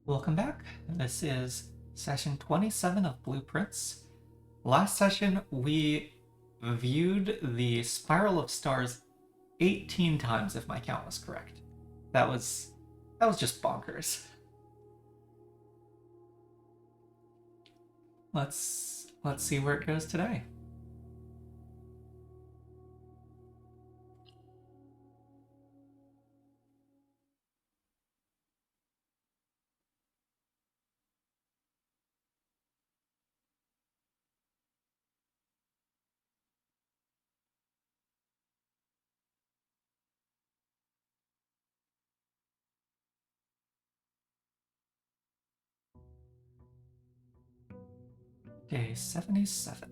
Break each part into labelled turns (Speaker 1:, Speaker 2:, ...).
Speaker 1: Welcome back. This is session 27 of Blueprints. Last session, we viewed the Spiral of Stars 18 times, if my count was correct. That was just bonkers. Let's see where it goes today. Day 77.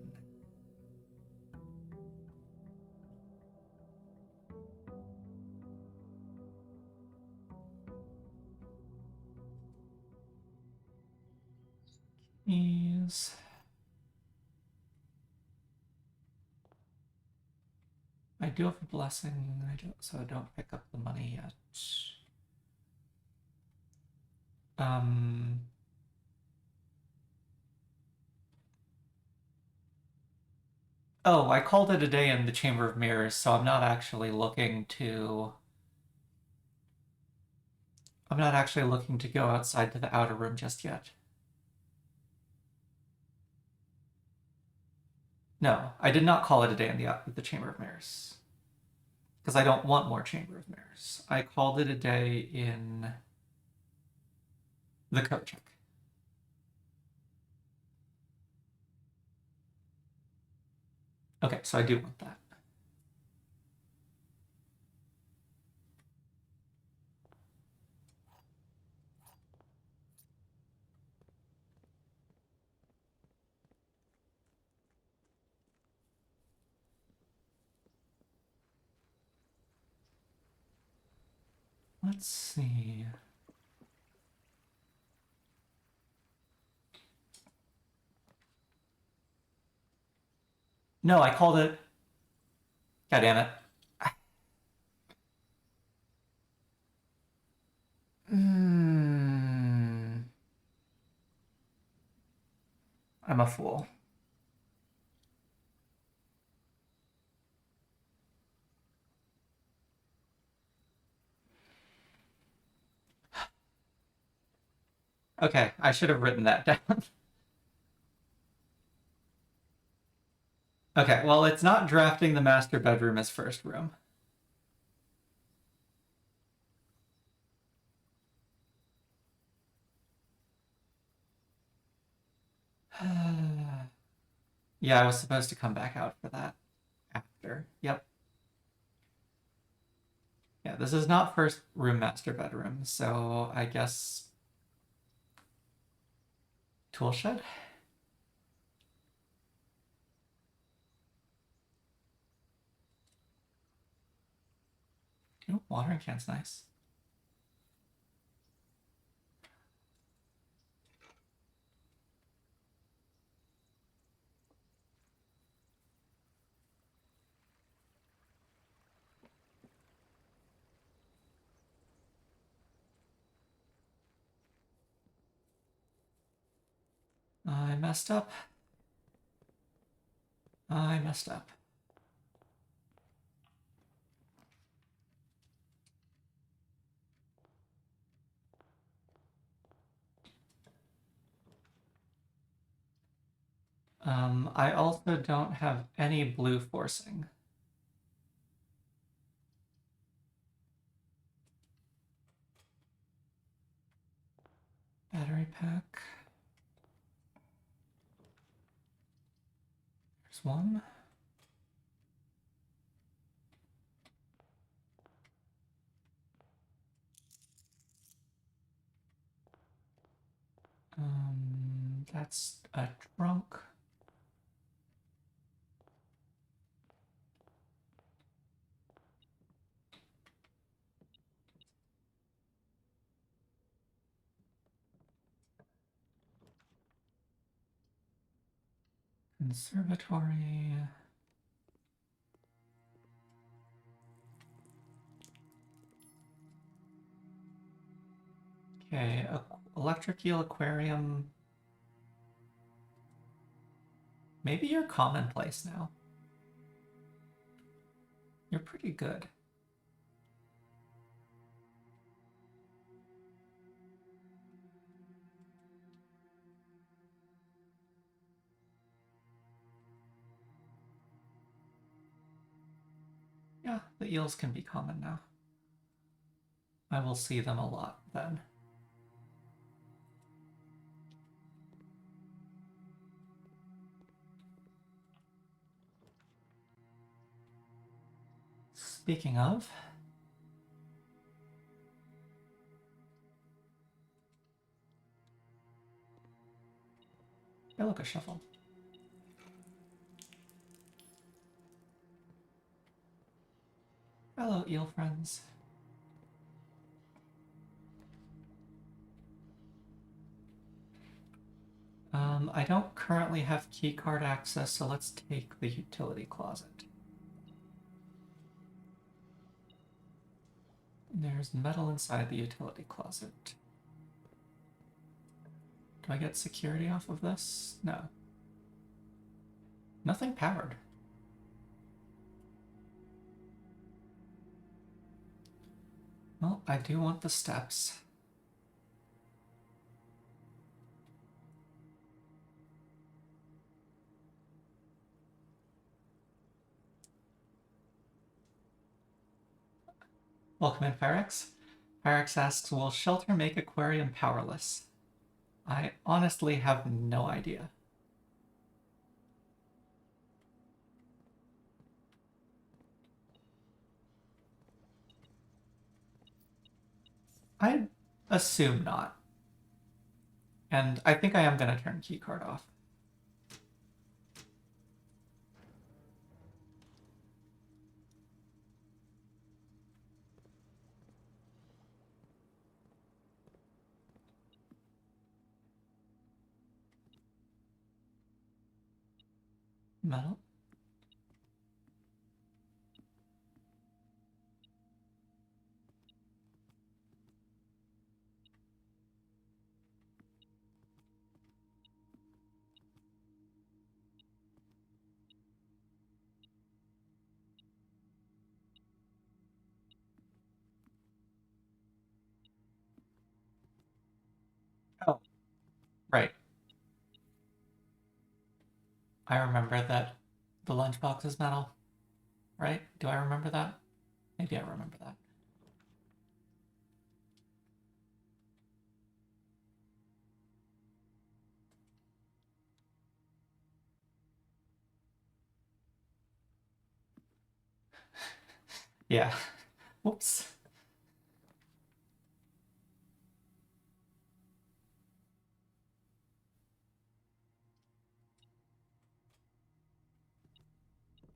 Speaker 1: Keys. I do have a blessing, so I don't pick up the money yet. Oh, I called it a day in the Chamber of Mirrors, so I'm not actually looking to go outside to the outer room just yet. No, I did not call it a day in the Chamber of Mirrors. Because I don't want more Chamber of Mirrors. I called it a day in the coat check. Okay, so I do want that. Let's see. No, I called it... God damn it. I'm a fool. Okay, I should have written that down. Okay, well, it's not drafting the master bedroom as first room. Yeah, I was supposed to come back out for that after. Yep. Yeah, this is not first room master bedroom, so I guess tool shed? Oh, watering can's nice. I messed up. I messed up. I also don't have any blue forcing. Battery pack. There's one. That's a trunk. Conservatory. Okay, Electric Eel Aquarium. Maybe you're commonplace now. You're pretty good. Yeah, the eels can be common now. I will see them a lot then. Speaking of, hey, look, a shuffle. Hello, eel friends. I don't currently have keycard access, so let's take the utility closet. There's metal inside the utility closet. Do I get security off of this? No. Nothing powered. Well, I do want the steps. Welcome in, Pyrex. Pyrex asks, will shelter make aquarium powerless? I honestly have no idea. I assume not. And I think I am going to turn keycard off. Metal. Oh, right. I remember that the lunchbox is metal, right? Do I remember that? Maybe I remember that. Yeah. Whoops.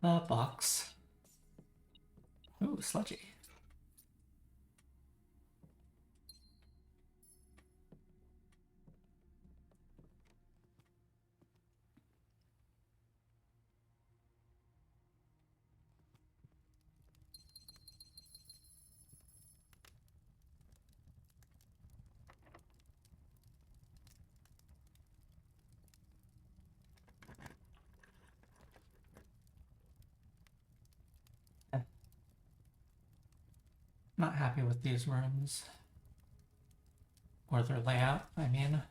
Speaker 1: The box. Ooh, sludgy. Not happy with these rooms. Or their layout, I mean.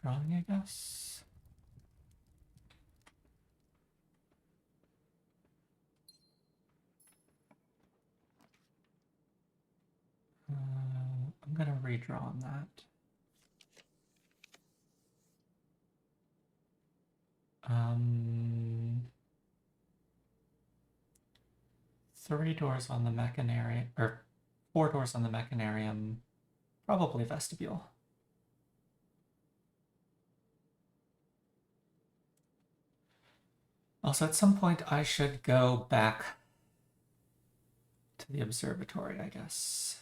Speaker 1: Drawing, I guess. I'm gonna redraw on that. 3 doors on the mechanarium, or 4 doors on the mechanarium, probably vestibule. Also, at some point, I should go back to the observatory, I guess.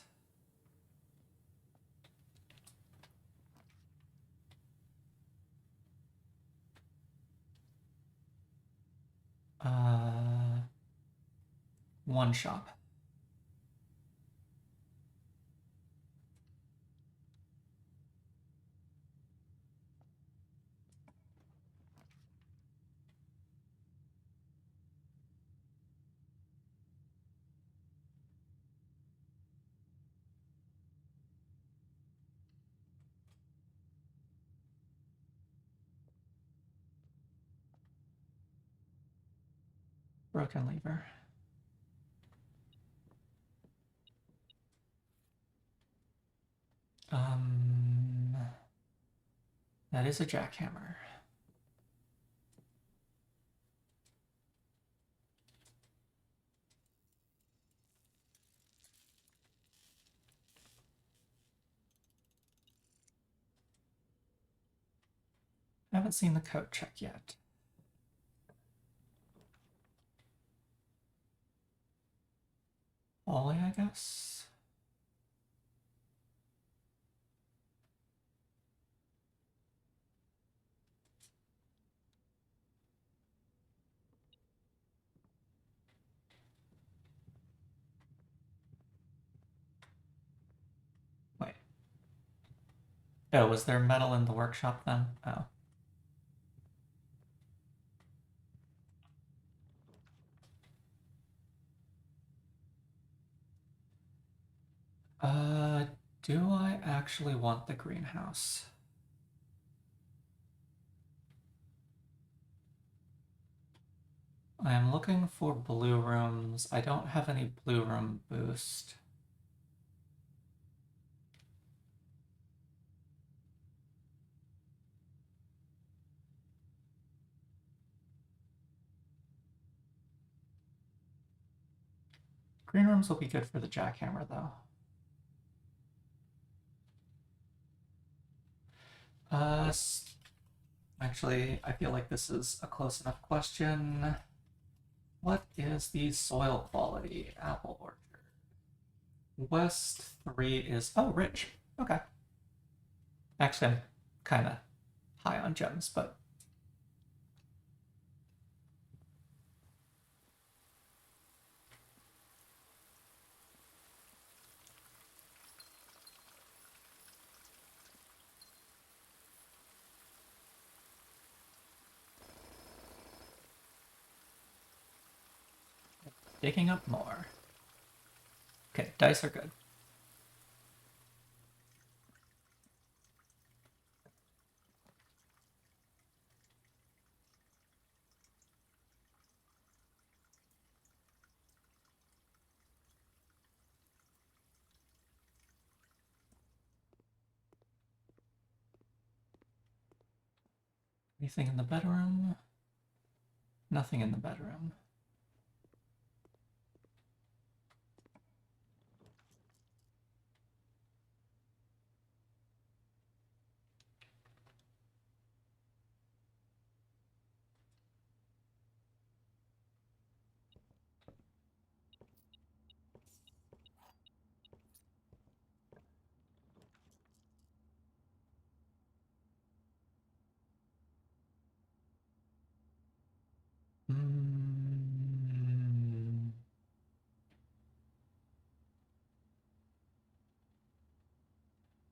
Speaker 1: one shop. Broken lever. That is a jackhammer. I haven't seen the code check yet. Hallway, I guess? Wait. Oh, was there metal in the workshop then? Oh. Do I actually want the greenhouse? I am looking for blue rooms. I don't have any blue room boost. Green rooms will be good for the jackhammer, though. Actually, I feel like this is a close enough question. What is the soil quality? Apple orchard. West 3 is... Oh, rich. Okay. Actually, I'm kind of high on gems, but... digging up more. Okay, dice are good. Anything in the bedroom? Nothing in the bedroom.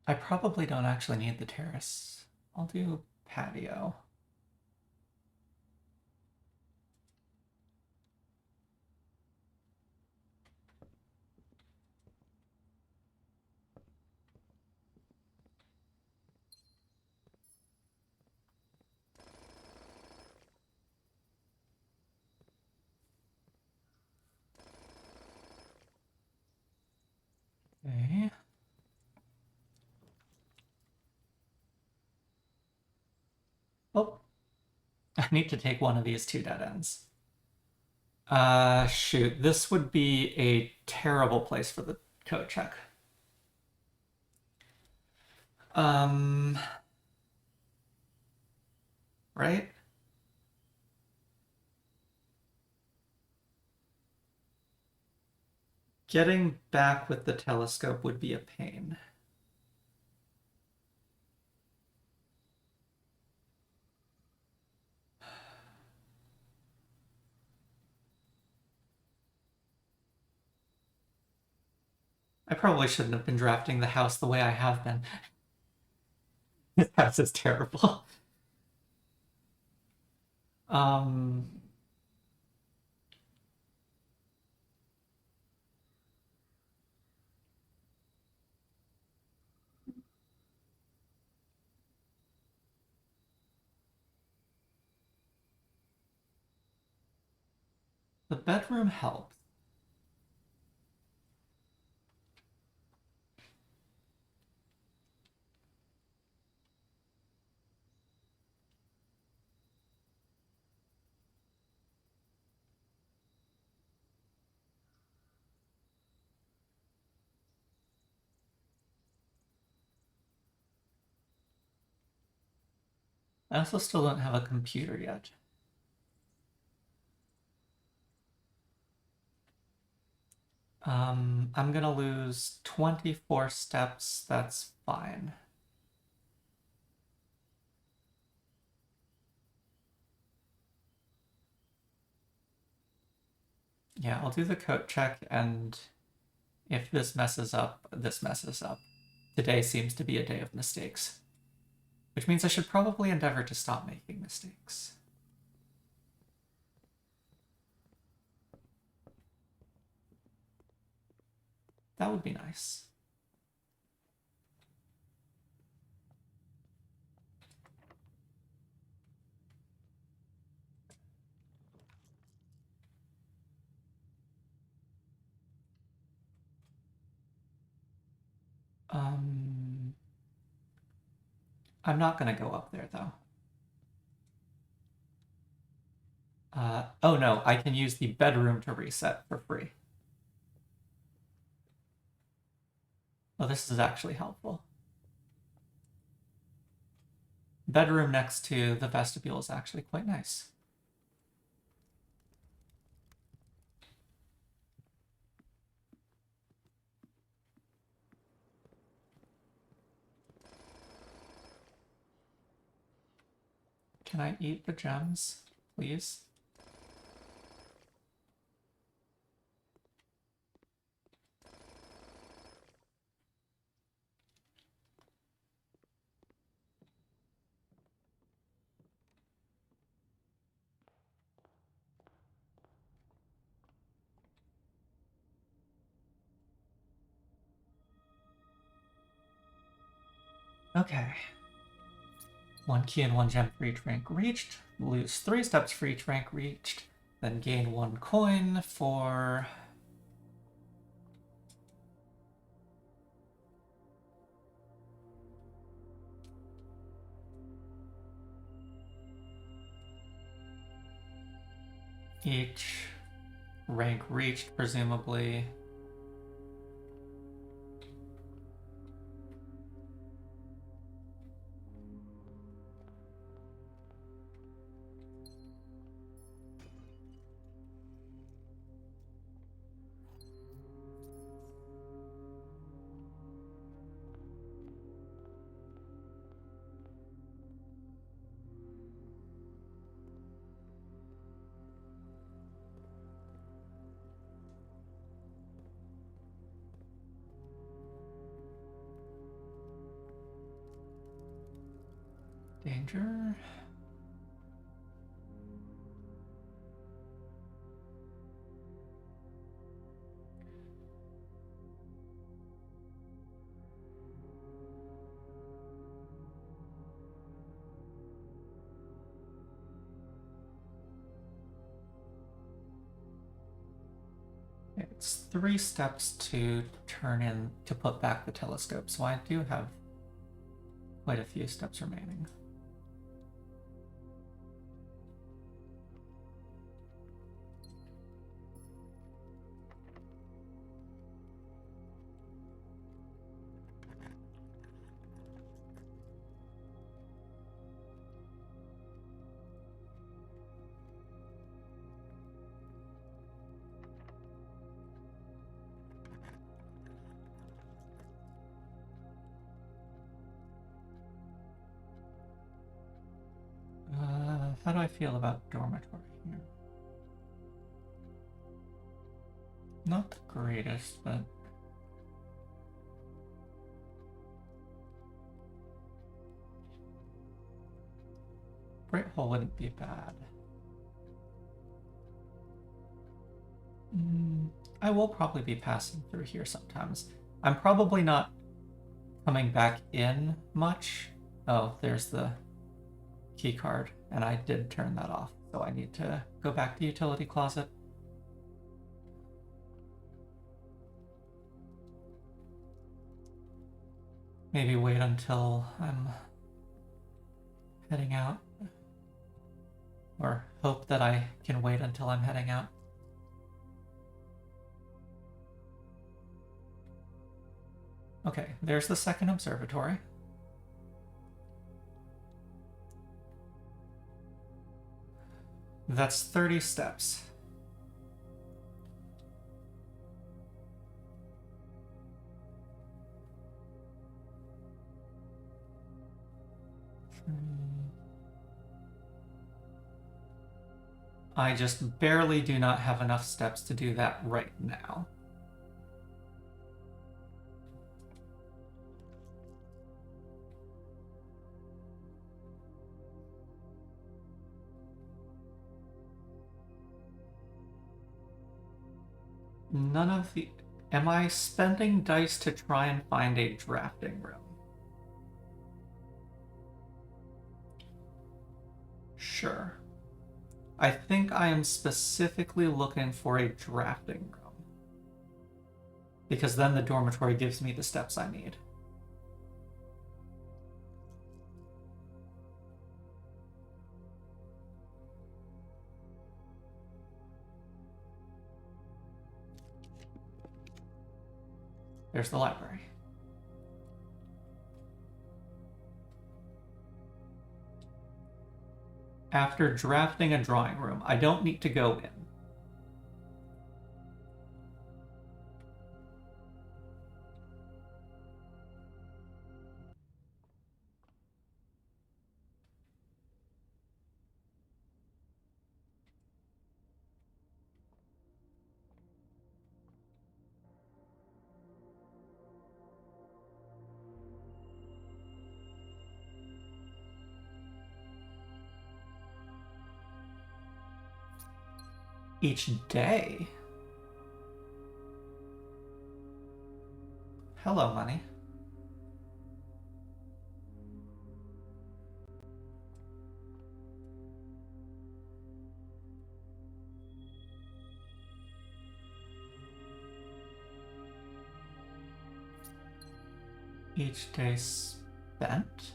Speaker 1: I probably don't actually need the terrace. I'll do patio. Okay. Oh, I need to take one of these two dead ends. Shoot, this would be a terrible place for the code check. Right? Getting back with the telescope would be a pain. I probably shouldn't have been drafting the house the way I have been. This house is terrible. Um, the bedroom helps. I also still don't have a computer yet. I'm gonna lose 24 steps. That's fine. Yeah, I'll do the coat check, and if this messes up, this messes up. Today seems to be a day of mistakes, which means I should probably endeavor to stop making mistakes. That would be nice. I'm not gonna go up there though. Oh no, I can use the bedroom to reset for free. Oh, this is actually helpful. Bedroom next to the vestibule is actually quite nice. Can I eat the gems, please? Okay. 1 key and 1 gem for each rank reached. Lose 3 steps for each rank reached. Then gain 1 coin for... each rank reached, presumably. Danger. It's 3 steps to turn in, to put back the telescope, so I do have quite a few steps remaining. How do I feel about dormitory here? Not the greatest, but Great Hole wouldn't be bad. I will probably be passing through here sometimes. I'm probably not coming back in much. Oh, there's the key card, and I did turn that off, so I need to go back to utility closet. Maybe wait until I'm heading out. Or hope that I can wait until I'm heading out. Okay, there's the second observatory. That's 30 steps. I just barely do not have enough steps to do that right now. None of the... Am I spending dice to try and find a drafting room? Sure. I think I am specifically looking for a drafting room. Because then the dormitory gives me the steps I need. There's the library. After drafting a drawing room, I don't need to go in. Each day? Hello, money. Each day spent?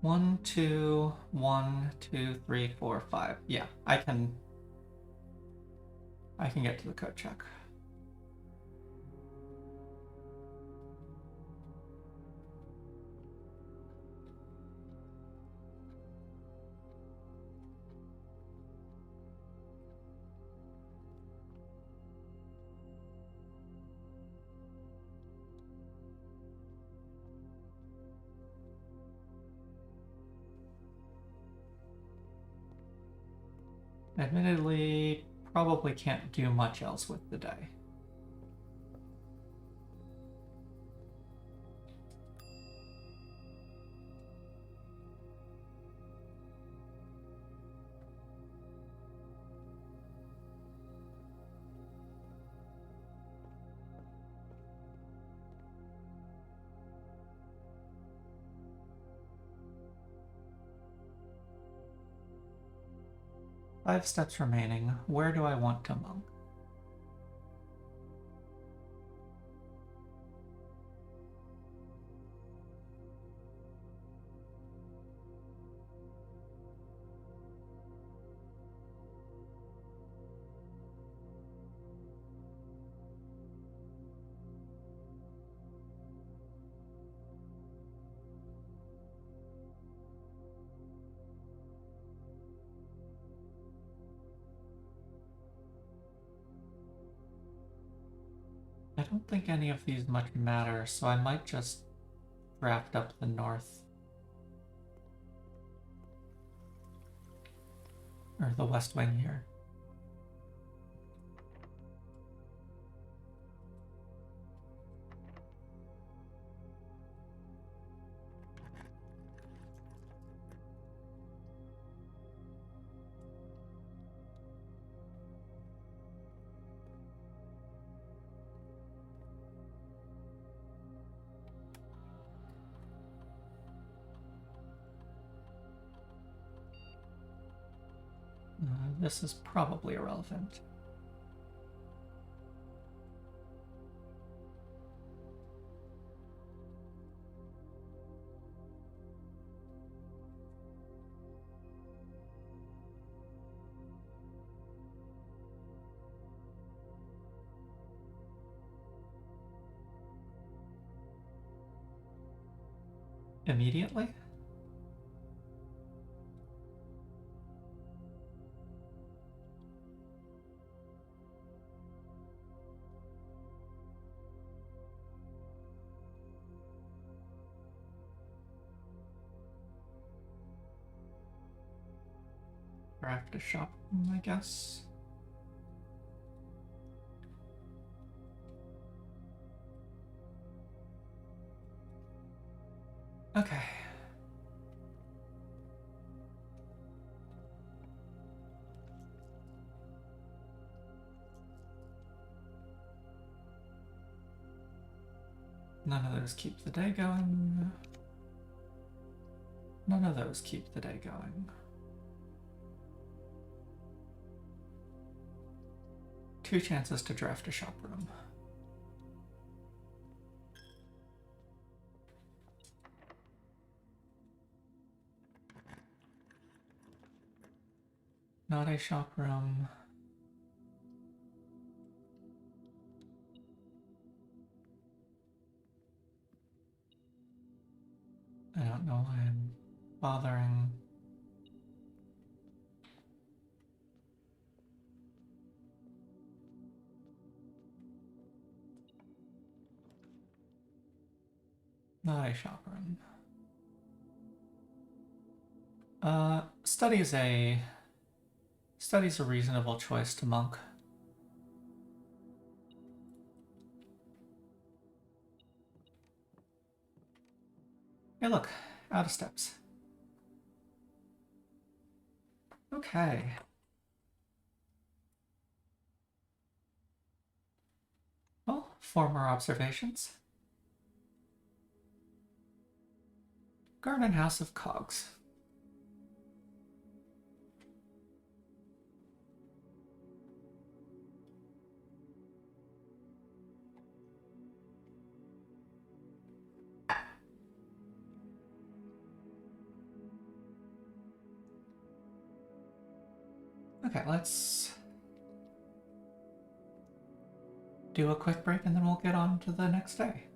Speaker 1: One, two, 3, 4, 5. Yeah, I can get to the code check. Admittedly, probably can't do much else with the day. Five steps remaining. Where do I want to monk? I don't think any of these much matter, so I might just draft up the north. or the west wing here. This is probably irrelevant. Immediately? Draft a shop room, I guess. Okay. None of those keep the day going. None of those keep the day going. 2 chances to draft a shop room. Not a shop room. I don't know why I'm bothering. Not a shop room. Study's a reasonable choice to monk. Hey look, out of steps. Okay. Well, 4 more observations. Garden House of Cogs. Okay, let's do a quick break and then we'll get on to the next day.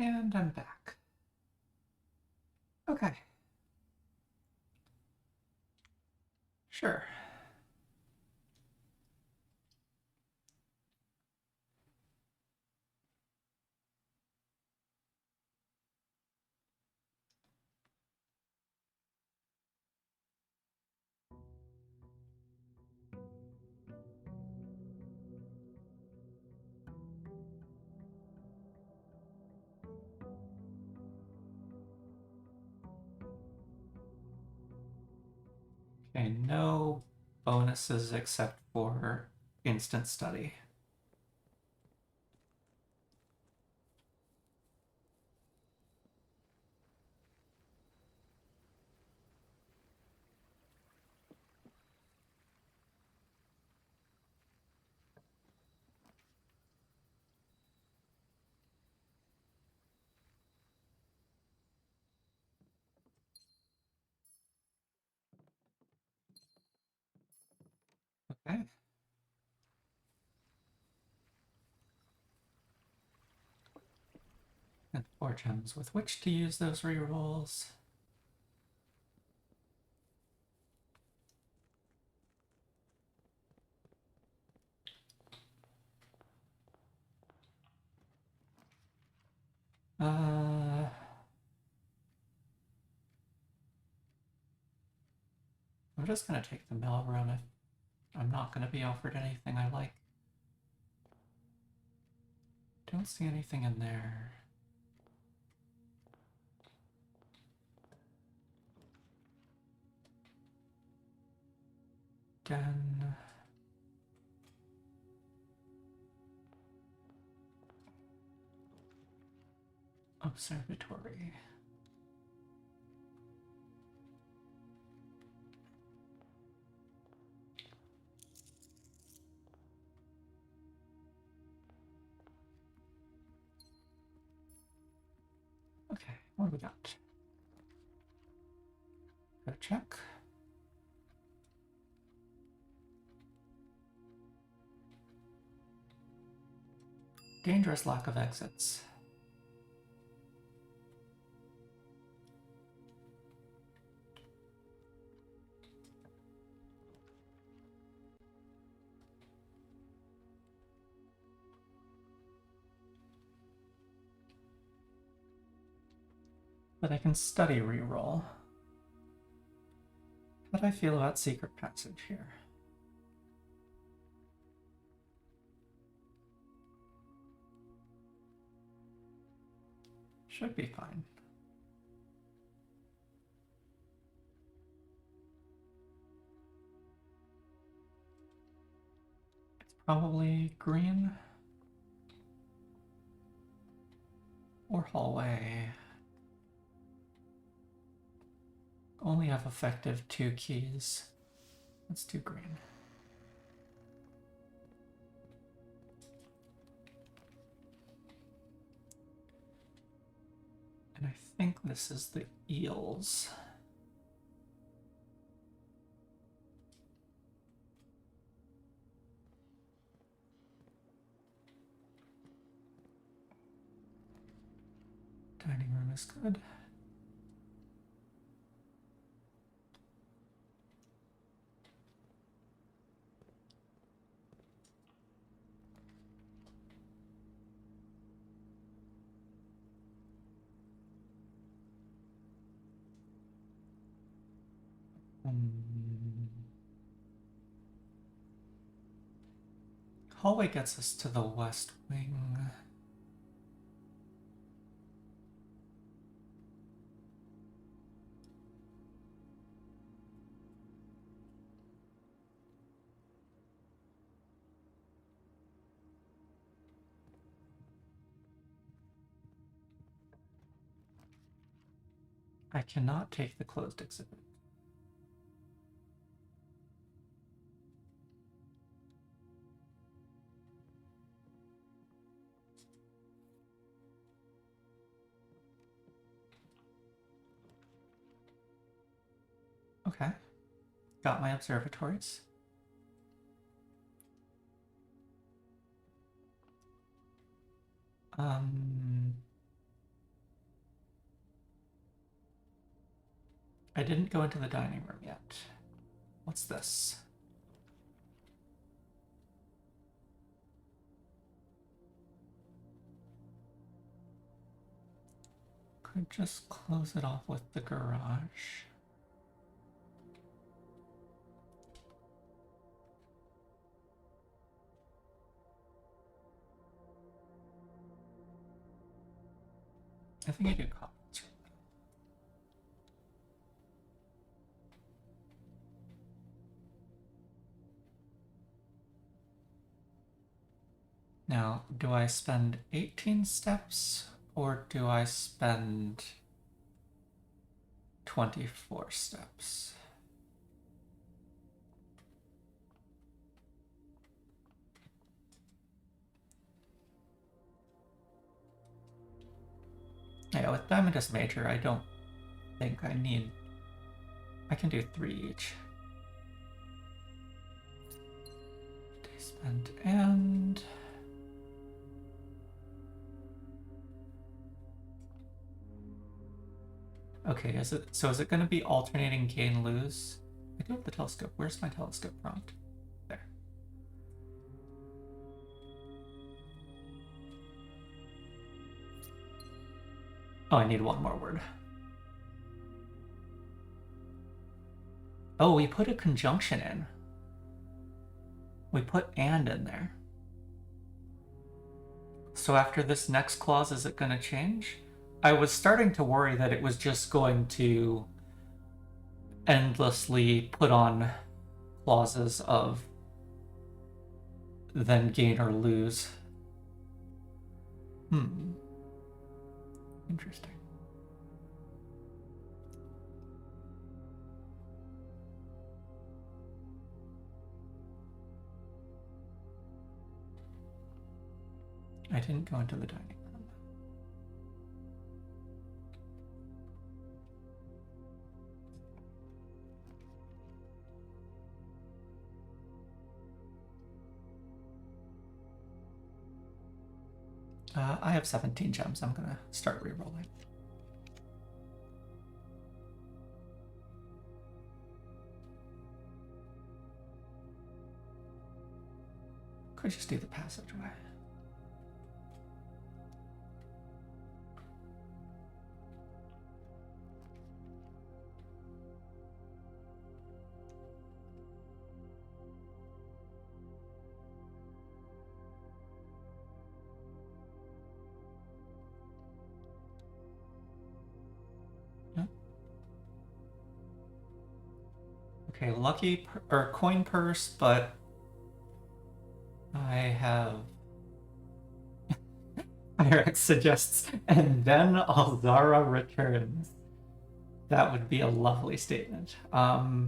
Speaker 1: And I'm back. Okay. Sure. Okay, no bonuses except for instant study. Okay. And 4 gems with which to use those rerolls. I'm just gonna take the mill run if I'm not gonna be offered anything I like. Don't see anything in there. Den. Observatory. Okay, what do we got? Go check. Dangerous lack of exits. But I can study reroll. How do I feel about secret passage here? Should be fine. It's probably green or hallway. Only have effective 2 keys. Let's do green. And I think this is the eels. Dining room is good. Hallway gets us to the west wing. I cannot take the closed exhibit. Okay. Got my observatories. Um, I didn't go into the dining room yet. What's this? Could just close it off with the garage. I think I do conference room. Now, do I spend 18 steps or do I spend 24 steps? Yeah, with Diamondus Major, I don't think I need... I can do 3 each. Day spent and... Okay, is it going to be alternating gain lose? I do have the telescope. Where's my telescope prompt? There. Oh, I need one more word. Oh, we put a conjunction in. We put and in there. So after this next clause, is it going to change? I was starting to worry that it was just going to endlessly put on clauses of then gain or lose. Interesting. I didn't go into the dining room. I have 17 gems. I'm gonna start rerolling. Could just do the passageway. Okay, lucky or coin purse, but I have. Irex suggests, and then Alzara returns. That would be a lovely statement. Yeah,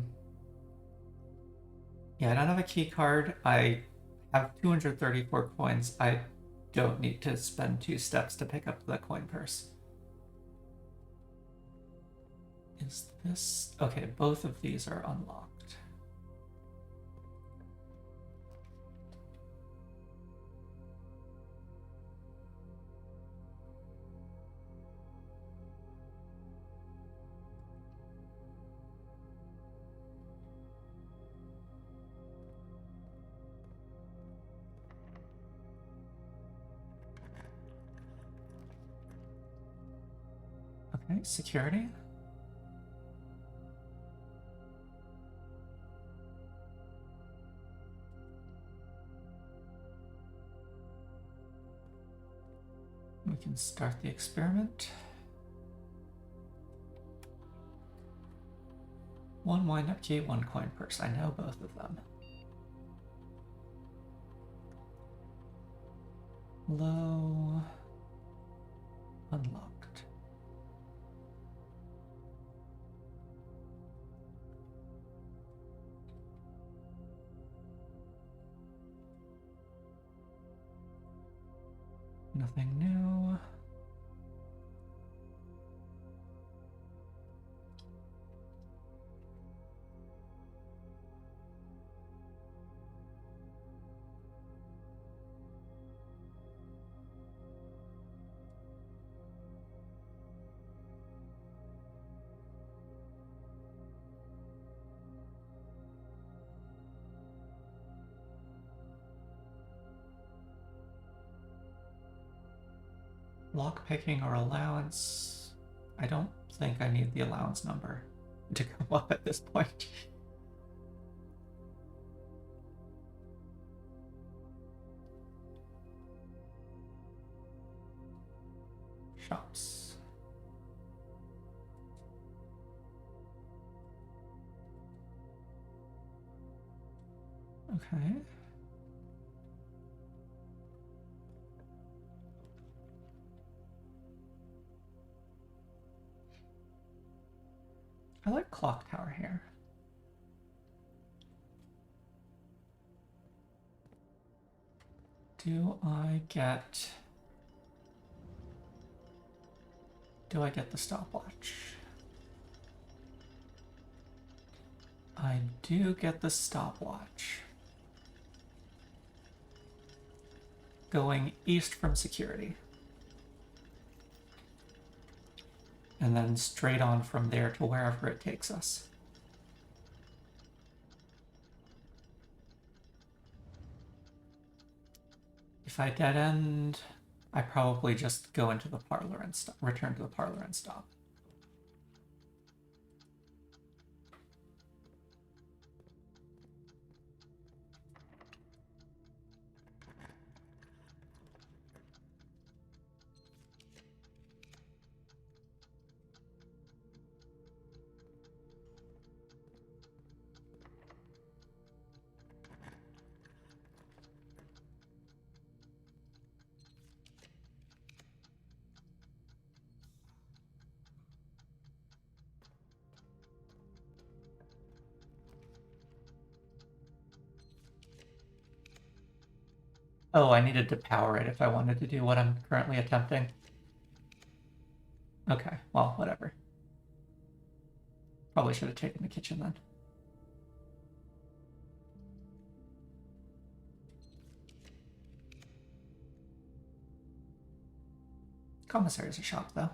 Speaker 1: I don't have a key card. I have 234 coins. I don't need to spend 2 steps to pick up the coin purse. Is this... Okay, both of these are unlocked. Okay, security. We can start the experiment. 1 wind-up key, 1 coin purse. I know both of them. Low. Unlocked. Nothing new. Lockpicking or allowance. I don't think I need the allowance number to go up at this point. Shops. Okay. I like clock tower here. Do I get the stopwatch? I do get the stopwatch. Going east from security. And then straight on from there to wherever it takes us. If I dead end, I probably just go into the parlor and stop, return to the parlor and stop. Oh, I needed to power it if I wanted to do what I'm currently attempting. Okay, well, whatever. Probably should have taken the kitchen then. Commissary is a shop, though.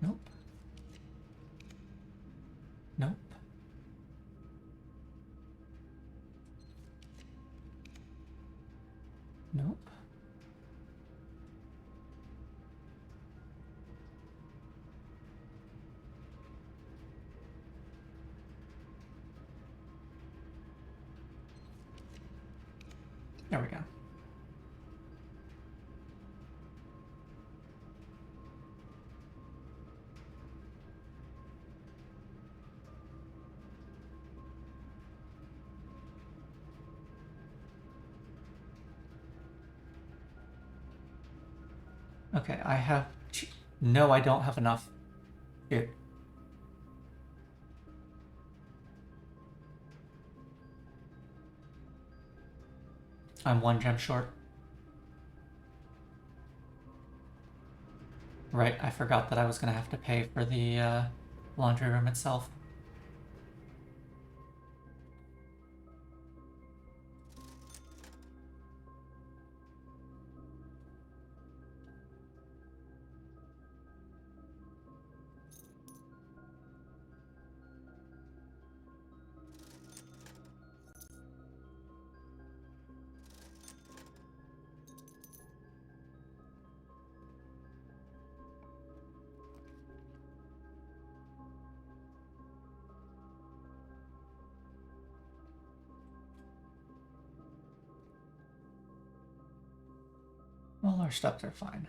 Speaker 1: Nope. Nope. Nope. There we go. Okay, I have... No, I don't have enough. Here. I'm 1 gem short. Right, I forgot that I was going to have to pay for the laundry room itself. Well, our steps are fine.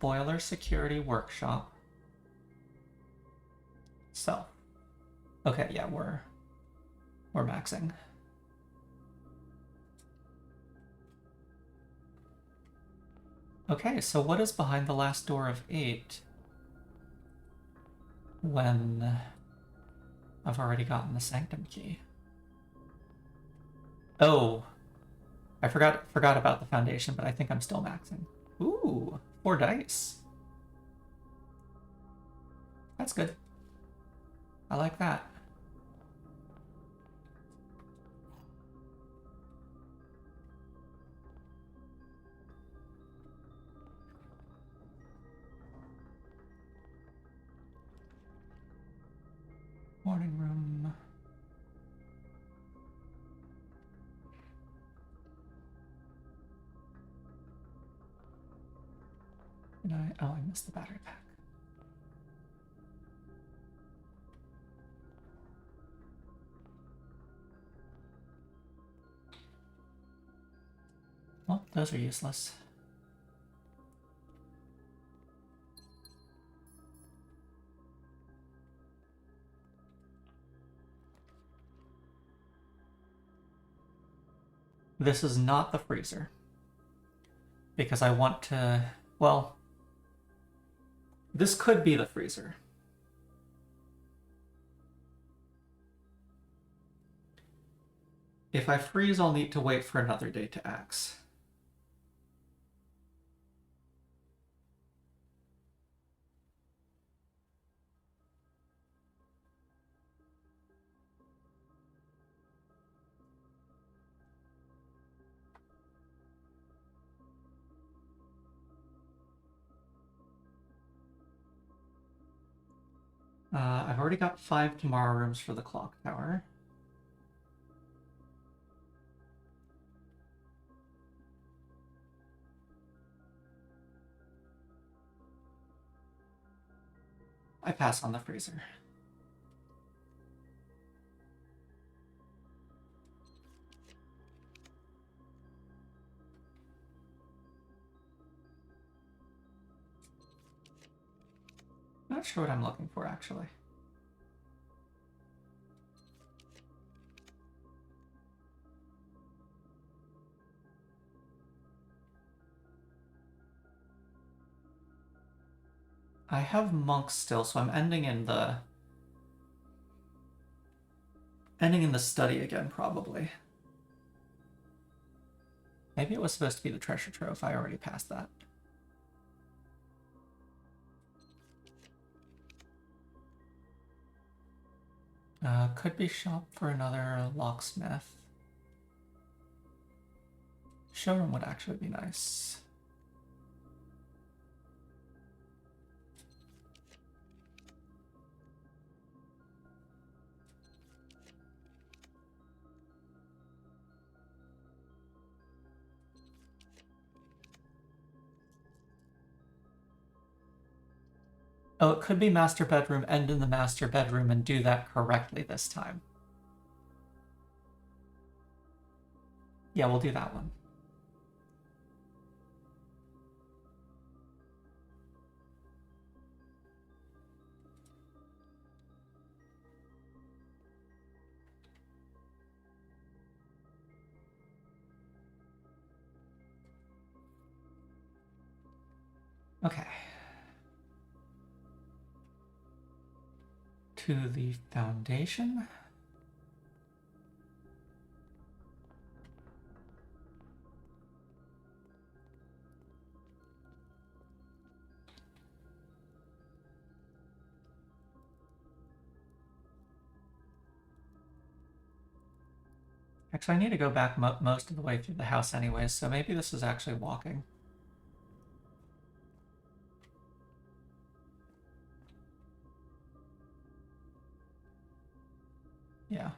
Speaker 1: Boiler security workshop. So. Okay, yeah, we're maxing. Okay, so what is behind the last door of 8? When I've already gotten the sanctum key. Oh, I forgot about the foundation, but I think I'm still maxing. Ooh, 4 dice. That's good. I like that. Morning room. Oh, I missed the battery pack. Well, those are useless. This is not the freezer. Because I want to... Well, this could be the freezer. If I freeze, I'll need to wait for another day to axe. I've already got 5 tomorrow rooms for the clock tower. I pass on the freezer. Not sure what I'm looking for, actually. I have monks still, so I'm ending in the study again, probably. Maybe it was supposed to be the treasure trove. I already passed that. Could be shop for another locksmith. Showroom would actually be nice. Oh, it could be master bedroom, end in the master bedroom, and do that correctly this time. Yeah, we'll do that one. Okay. To the foundation. Actually, I need to go back most of the way through the house anyways, so maybe this is actually walking. Yeah.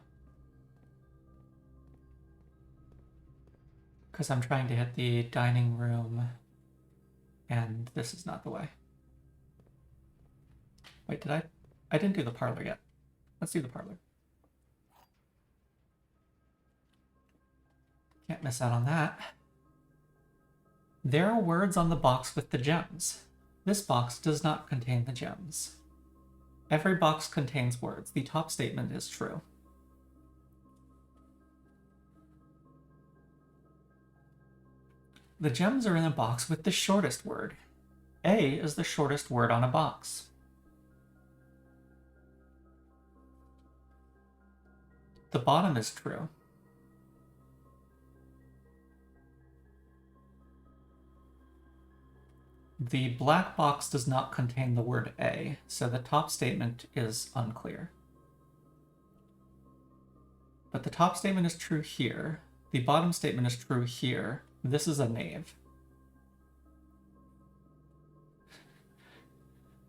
Speaker 1: Because I'm trying to hit the dining room, and this is not the way. Wait, did I? I didn't do the parlor yet. Let's do the parlor. Can't miss out on that. There are words on the box with the gems. This box does not contain the gems. Every box contains words. The top statement is true. The gems are in a box with the shortest word. A is the shortest word on a box. The bottom is true. The black box does not contain the word A, so the top statement is unclear. But the top statement is true here. The bottom statement is true here. This is a knave.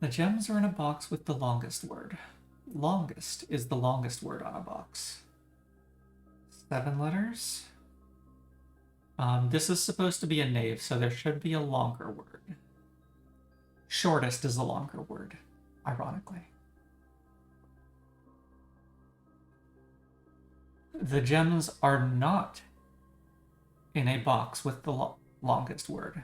Speaker 1: The gems are in a box with the longest word. Longest is the longest word on a box. 7 letters. This is supposed to be a knave, so there should be a longer word. Shortest is a longer word, ironically. The gems are not in a box with the longest word.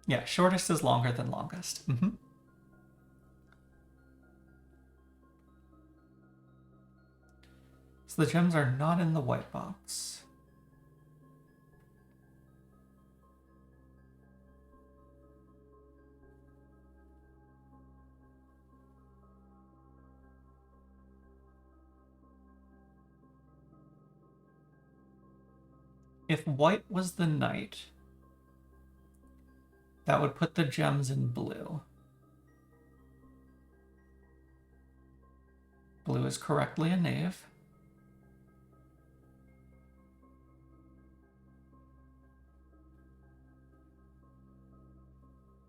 Speaker 1: Yeah, shortest is longer than longest. So the gems are not in the white box. If white was the knight, that would put the gems in blue. Blue is correctly a knave.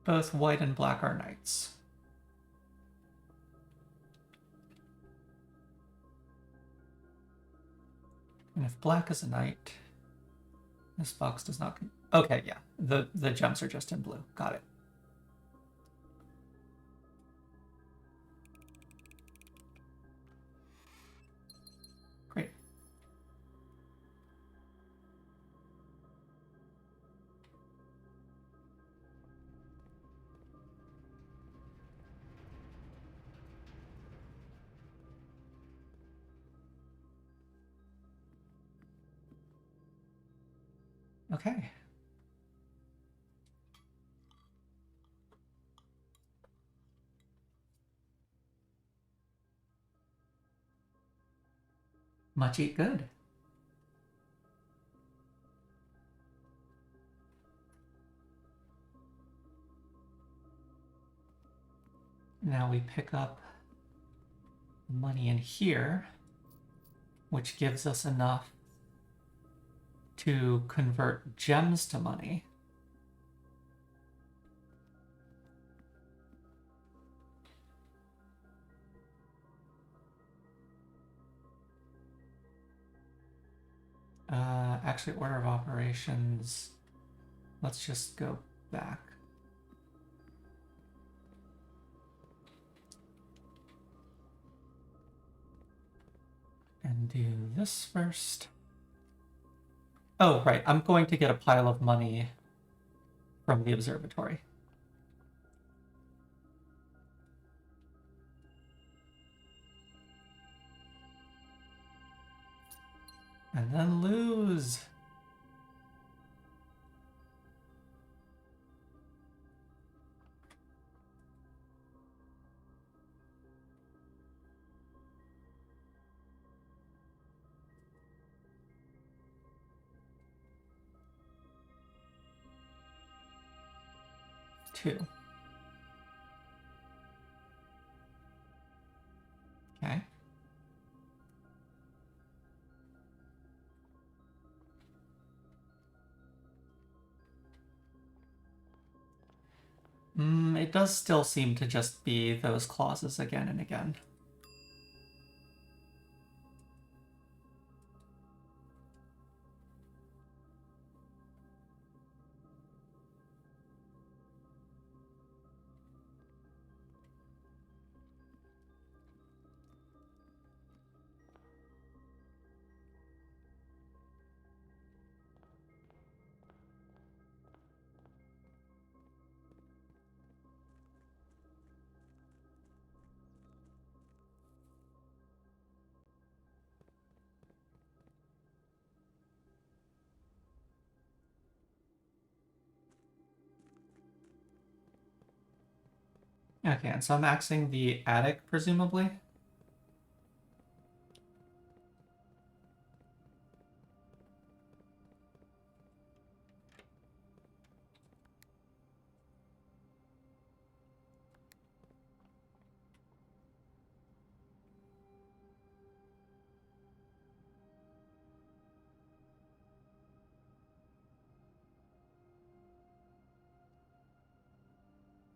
Speaker 1: Both white and black are knights. And if black is a knight, this box does not... Okay, yeah. The gems are just in blue. Got it. Great. Okay. Much eat good. Now we pick up money in here, which gives us enough to convert gems to money. Actually, order of operations, let's just go back. And do this first. Oh, right, I'm going to get a pile of money from the observatory. And then lose. Two. Okay. It does still seem to just be those clauses again and again. Okay, and so I'm axing the attic, presumably?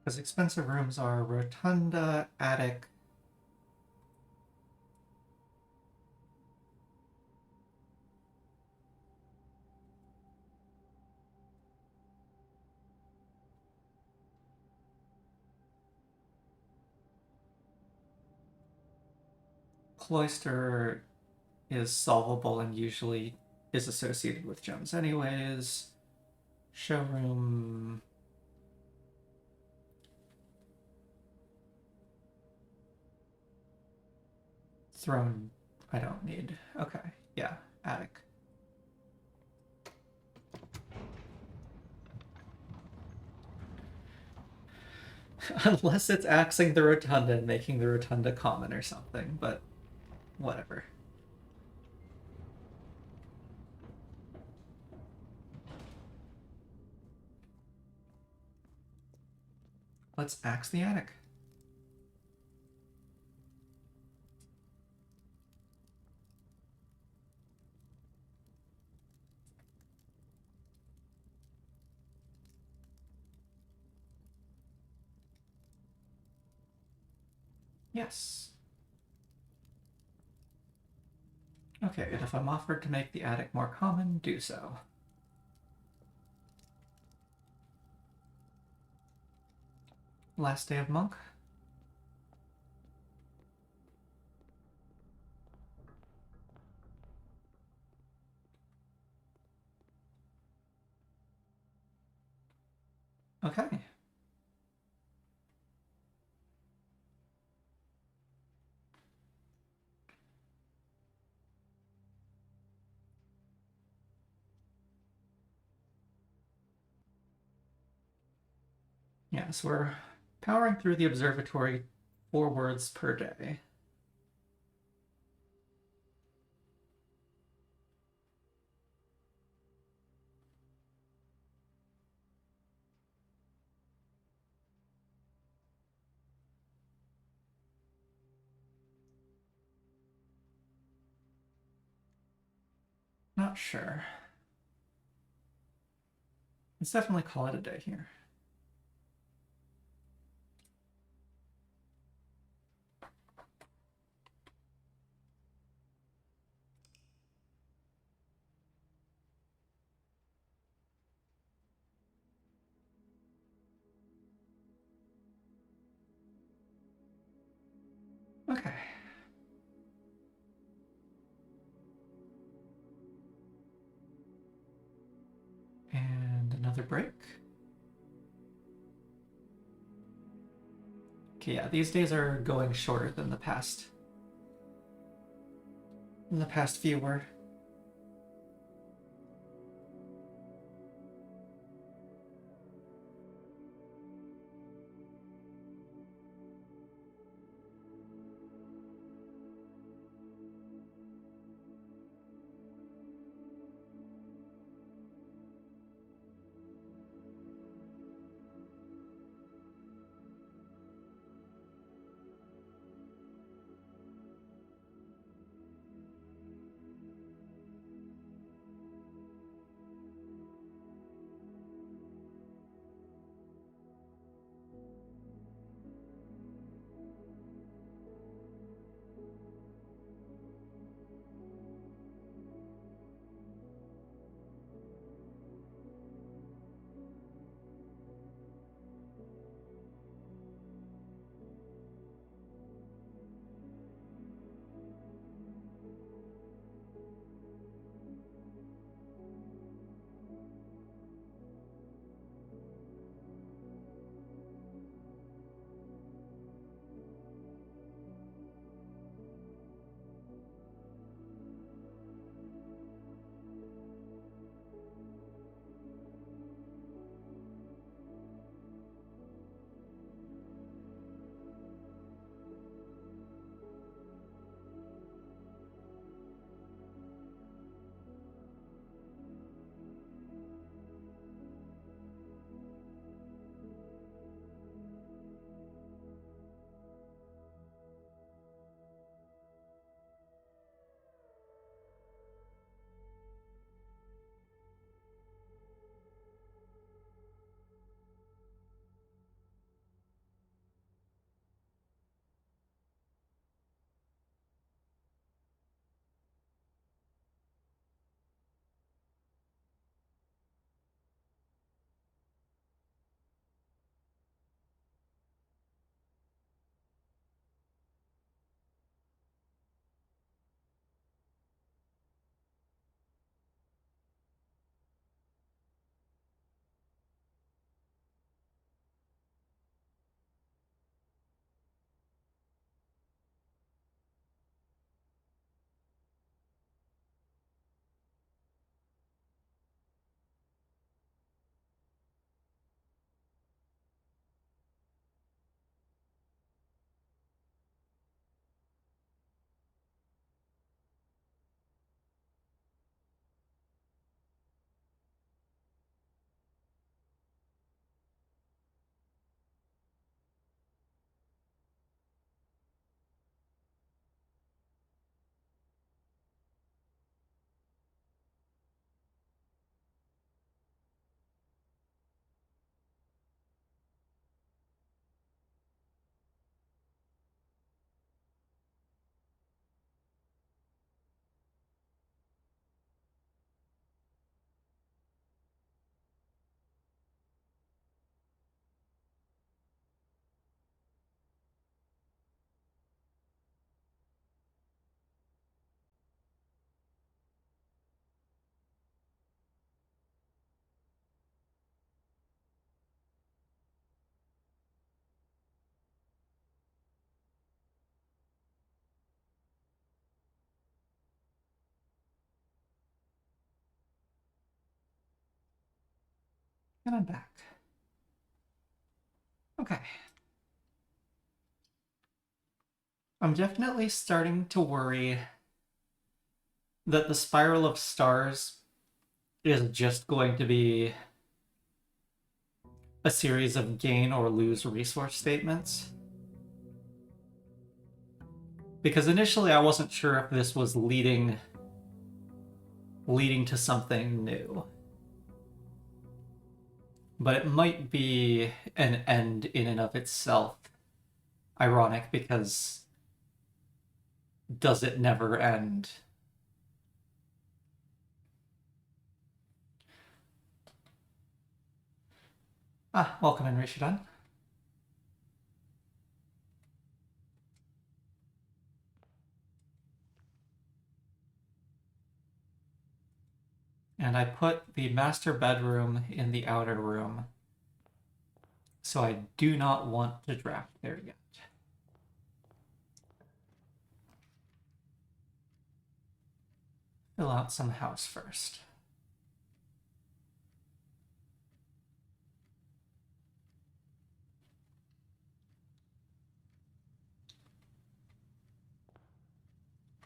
Speaker 1: Because expensive rooms are rotunda, attic, cloister is solvable and usually is associated with gems anyways. Showroom. Throne, I don't need. Okay, yeah, attic. Unless it's axing the rotunda and making the rotunda common or something, but whatever. Let's axe the attic. Yes. Okay, and if I'm offered to make the attic more common, do so. Last day of monk. Okay. Yes, we're powering through the observatory 4 words per day. Not sure. Let's definitely call it a day here. Okay. And another break. Okay, yeah, these days are going shorter than the past. Than the past few were. And I'm back. Okay. I'm definitely starting to worry that the spiral of stars is just going to be a series of gain or lose resource statements. Because initially I wasn't sure if this was leading to something new. But it might be an end in and of itself. Ironic, because does it never end? Ah, welcome in, Rishidan. And I put the master bedroom in the outer room, so I do not want to draft there yet. Fill out some house first.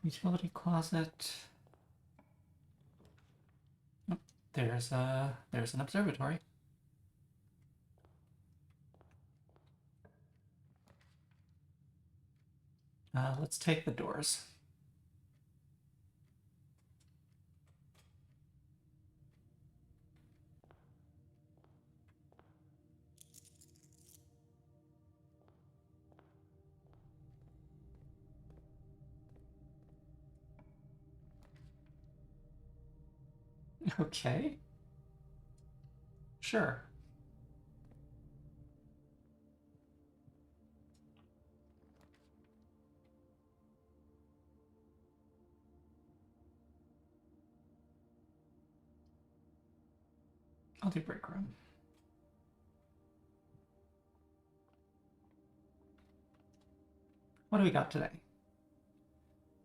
Speaker 1: Utility closet. Oh, there's an observatory. Let's take the doors. Okay. Sure. I'll do break room. What do we got today?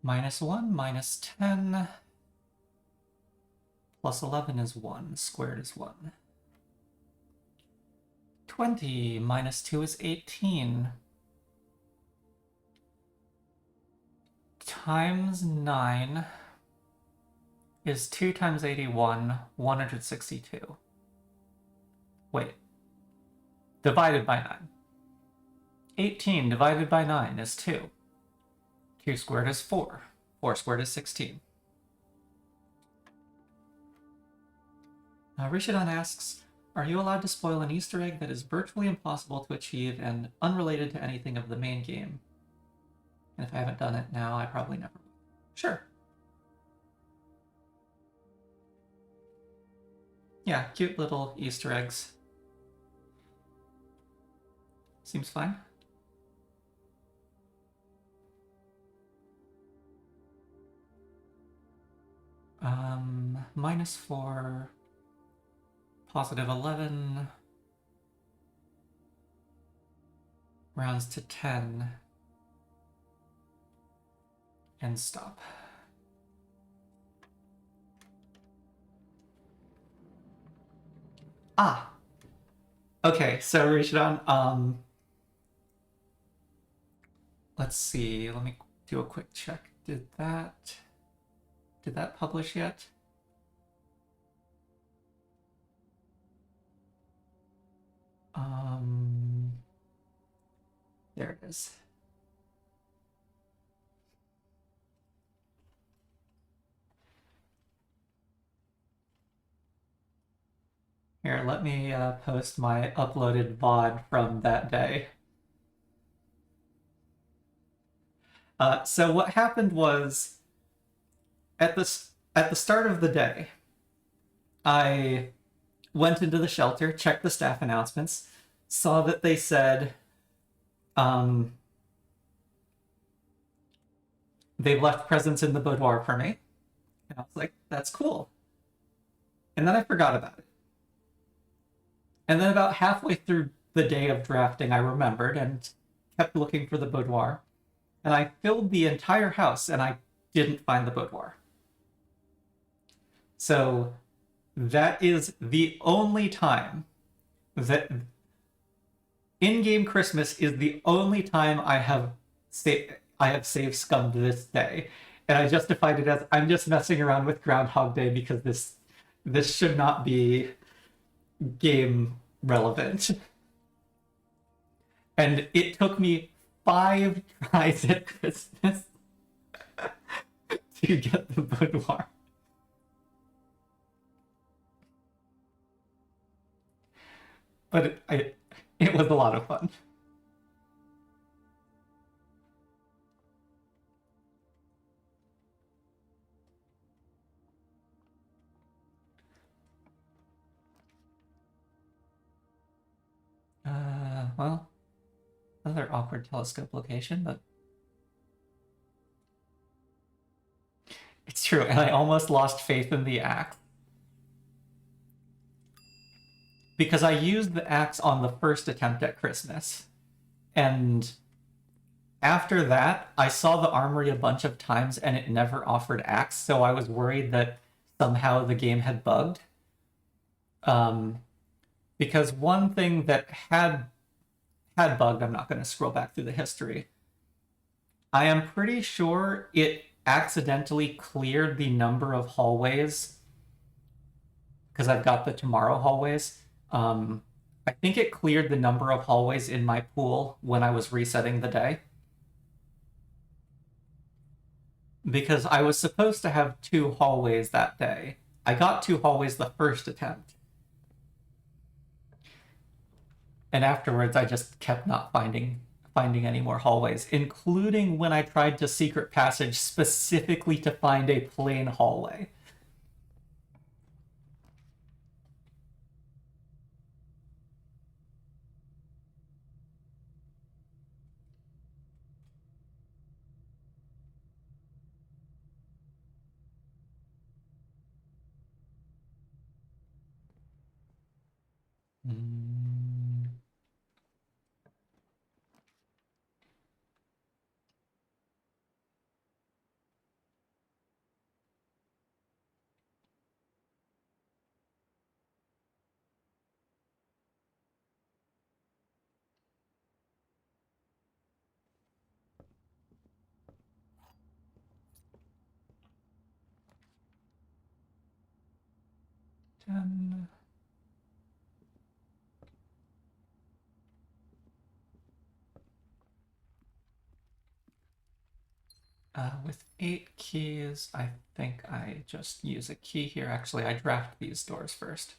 Speaker 1: -1, -10. Plus 11 is 1. Squared is 1. 20 -2 is 18. Times 9 is 2 times 81, 162. Wait. Divided by 9. 18 divided by 9 is 2. 2 squared is 4. 4 squared is 16. Rishidan asks, are you allowed to spoil an Easter egg that is virtually impossible to achieve and unrelated to anything of the main game? And if I haven't done it now, I probably never will. Sure. Yeah, cute little Easter eggs. Seems fine. -4, +11, rounds to 10, and stop. Ah! Okay, so Rishidan, let's see, let me do a quick check. Did that publish yet? There it is. Here, let me post my uploaded VoD from that day. So what happened was, at the start of the day, I went into the shelter, checked the staff announcements, saw that they said they've left presents in the boudoir for me. And I was like, that's cool. And then I forgot about it. And then about halfway through the day of drafting, I remembered and kept looking for the boudoir. And I filled the entire house and I didn't find the boudoir. So that is the only time that in-game Christmas is the only time I have saved scum to this day, and I justified it as I'm just messing around with Groundhog Day because this should not be game relevant. And it took me 5 tries at Christmas to get the boudoir. But it was a lot of fun. Well, another awkward telescope location, but it's true, and I almost lost faith in the axe. Because I used the axe on the first attempt at Christmas. And after that, I saw the armory a bunch of times and it never offered axe, so I was worried that somehow the game had bugged. Because one thing that had bugged, I'm not going to scroll back through the history. I am pretty sure it accidentally cleared the number of hallways because I've got the tomorrow hallways. I think it cleared the number of hallways in my pool when I was resetting the day. Because I was supposed to have 2 hallways that day. I got 2 hallways the first attempt. And afterwards, I just kept not finding any more hallways, including when I tried to secret passage specifically to find a plain hallway. With 8 keys, I think I just use a key here. Actually, I draft these doors first.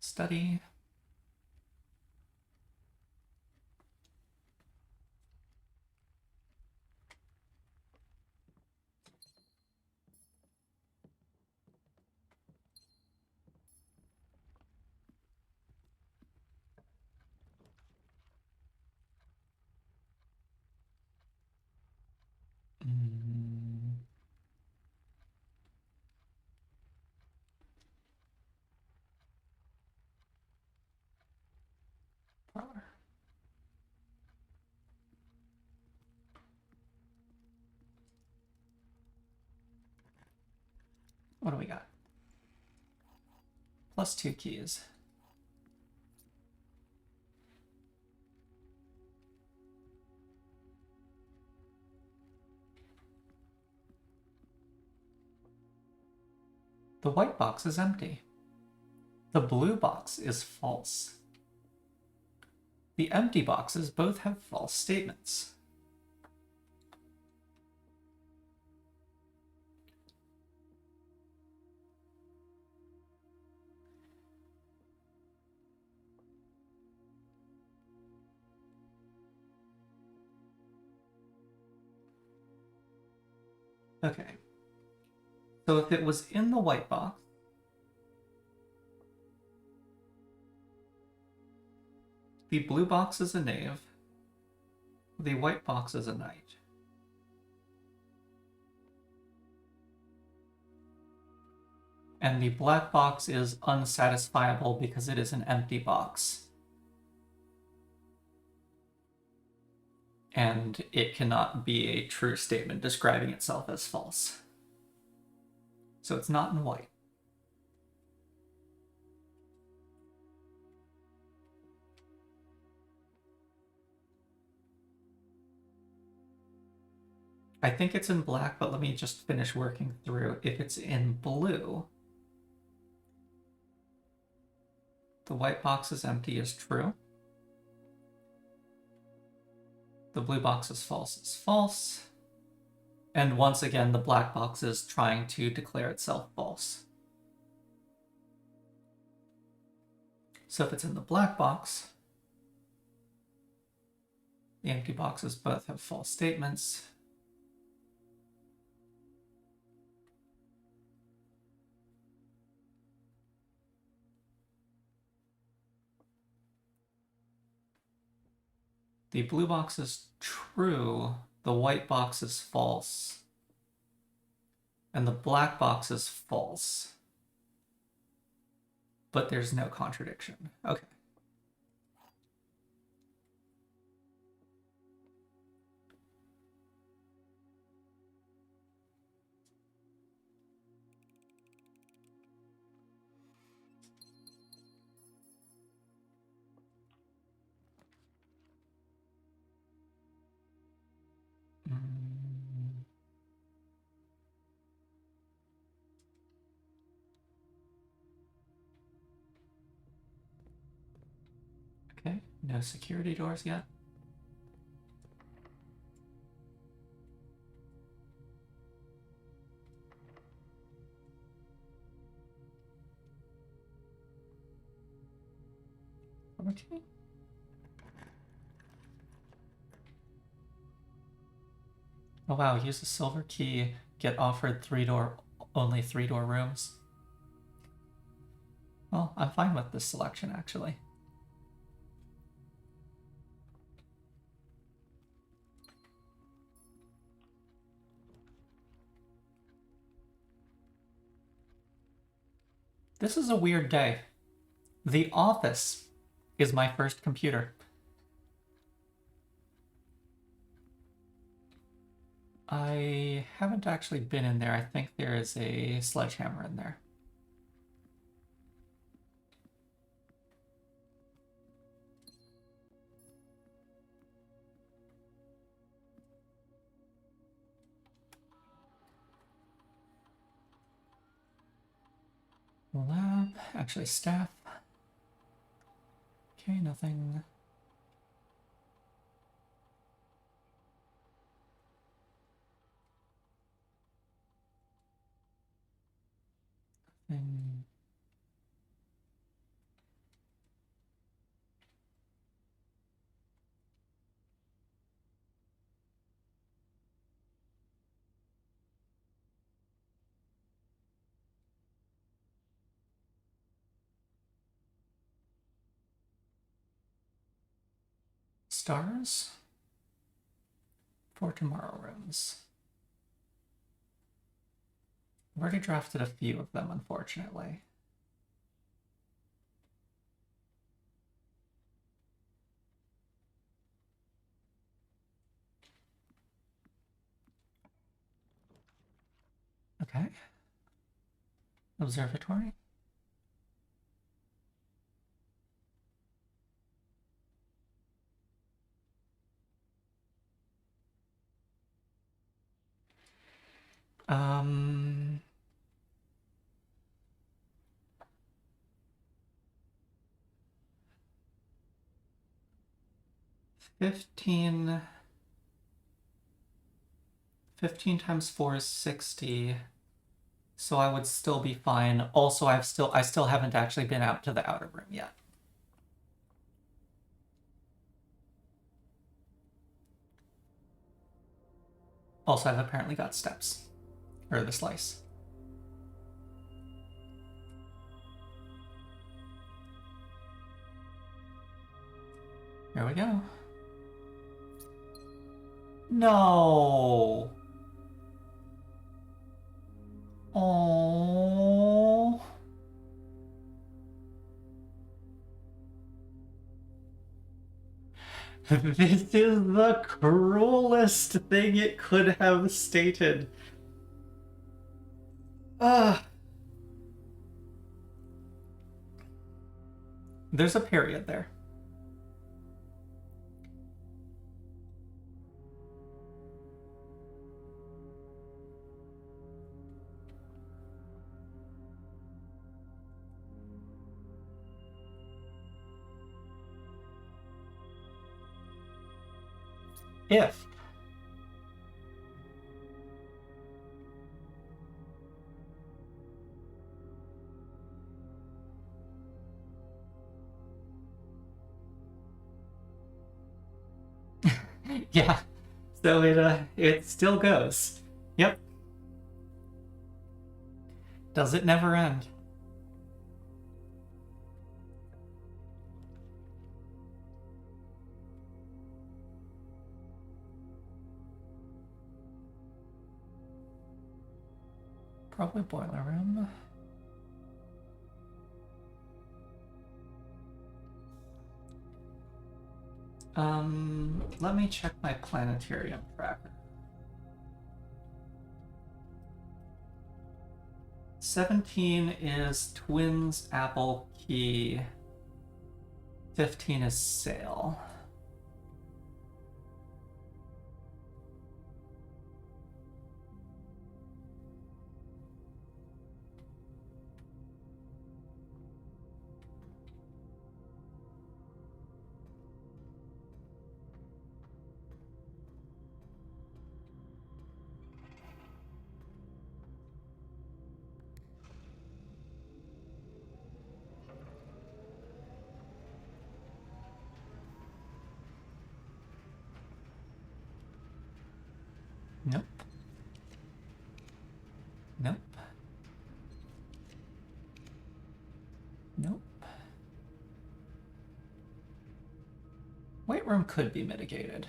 Speaker 1: Study. Parlor. What do we got? Plus 2 keys. The white box is empty. The blue box is false. The empty boxes both have false statements. Okay. So if it was in the white box, the blue box is a knave, the white box is a knight. And the black box is unsatisfiable because it is an empty box. And it cannot be a true statement describing itself as false. So it's not in white. I think it's in black, but let me just finish working through. If it's in blue, the white box is empty is true. The blue box is false. And once again, the black box is trying to declare itself false. So if it's in the black box, the empty boxes both have false statements. The blue box is true, the white box is false, and the black box is false. But there's no contradiction. Okay. Okay, no security doors yet. Okay. Oh wow, use the silver key, get offered only three door rooms. Well, I'm fine with this selection actually. This is a weird day. The office is my first computer. I haven't actually been in there. I think there is a sledgehammer in there. Lab, actually staff. Okay, nothing. Nothing. Stars for tomorrow rooms. I've already drafted a few of them, unfortunately. Okay. Observatory. Um... 15 times 4 is 60. So I would still be fine. Also, I still haven't actually been out to the outer room yet. Also, I've apparently got steps. Or the slice. Here we go. No. Oh. This is the cruelest thing it could have stated. There's a period there. If. Yeah. So it still goes. Yep. Does it never end? Probably boiler room. Let me check my planetarium tracker. 17 is Twins, Apple, Key. 15 is Sail. Nope. Nope. Nope. Weight room could be mitigated.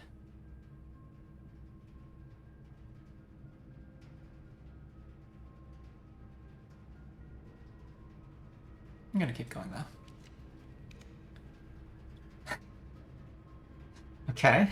Speaker 1: I'm gonna keep going though. Okay.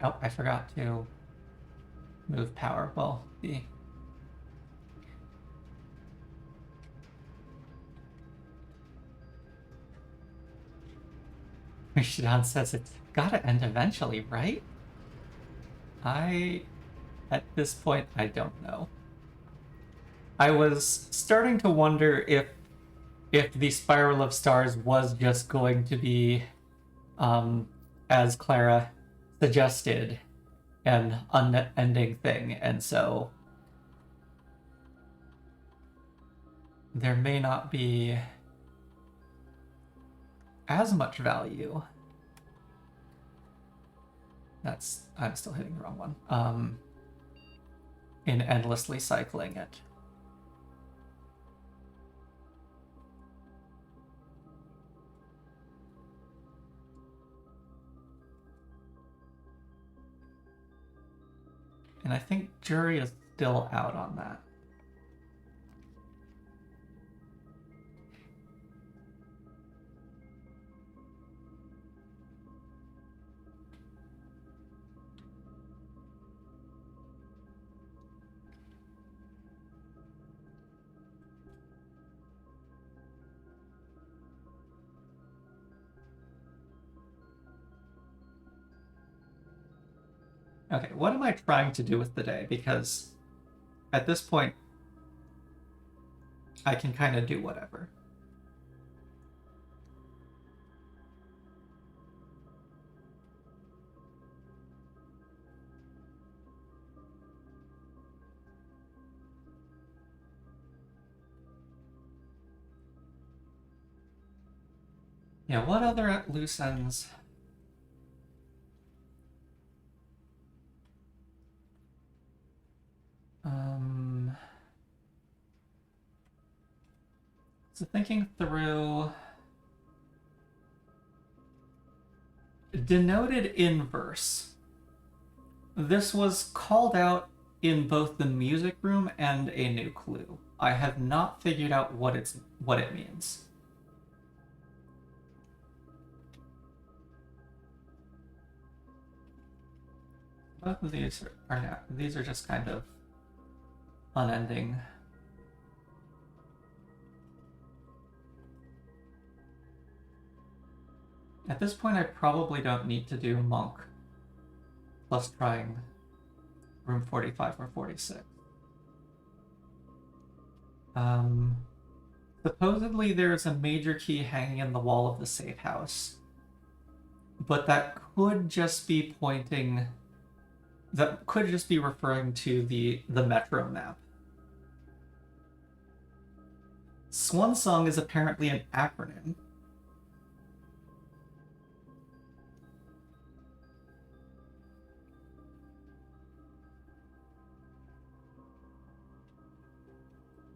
Speaker 1: Oh, I forgot to move power. Well, the Shidan says it's gotta end eventually, right? At this point, I don't know. I was starting to wonder if the Spiral of Stars was just going to be, as Clara suggested, an unending thing, and so there may not be as much value. I'm still hitting the wrong one. In endlessly cycling it. And I think jury is still out on that. Okay, what am I trying to do with the day? Because at this point, I can kind of do whatever. Yeah, what other loose ends? So thinking through... Denoted inverse. This was called out in both the music room and a new clue. I have not figured out what it means. Both of these are now, these are just kind of unending. At this point, I probably don't need to do Monk plus trying room 45 or 46. Supposedly there's a major key hanging in the wall of the safe house, but that could just be pointing... That could just be referring to the metro map. Swan Song is apparently an acronym.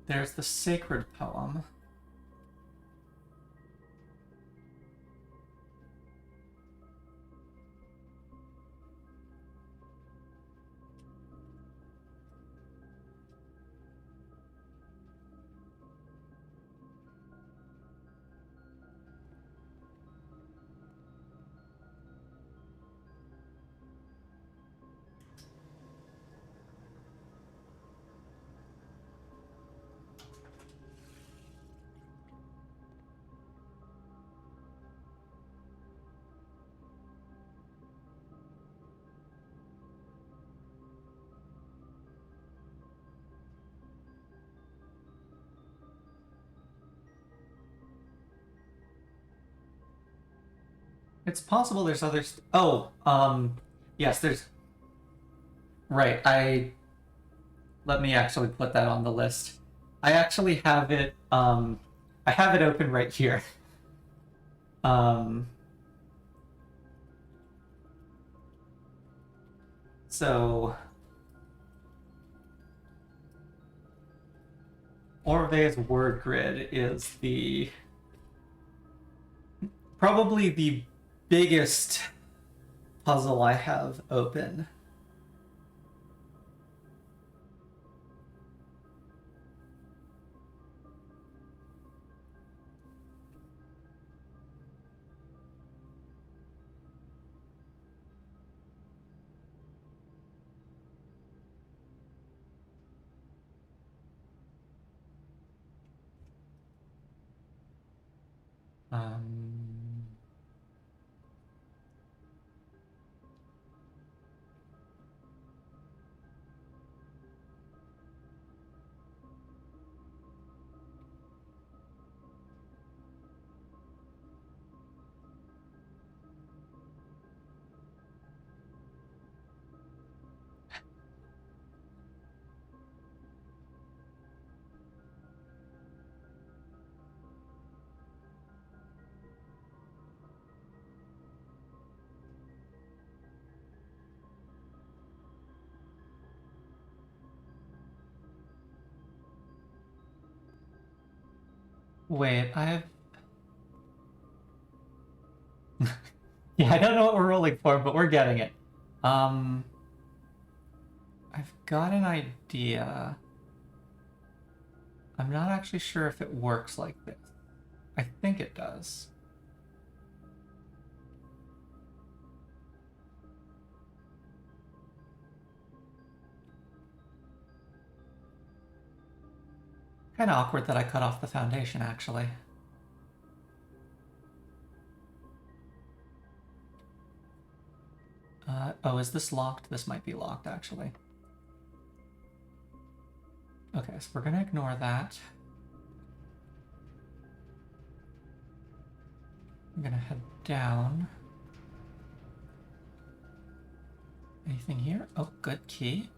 Speaker 1: There's the sacred poem. It's possible there's others. Yes, there's. Right, let me actually put that on the list. I actually have it, I have it open right here. So... Orve's word grid is probably the biggest puzzle I have open. Wait, I have... Yeah, I don't know what we're rolling for, but we're getting it. I've got an idea. I'm not actually sure if it works like this. I think it does. Kind of awkward that I cut off the foundation, actually. Oh, is this locked? This might be locked, actually. Okay, so we're gonna ignore that. I'm gonna head down. Anything here? Oh, good key.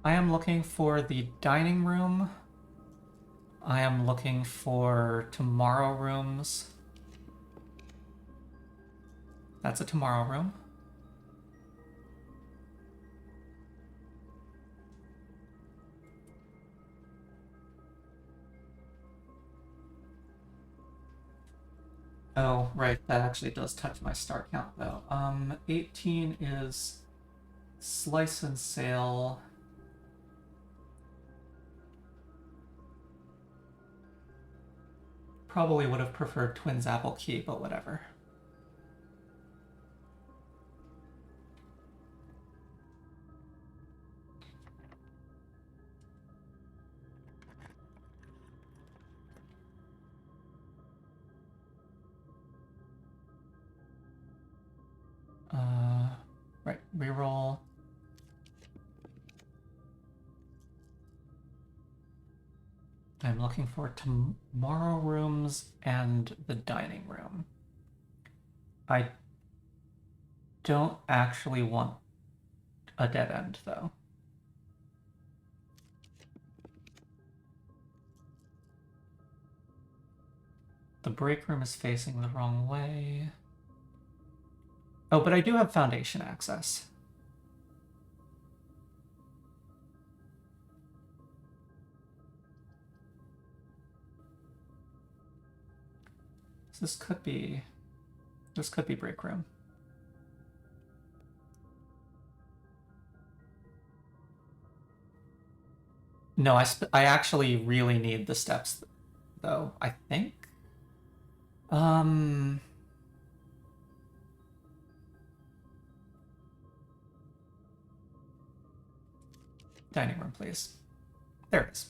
Speaker 1: I am looking for the dining room. I am looking for tomorrow rooms. That's a tomorrow room. Oh, right, that actually does touch my star count, though. 18 is slice and sale. Probably would have preferred Twins Apple Key, but whatever. Right, reroll. I'm looking for tomorrow rooms and the dining room. I don't actually want a dead end, though. The break room is facing the wrong way. Oh, but I do have foundation access. So this could be break room. No, I actually really need the steps, though, I think. Dining room, please. There it is.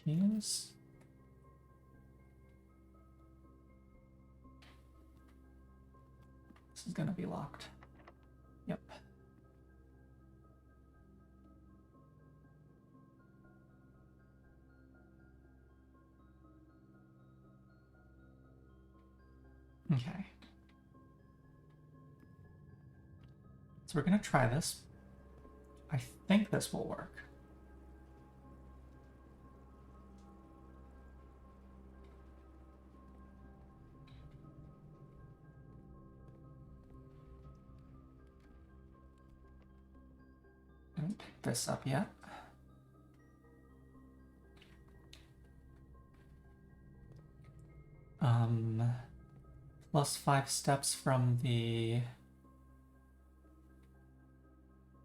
Speaker 1: Keys. This is gonna be locked. Yep. Okay. So we're gonna try this. I think this will work. Don't pick this up yet. Plus 5 steps from the...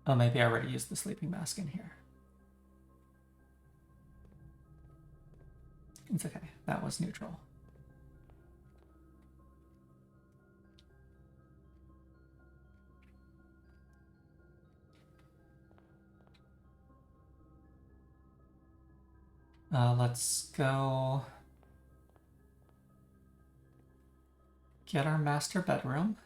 Speaker 1: Oh, maybe I already used the sleeping mask in here. It's okay. That was neutral. Let's go get our master bedroom.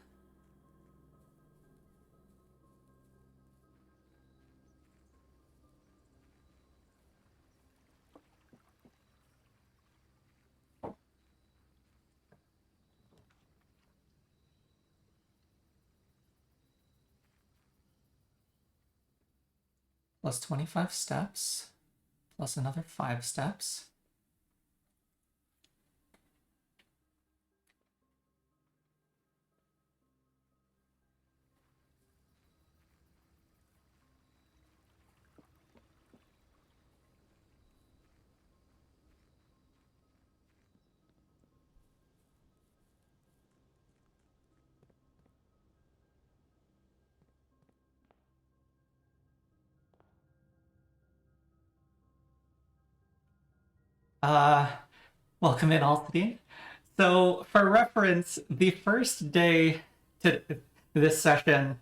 Speaker 1: Plus 25 steps, plus another 5 steps. Welcome in, Alstine. So, for reference, the first day to this session,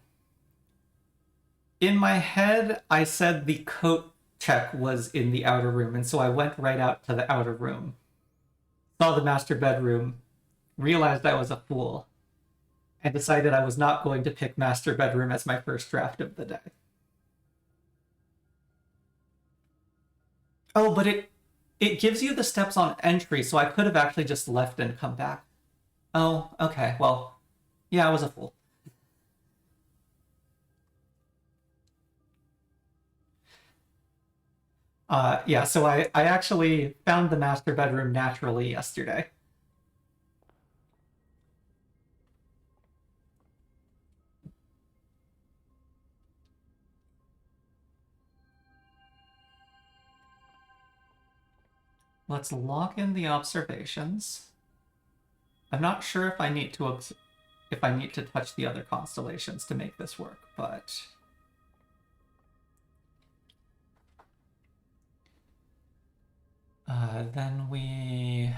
Speaker 1: in my head, I said the coat check was in the outer room, and so I went right out to the outer room, saw the master bedroom, realized I was a fool, and decided I was not going to pick master bedroom as my first draft of the day. Oh, but it gives you the steps on entry, so I could have actually just left and come back. Oh, okay, well, yeah, I was a fool. Yeah, so I actually found the master bedroom naturally yesterday. Let's log in the observations. I'm not sure if I need to if I need to touch the other constellations to make this work, but then we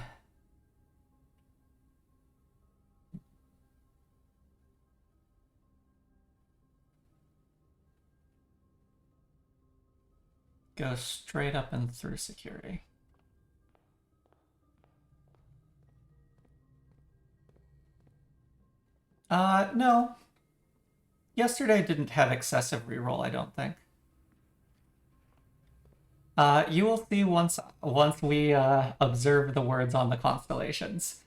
Speaker 1: go straight up and through security. No. Yesterday didn't have excessive reroll, I don't think. You will see once we observe the words on the constellations.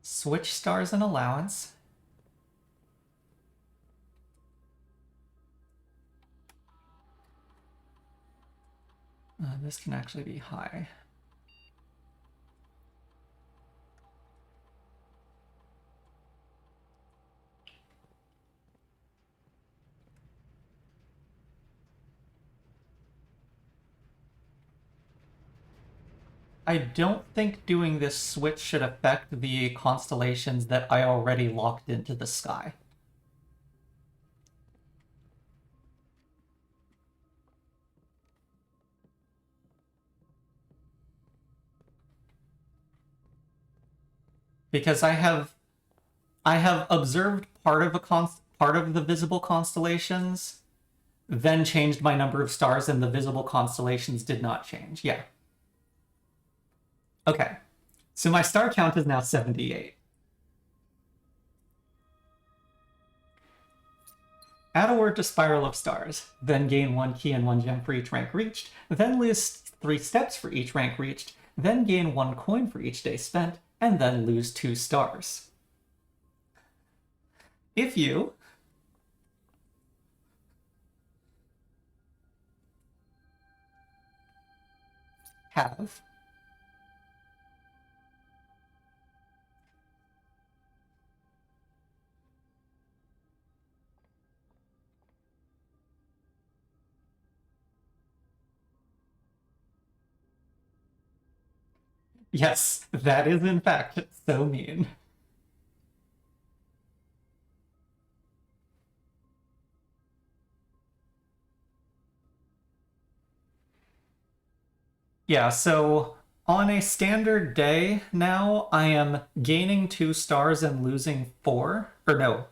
Speaker 1: Switch stars and allowance. This can actually be high. I don't think doing this switch should affect the constellations that I already locked into the sky. Because I have observed part of the visible constellations, then changed my number of stars, and the visible constellations did not change. Yeah. Okay. So my star count is now 78. Add a word to Spiral of Stars, then gain 1 key and 1 gem for each rank reached, then lose 3 steps for each rank reached, then gain 1 coin for each day spent, and then lose 2 stars. If you have Yes, that is in fact so mean. Yeah, so on a standard day now, I am gaining 2 stars and losing 4. Or no,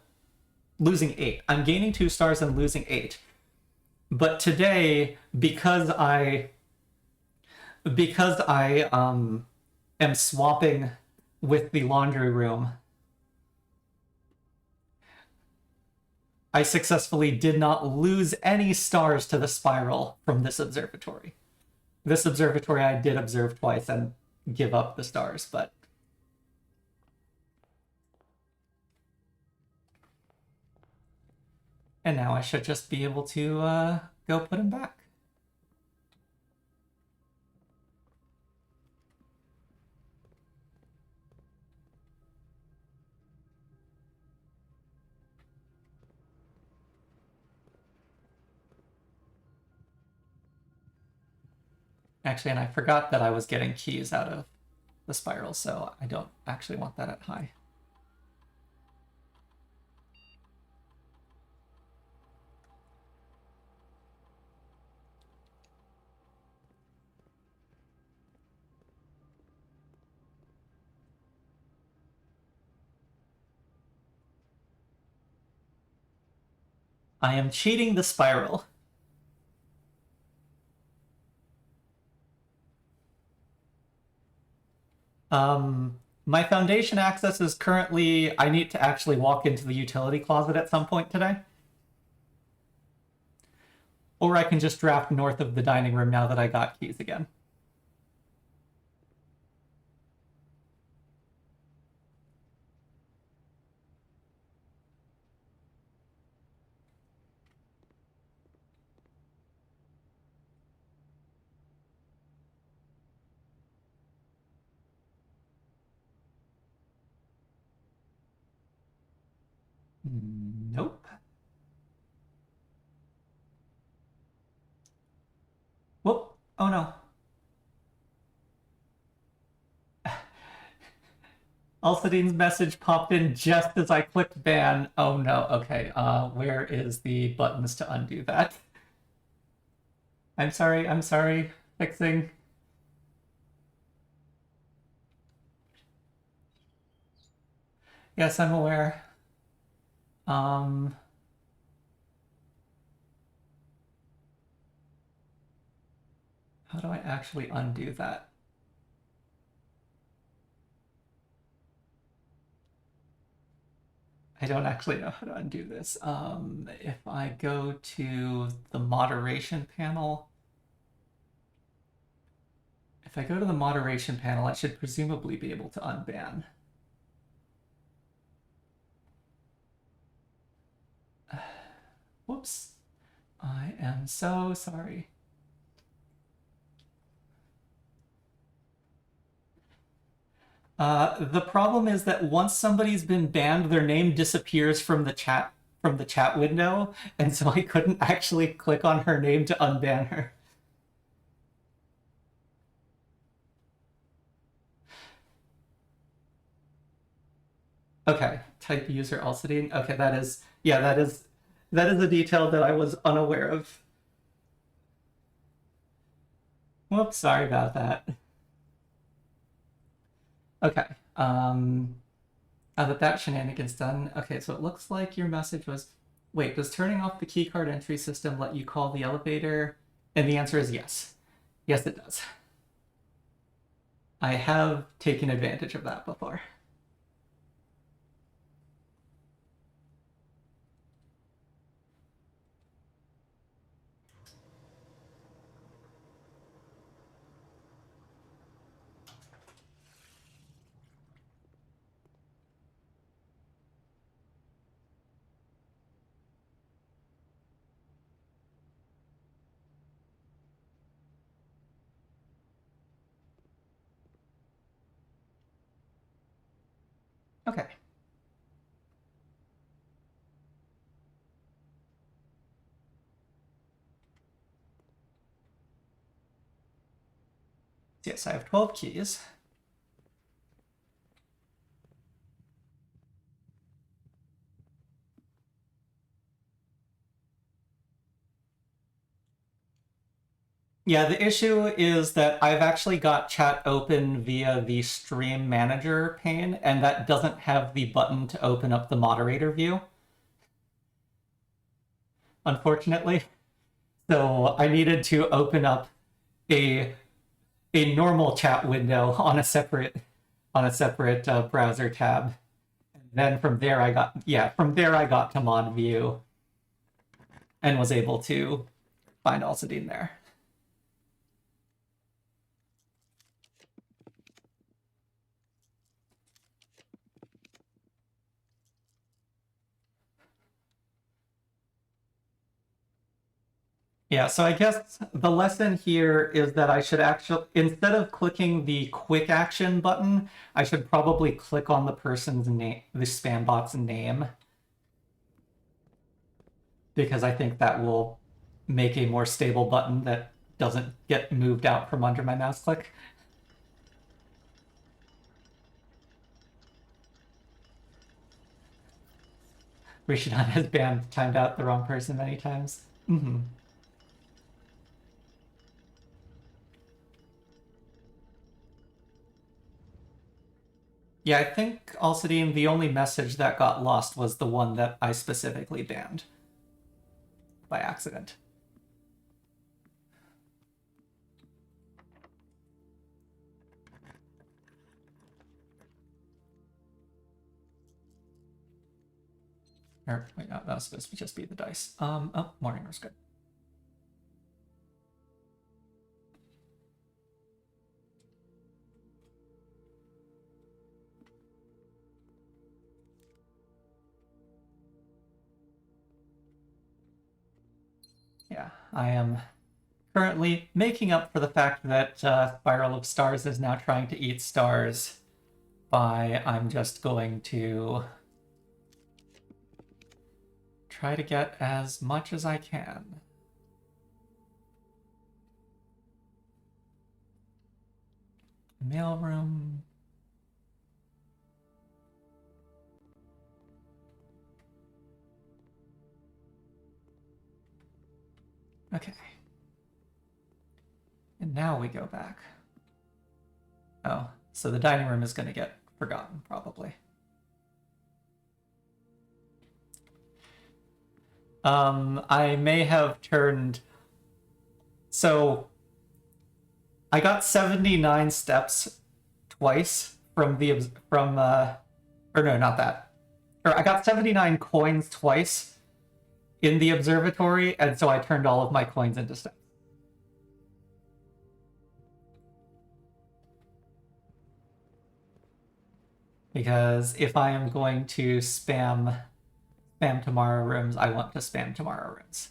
Speaker 1: losing 8. I'm gaining 2 stars and losing 8. But today, because I am swapping with the laundry room, I successfully did not lose any stars to the spiral from this observatory. This observatory I did observe twice and give up the stars, but... And now I should just be able to go put him back. Actually, and I forgot that I was getting keys out of the spiral, so I don't actually want that at high. I am cheating the spiral. My foundation access is currently... I need to actually walk into the utility closet at some point today. Or I can just draft north of the dining room now that I got keys again. Nope. Whoop. Oh no. Alcidine's message popped in just as I clicked ban. Oh no. Okay. Where is the buttons to undo that? I'm sorry. I'm sorry. Fixing. Yes, I'm aware. Um. How do I actually undo that? I don't actually know how to undo this. If I go to the moderation panel, if I go to the moderation panel, I should presumably be able to unban. Whoops. I am so sorry. The problem is that once somebody's been banned, their name disappears from the chat window, and so I couldn't actually click on her name to unban her. Okay, type user Alcidine. Okay, that is a detail that I was unaware of. Whoops, sorry about that. Okay. Now that shenanigan's done. Okay, so it looks like your message was, wait, does turning off the keycard entry system let you call the elevator? And the answer is yes. Yes, it does. I have taken advantage of that before. Okay. Yes, I have 12 keys. Yeah, the issue is that I've actually got chat open via the stream manager pane, and that doesn't have the button to open up the moderator view, unfortunately. So I needed to open up a normal chat window on a separate browser tab. And then from there I got to mod view and was able to find Alcidine there. Yeah, so I guess the lesson here is that I should actually, instead of clicking the quick action button, I should probably click on the person's name, the spam bot's name, because I think that will make a more stable button that doesn't get moved out from under my mouse click. Rishidon has timed out the wrong person many times. Mm-hmm. Yeah, I think Alcidine, the only message that got lost was the one that I specifically banned by accident. Or wait, no, that was supposed to just be the dice. Oh, Morninger's good. Yeah, I am currently making up for the fact that Spiral of Stars is now trying to eat stars by I'm just going to try to get as much as I can. Mailroom. Okay. And now we go back. Oh, so the dining room is going to get forgotten, probably. I may have turned... So, I got 79 steps twice from the... Or no, not that. Or I got 79 coins twice in the observatory, and so I turned all of my coins into steps. Because if I am going to spam tomorrow rooms, I want to spam tomorrow rooms.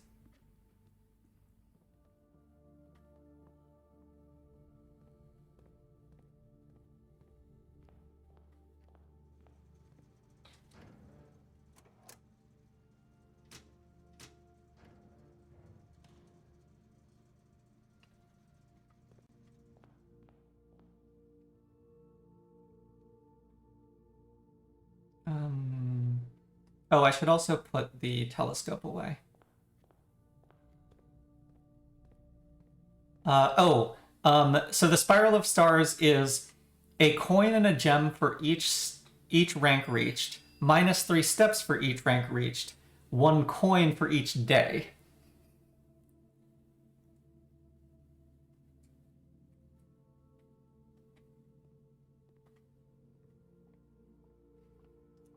Speaker 1: Oh, I should also put the telescope away. So the Spiral of Stars is a coin and a gem for each rank reached, -3 steps for each rank reached, 1 coin for each day.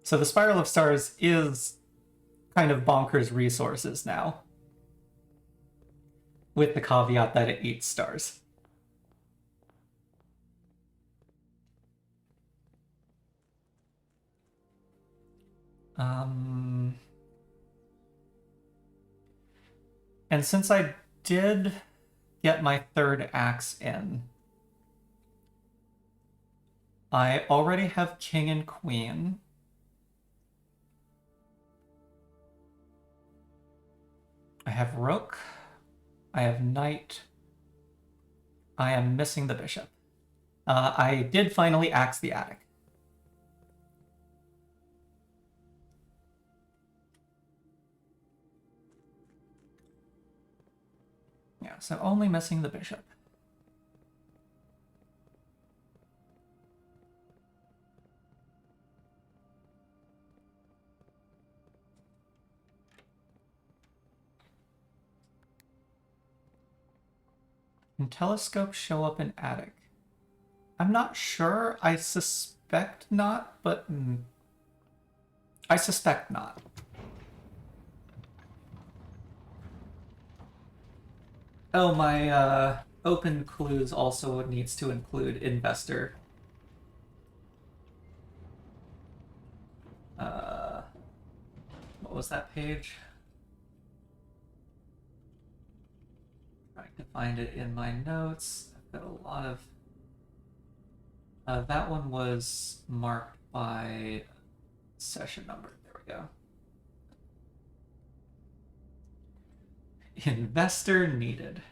Speaker 1: So the Spiral of Stars is kind of bonkers resources now, with the caveat that it eats stars. And since I did get my 3rd axe in, I already have king and queen. I have rook. I have knight. I am missing the bishop. I did finally axe the attic. Yeah, so only missing the bishop. Can telescopes show up in attic? I'm not sure. I suspect not, but I suspect not. Oh, my open clues also needs to include investor. What was that page? Trying to find it in my notes. I've got a lot of... that one was marked by session number. There we go. Investor needed.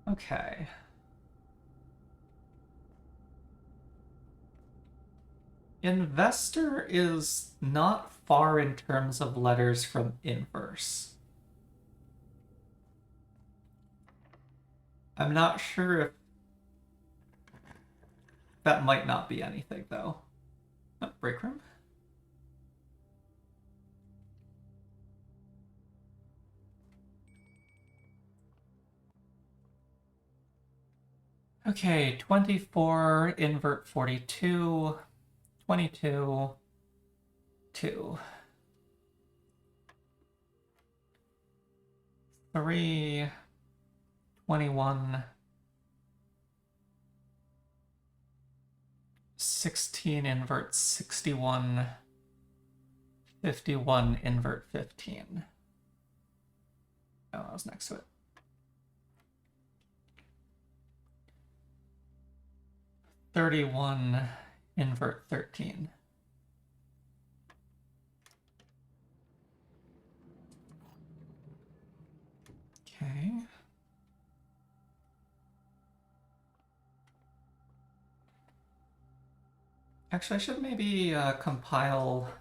Speaker 1: Okay. Investor is not far in terms of letters from inverse. I'm not sure if that might not be anything, though. Oh, break room? Okay, 24, invert 42, 22, 2. 3, 21, 16, invert 61, 51, invert 15. Oh, I was next to it. 31 invert 13. Okay. Actually, I should maybe compile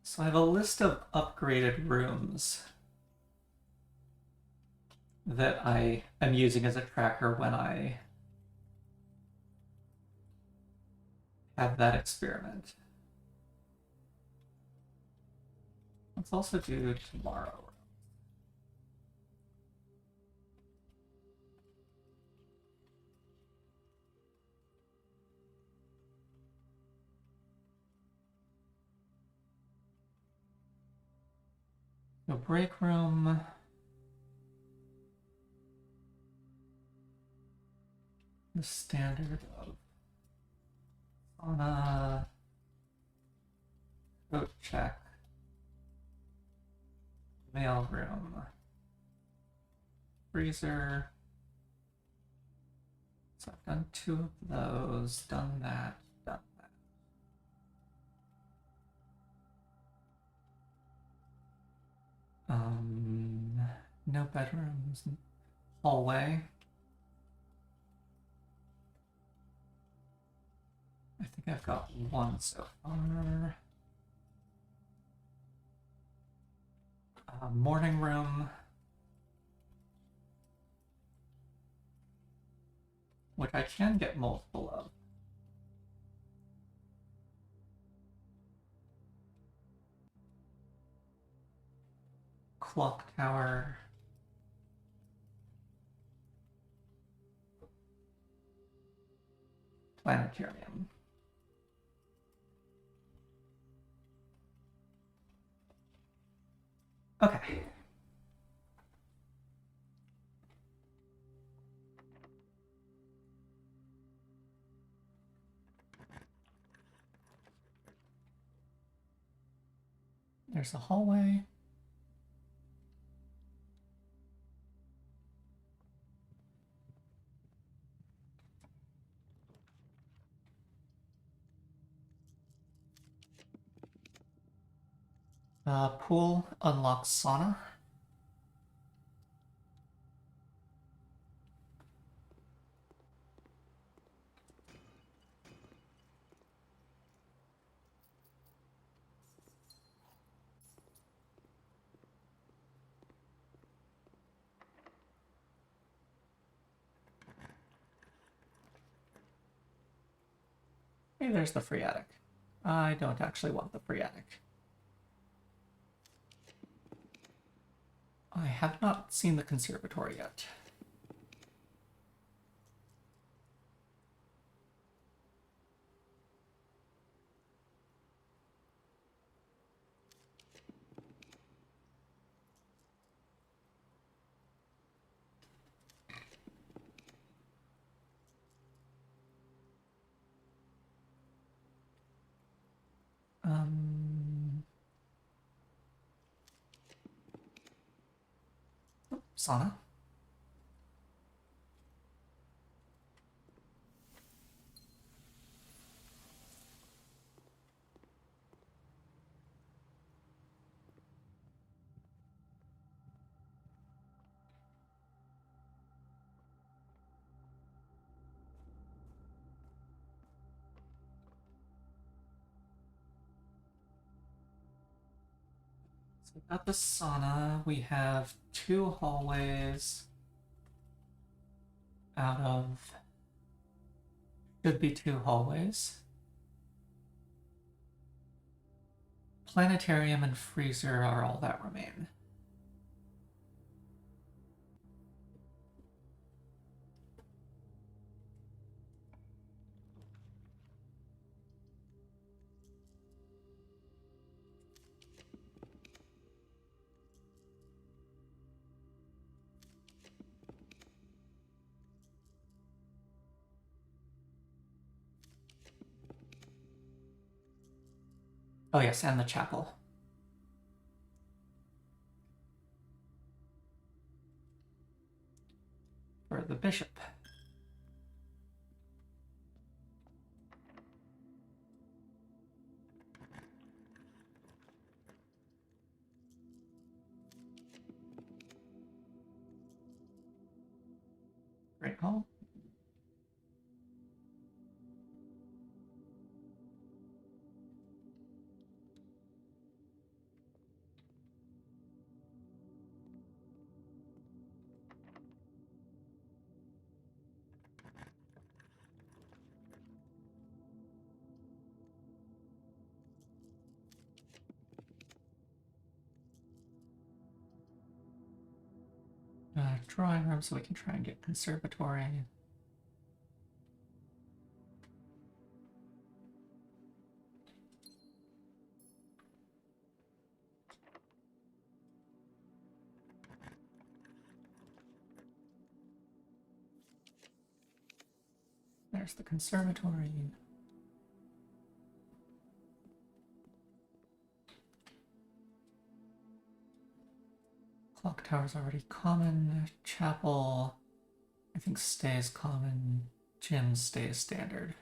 Speaker 1: so I have a list of upgraded rooms that I am using as a tracker when I have that experiment. Let's also do tomorrow. So break room. The standard of sauna. Coat check. Mail room. Freezer. So I've done 2 of those, done that, done that. No bedrooms. Hallway. I think I've got 1 so far. Morning room. Which I can get multiple of. Clock tower. Planetarium. Okay. There's the hallway. Pool unlocks sauna. Hey, there's the free attic. I don't actually want the free attic. I have not seen the conservatory yet. Sauna. So we got the sauna. We have 2 hallways out of... Should be 2 hallways. Planetarium and freezer are all that remain. Oh yes, and the chapel. For the bishop. Great hall. Drawing room so we can try and get conservatory. There's the conservatory. Clock tower's already common. Chapel, I think, stays common. Gym stays standard.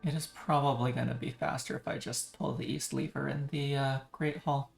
Speaker 1: It is probably going to be faster if I just pull the east lever in the Great Hall.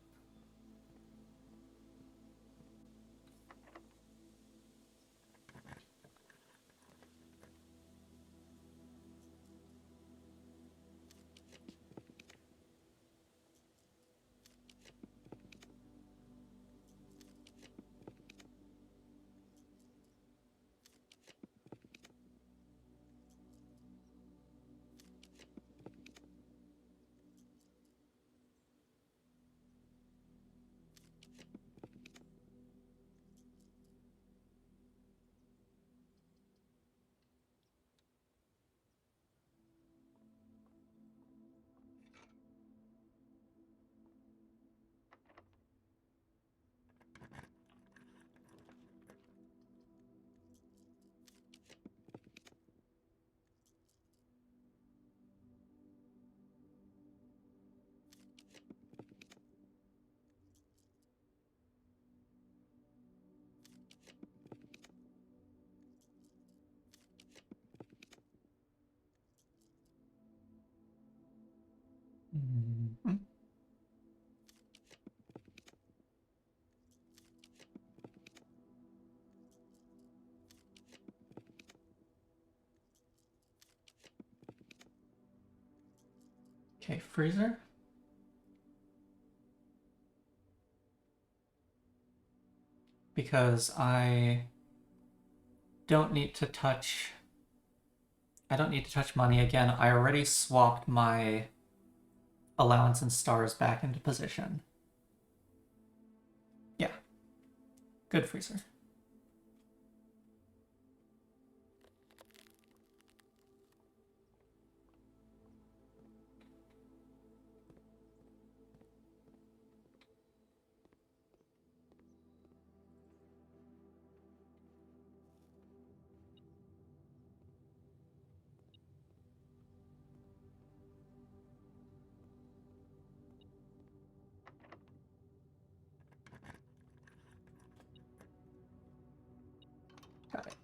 Speaker 1: Mm-hmm. Okay, freezer. Because I don't need to touch money again. I already swapped my allowance and stars back into position. Yeah. Good freezer. Got it.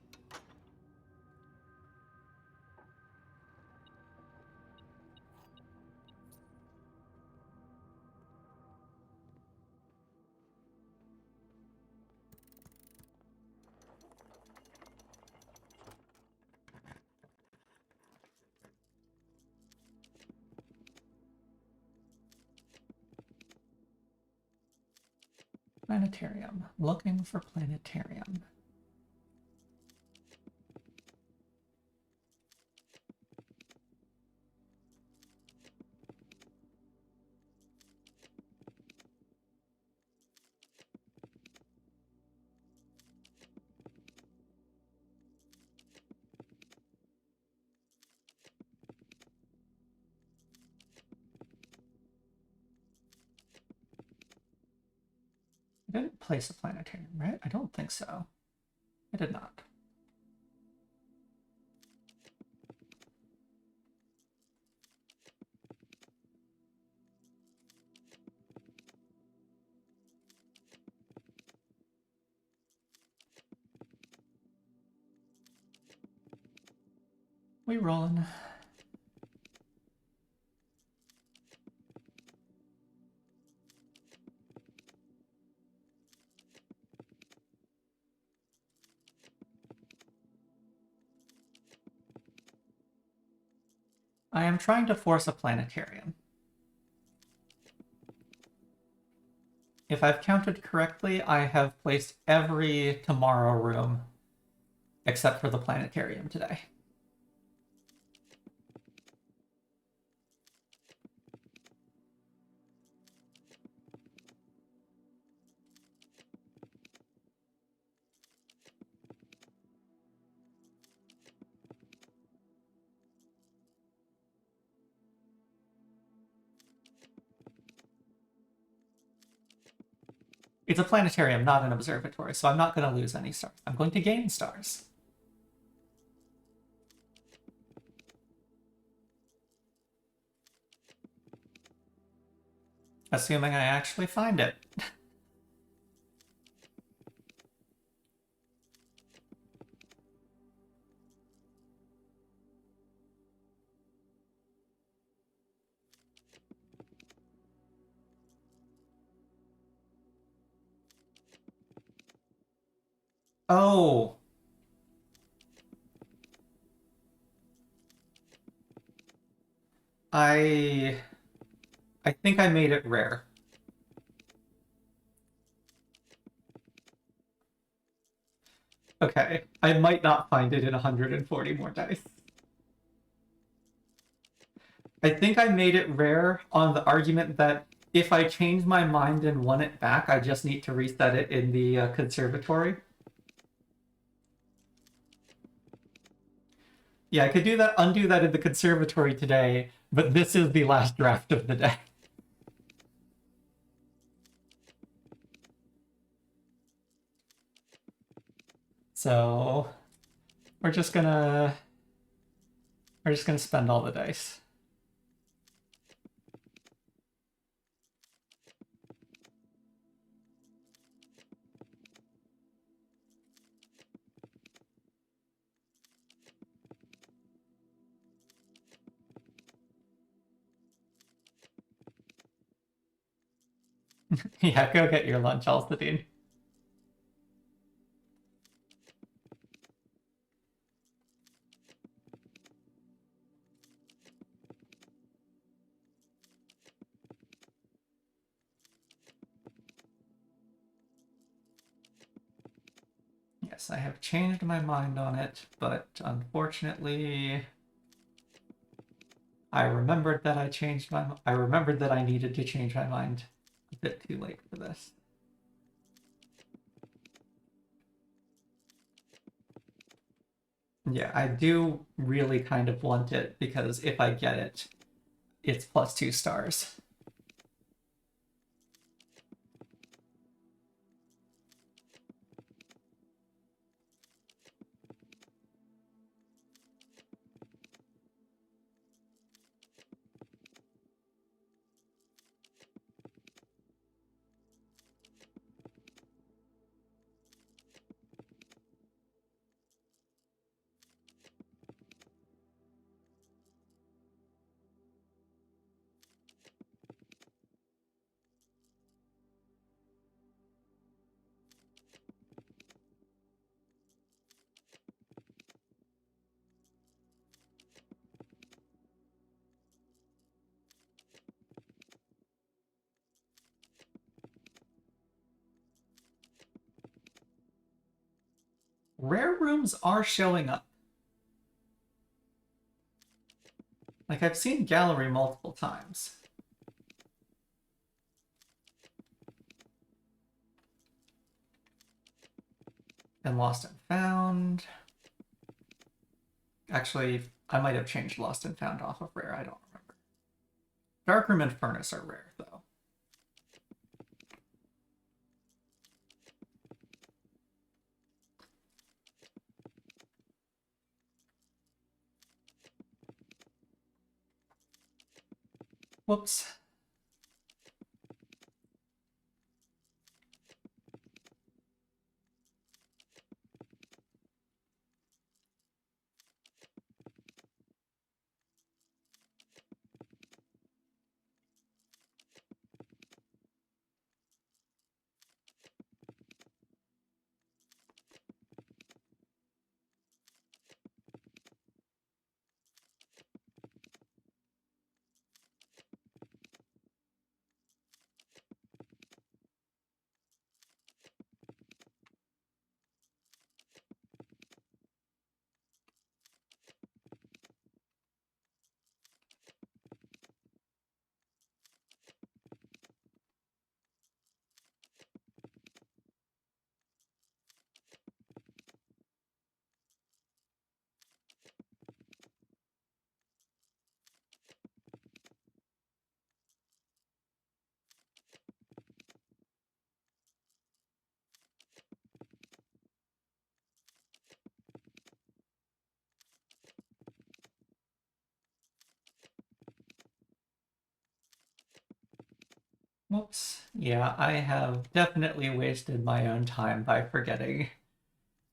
Speaker 1: Planetarium. Looking for planetarium. I didn't place a planetarium, right? I don't think so. I did not. We rolling. I am trying to force a planetarium. If I've counted correctly, I have placed every tomorrow room except for the planetarium today. It's a planetarium, not an observatory, so I'm not going to lose any stars. I'm going to gain stars. Assuming I actually find it. Oh. I think I made it rare. Okay, I might not find it in 140 more dice. I think I made it rare on the argument that if I change my mind and won it back, I just need to reset it in the conservatory. Yeah, I could do that, undo that in the conservatory today, but this is the last draft of the day. So we're just gonna spend all the dice. Yeah, go get your lunch, Alstadine. Yes, I have changed my mind on it, but unfortunately, I remembered that I remembered that I needed to change my mind a bit too late for this. Yeah, I do really kind of want it because if I get it, it's +2 stars. Rare rooms are showing up. Like, I've seen gallery multiple times. And Lost and Found. Actually, I might have changed Lost and Found off of rare, I don't remember. Darkroom and Furnace are rare, though. Whoops. Whoops. Yeah, I have definitely wasted my own time by forgetting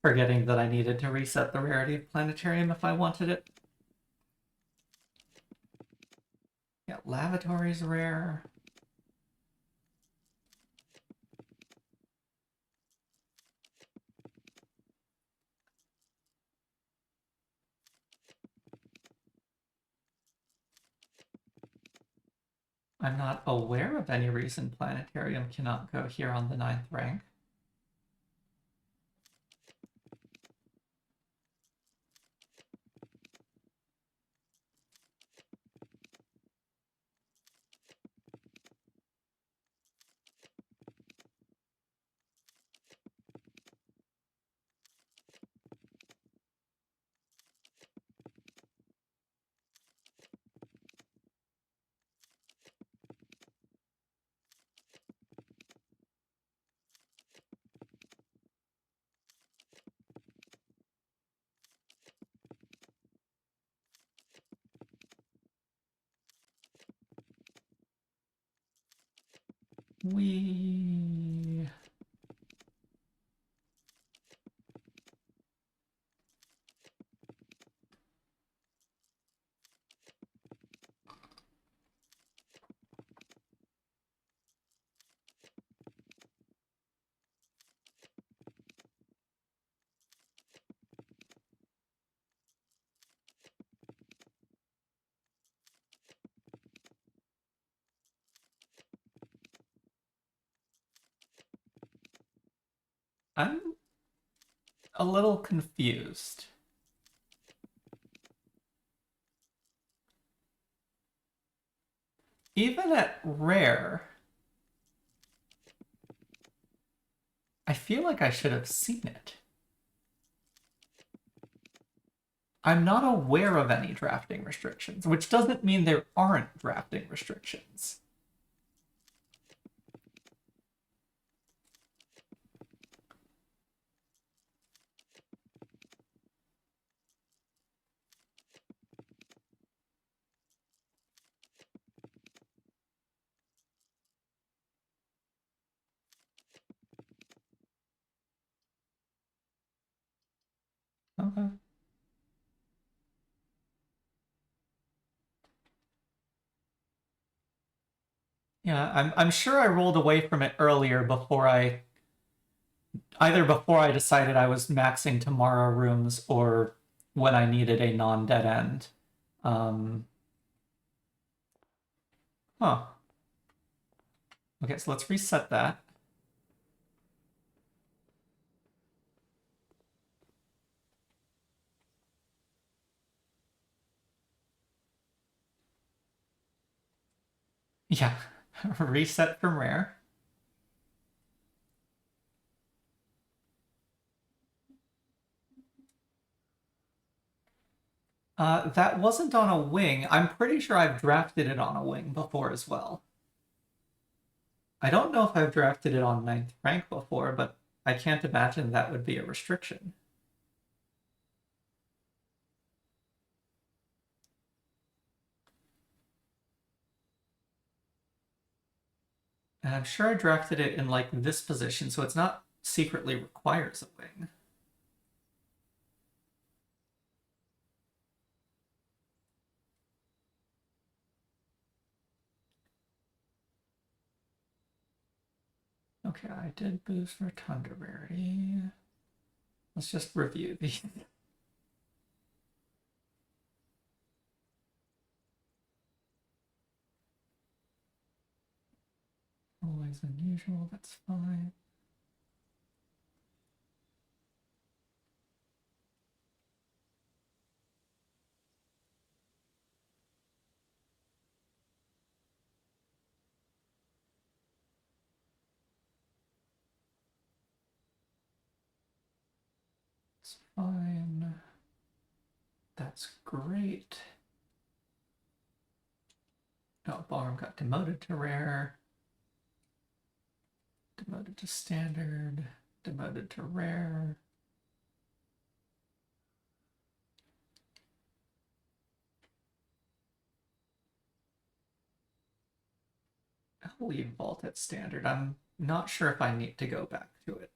Speaker 1: that I needed to reset the rarity of Planetarium if I wanted it. Yeah, Lavatory's rare. I'm not aware of any reason Planetarium cannot go here on the 9th rank. We... I'm a little confused. Even at rare, I feel like I should have seen it. I'm not aware of any drafting restrictions, which doesn't mean there aren't drafting restrictions. Okay. Yeah, I'm sure I rolled away from it earlier before either before I decided I was maxing Tamara rooms or when I needed a non-dead end. Um, huh. Okay, so let's reset that. Yeah, reset from rare. That wasn't on a wing. I'm pretty sure I've drafted it on a wing before as well. I don't know if I've drafted it on 9th rank before, but I can't imagine that would be a restriction. And I'm sure I drafted it in like this position, so it's not secretly requires a wing. Okay, I did boost for Thunderberry. Let's just review these. Always unusual, that's fine. It's fine. That's great. Oh, Ballroom got demoted to rare. Demoted to standard. Demoted to rare. I'll leave Vault at standard. I'm not sure if I need to go back to it.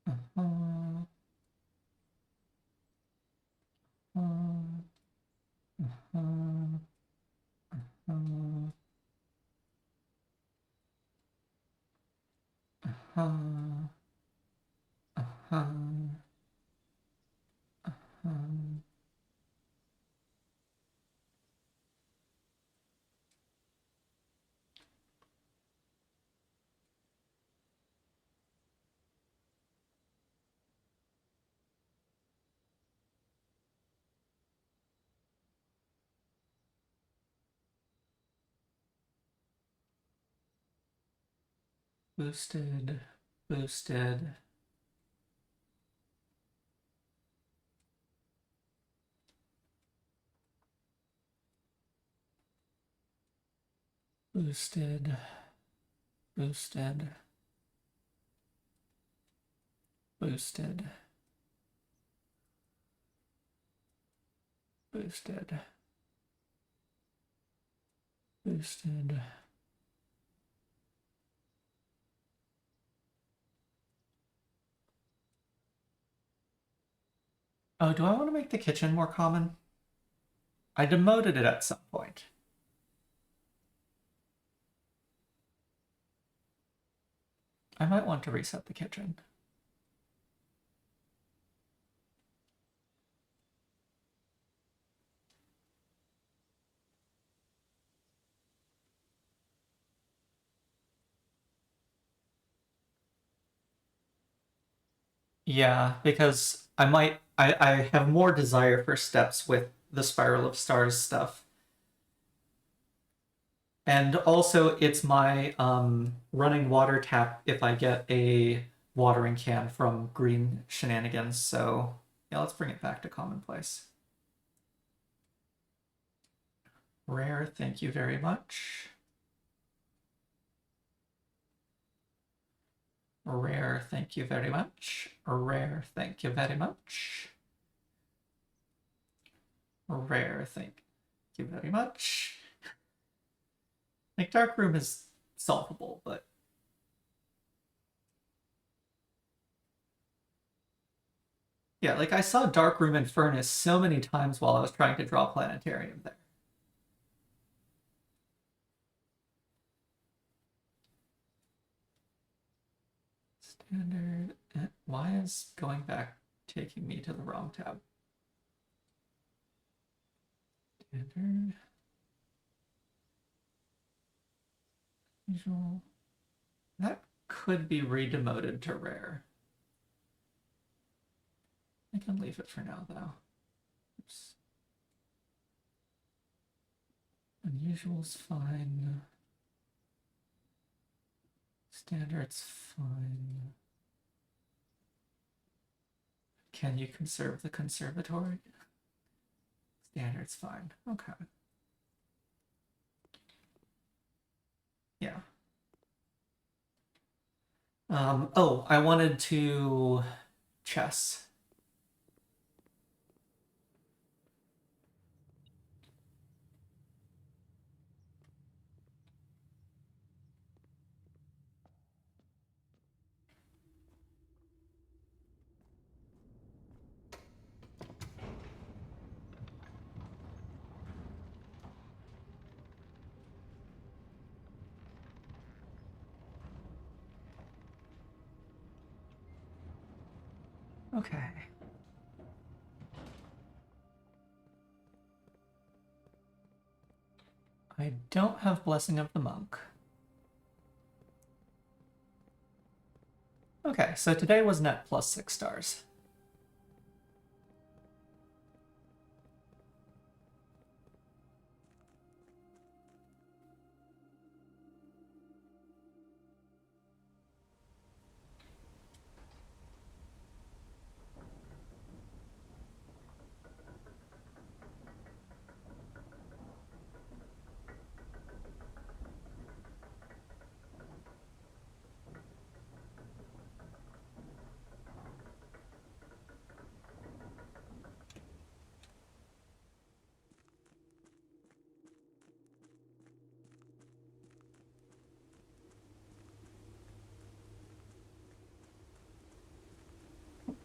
Speaker 1: Uh-huh. Uh-huh. Uh-huh. Uh-huh. Uh-huh. Uh-huh. Boosted. Boosted. Boosted. Boosted. Boosted. Boosted. Boosted. Oh, do I want to make the kitchen more common? I demoted it at some point. I might want to reset the kitchen. Yeah, because I have more desire for steps with the Spiral of Stars stuff. And also it's my running water tap if I get a watering can from green shenanigans, so yeah, let's bring it back to commonplace. Rare, thank you very much. Rare, thank you very much. Rare, thank you very much. Rare, thank you very much. Like, Dark Room is solvable, but... Yeah, like, I saw Dark Room and Furnace so many times while I was trying to draw Planetarium there. Standard... Why is going back taking me to the wrong tab? Standard... Usual... That could be redemoted to rare. I can leave it for now, though. Oops. Unusual's fine. Standard's fine. Can you conserve the conservatory? Standard's fine. Okay. Yeah. Oh, I wanted to chess. Okay. I don't have Blessing of the Monk. Okay, so today was net plus 6 stars.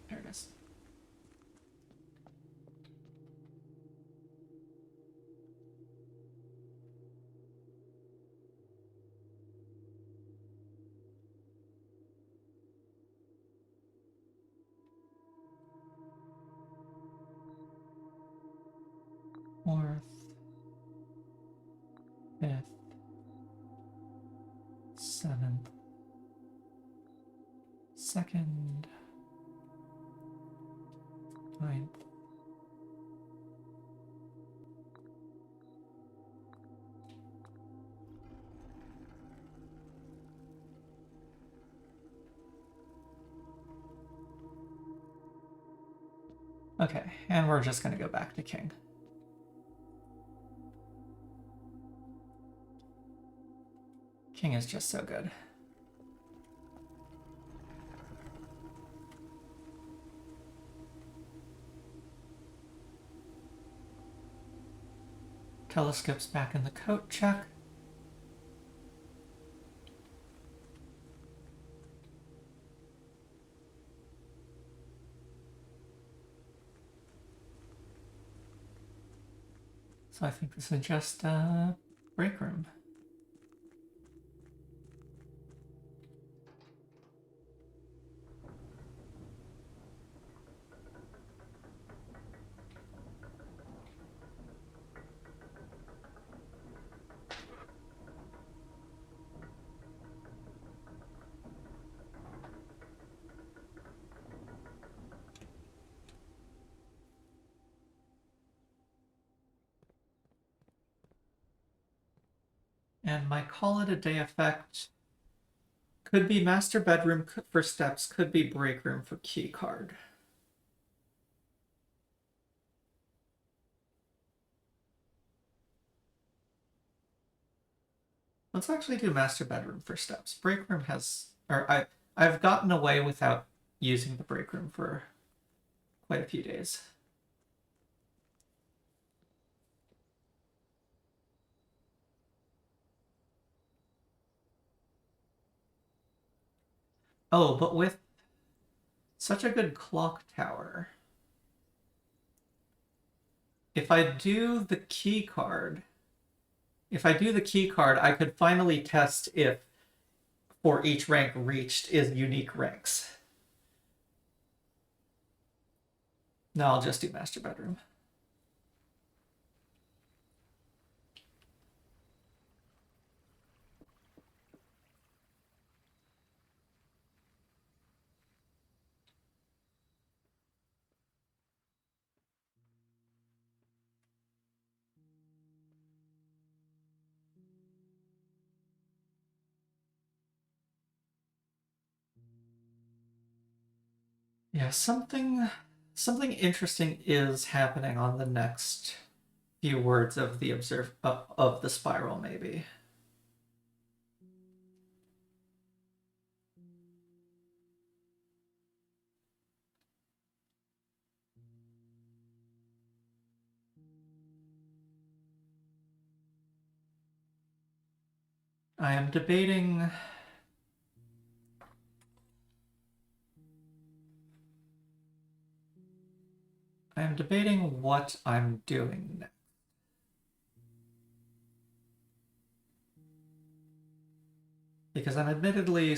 Speaker 1: There it is. Fourth, fifth, seventh, second, ninth. Okay, and we're just gonna go back to king. King is just so good. Telescope's back in the coat check. So I think this is just a break room. And my call it a day effect could be master bedroom for steps, could be break room for key card. Let's actually do master bedroom for steps. Break room has, or I've gotten away without using the break room for quite a few days. Oh, but with such a good clock tower, if I do the key card, I could finally test if for each rank reached is unique ranks. No, I'll just do master bedroom. Yeah, something interesting is happening on the next few words of the of the spiral, maybe. I am debating... what I'm doing next. Because I'm admittedly...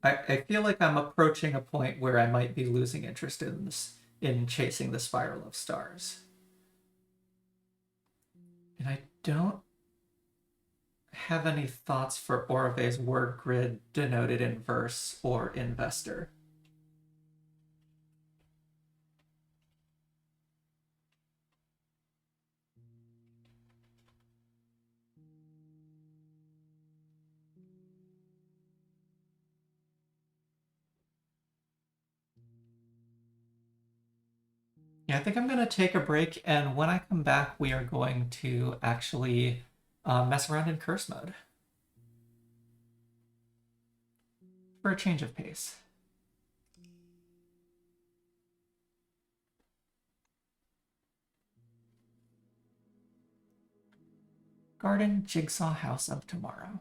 Speaker 1: I feel like I'm approaching a point where I might be losing interest in this, in chasing the spiral of stars. And I don't have any thoughts for Orve's word grid denoted in verse or investor. Yeah, I think I'm going to take a break, and when I come back, we are going to actually mess around in curse mode for a change of pace. Garden Jigsaw House of Tomorrow.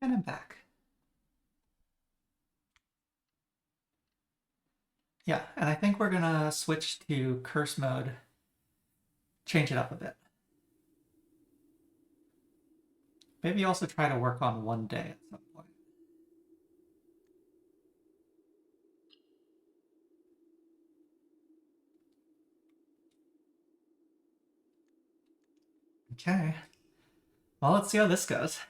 Speaker 1: And I'm back. Yeah, and I think we're gonna switch to curse mode, change it up a bit. Maybe also try to work on one day at some point. Okay. Well, let's see how this goes.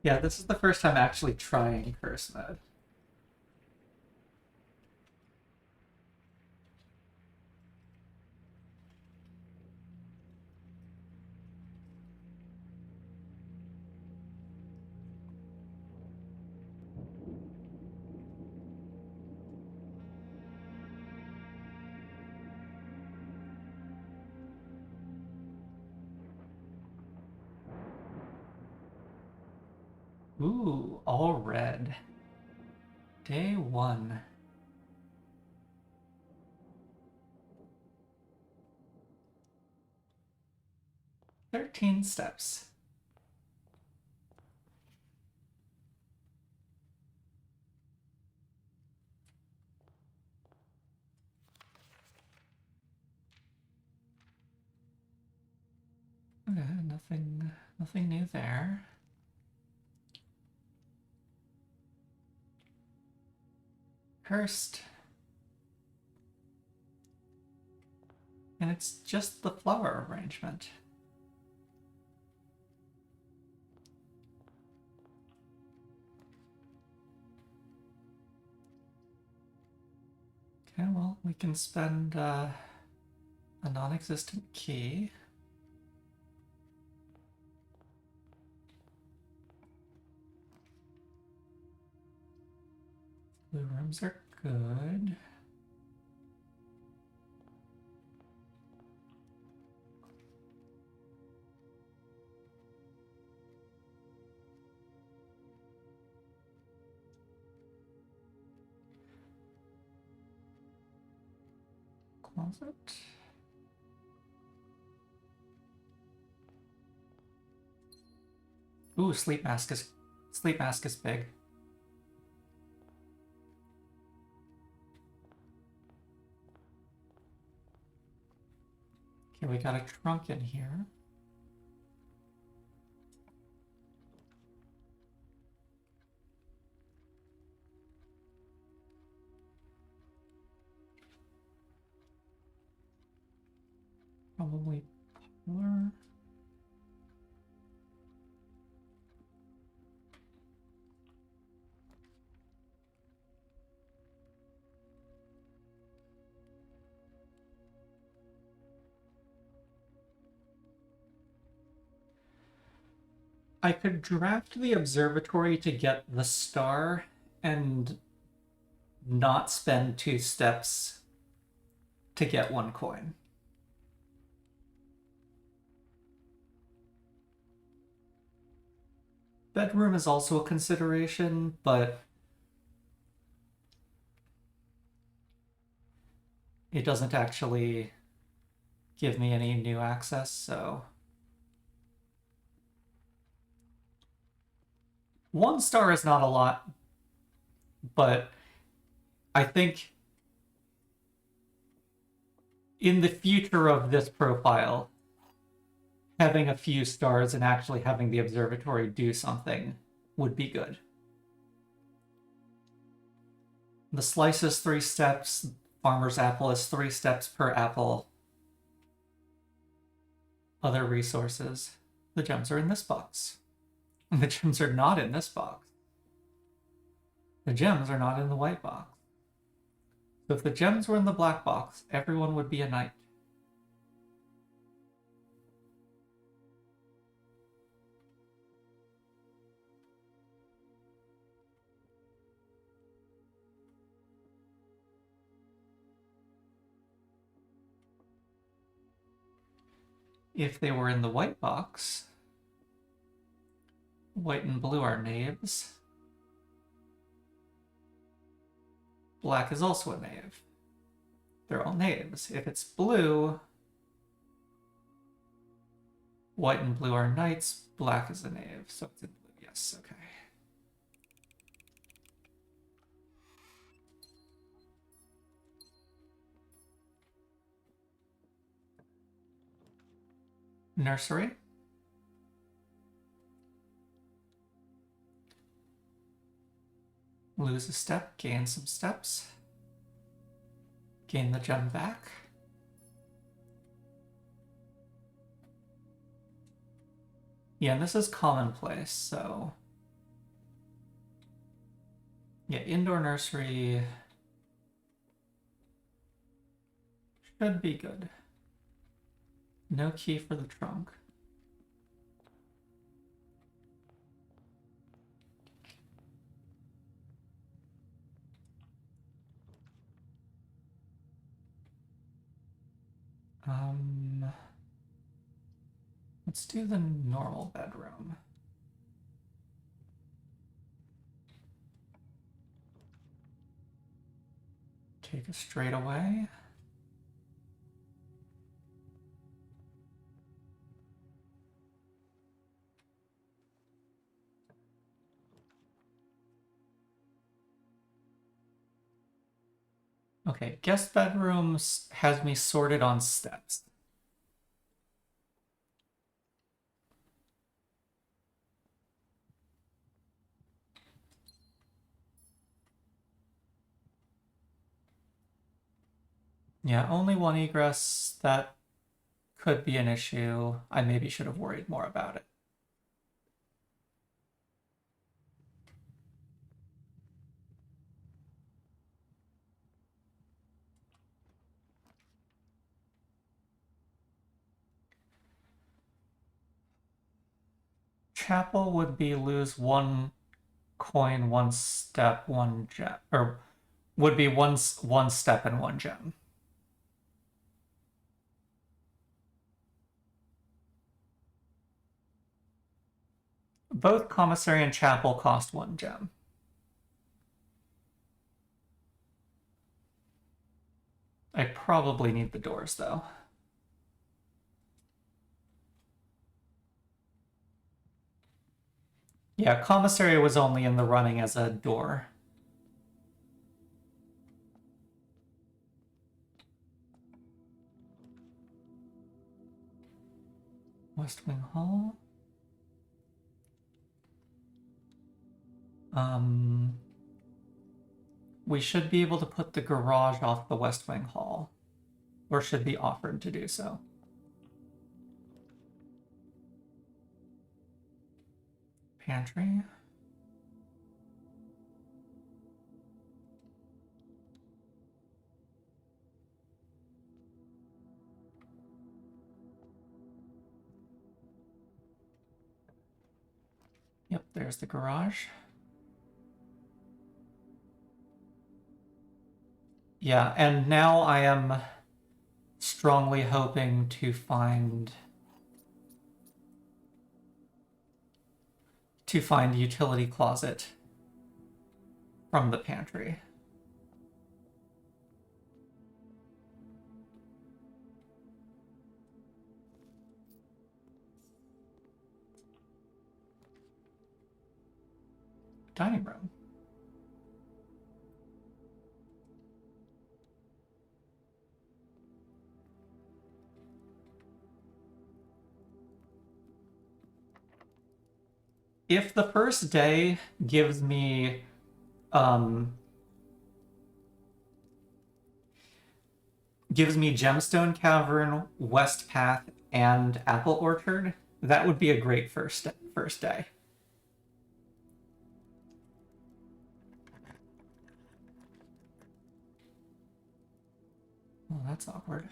Speaker 1: Yeah, this is the first time actually trying curse mode. Ooh, all red. Day 1. 13 steps. Okay, nothing new there. Cursed. And it's just the flower arrangement. Okay, well, we can spend a non-existent key. Blue rooms are good. Closet. Ooh, sleep mask is big. Okay, we got a trunk in here. Probably popular. I could draft the observatory to get the star and not spend 2 steps to get 1 coin. Bedroom is also a consideration, but it doesn't actually give me any new access, so 1 star is not a lot, but I think in the future of this profile, having a few stars and actually having the observatory do something would be good. The slice is 3 steps, farmer's apple is 3 steps per apple. Other resources. The gems are in this box. The gems are not in this box. The gems are not in the white box. So if the gems were in the black box, everyone would be a knight. If they were in the white box, White and blue are knaves. Black is also a knave. They're all knaves. If it's blue, white and blue are knights, black is a knave. So it's in blue, yes, okay. Nursery. Lose a step, gain some steps. Gain the gem back. Yeah, and this is commonplace, so... Yeah, indoor nursery should be good. No key for the trunk. Let's do the normal bedroom. Take a straightaway. Okay, guest bedrooms has me sorted on steps. Yeah, only one egress. That could be an issue. I maybe should have worried more about it. Chapel would be lose one coin, one step, one gem, or would be one step and one gem. Both commissary and chapel cost one gem. I probably need the doors though. Yeah, commissary was only in the running as a door. West Wing Hall. We should be able to put the garage off the West Wing Hall, or should be offered to do so. Pantry. Yep, there's the garage. Yeah, and now I am strongly hoping to find utility closet from the pantry. Dining room. If the first day gives me Gemstone Cavern, West Path, and Apple Orchard, that would be a great first day. Oh, that's awkward.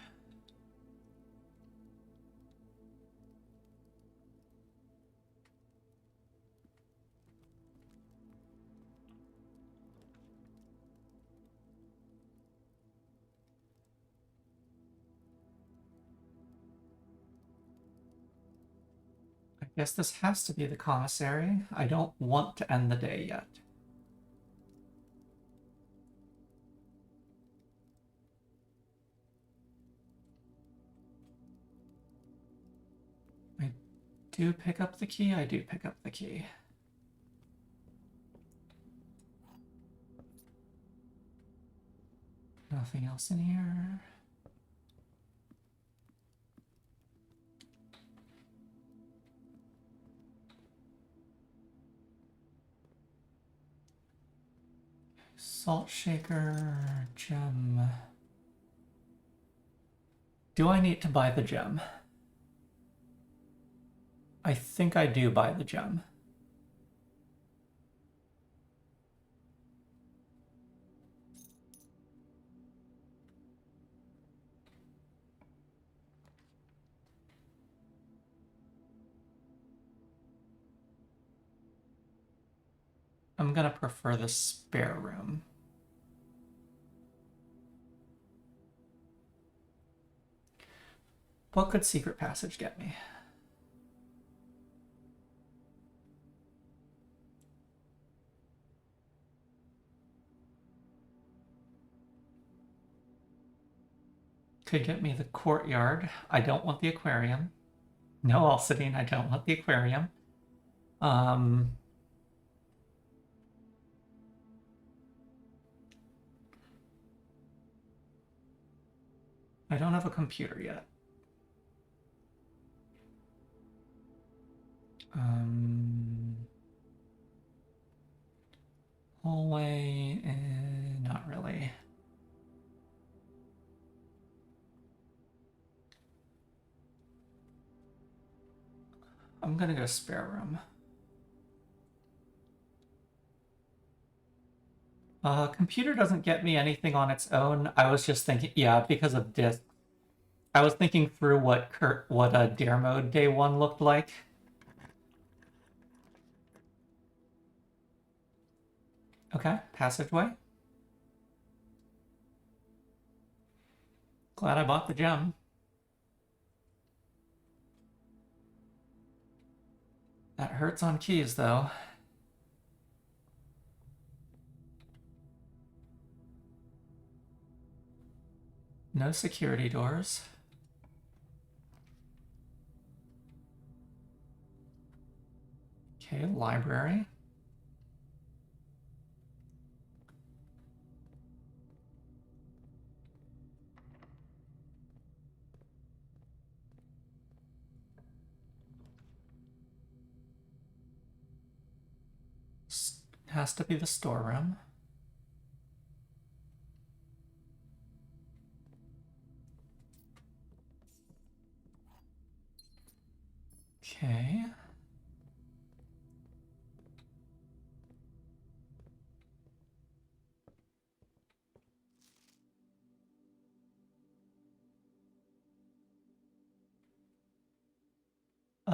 Speaker 1: I Guess this has to be the commissary. I don't want to end the day yet. I do pick up the key. I do pick up the key. Nothing else in here. Salt shaker, gem. Do I need to buy the gem? I think I do buy the gem. I'm gonna prefer the spare room. What could secret passage get me? Could get me the courtyard. I don't want the aquarium. No Alcidine, I don't want the aquarium. I don't have a computer yet. Hallway, not really. I'm gonna go spare room. Computer doesn't get me anything on its own. I was just thinking, yeah, because of disk. I was thinking through what a dare mode day 1 looked like. Okay, passageway. Glad I bought the gem. That hurts on keys, though. No security doors. Okay, library. Has to be the storeroom. Okay.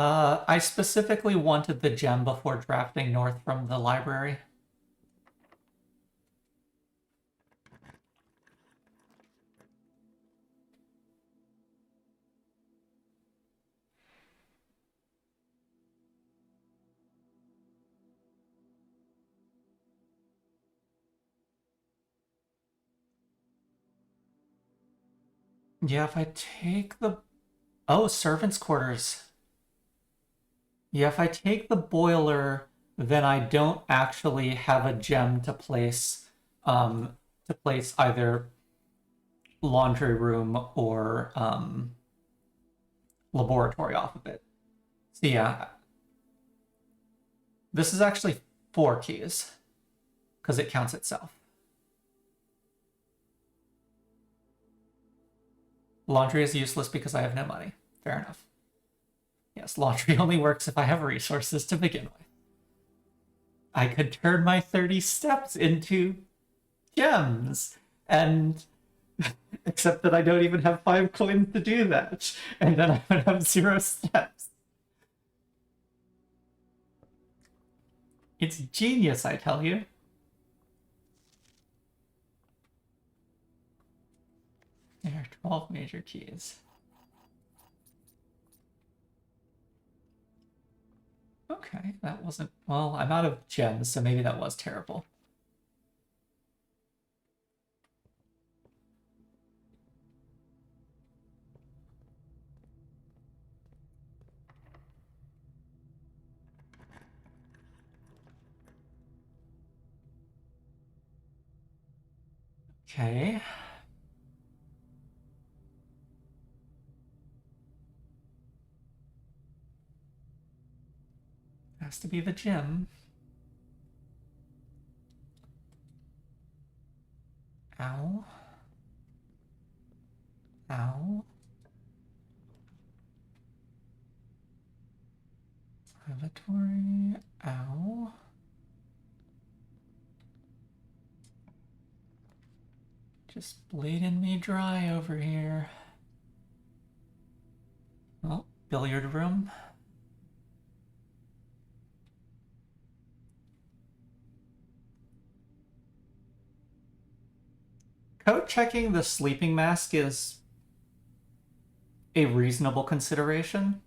Speaker 1: I specifically wanted the gem before drafting north from the library. Yeah, if I take the... Oh, servants' quarters. Yeah, if I take the boiler, then I don't actually have a gem to place either laundry room or laboratory off of it. So yeah, this is actually 4 keys because it counts itself. Laundry is useless because I have no money. Fair enough. Yes, laundry only works if I have resources to begin with. I could turn my 30 steps into gems, and except that I don't even have 5 coins to do that, and then I would have 0 steps. It's genius, I tell you. There are 12 major keys. Okay, that wasn't... Well, I'm out of gems, so maybe that was terrible. Okay. Has to be the gym. Ow. Ow. Lavatory. Ow. Just bleeding me dry over here. Oh, billiard room. Code checking the sleeping mask is a reasonable consideration.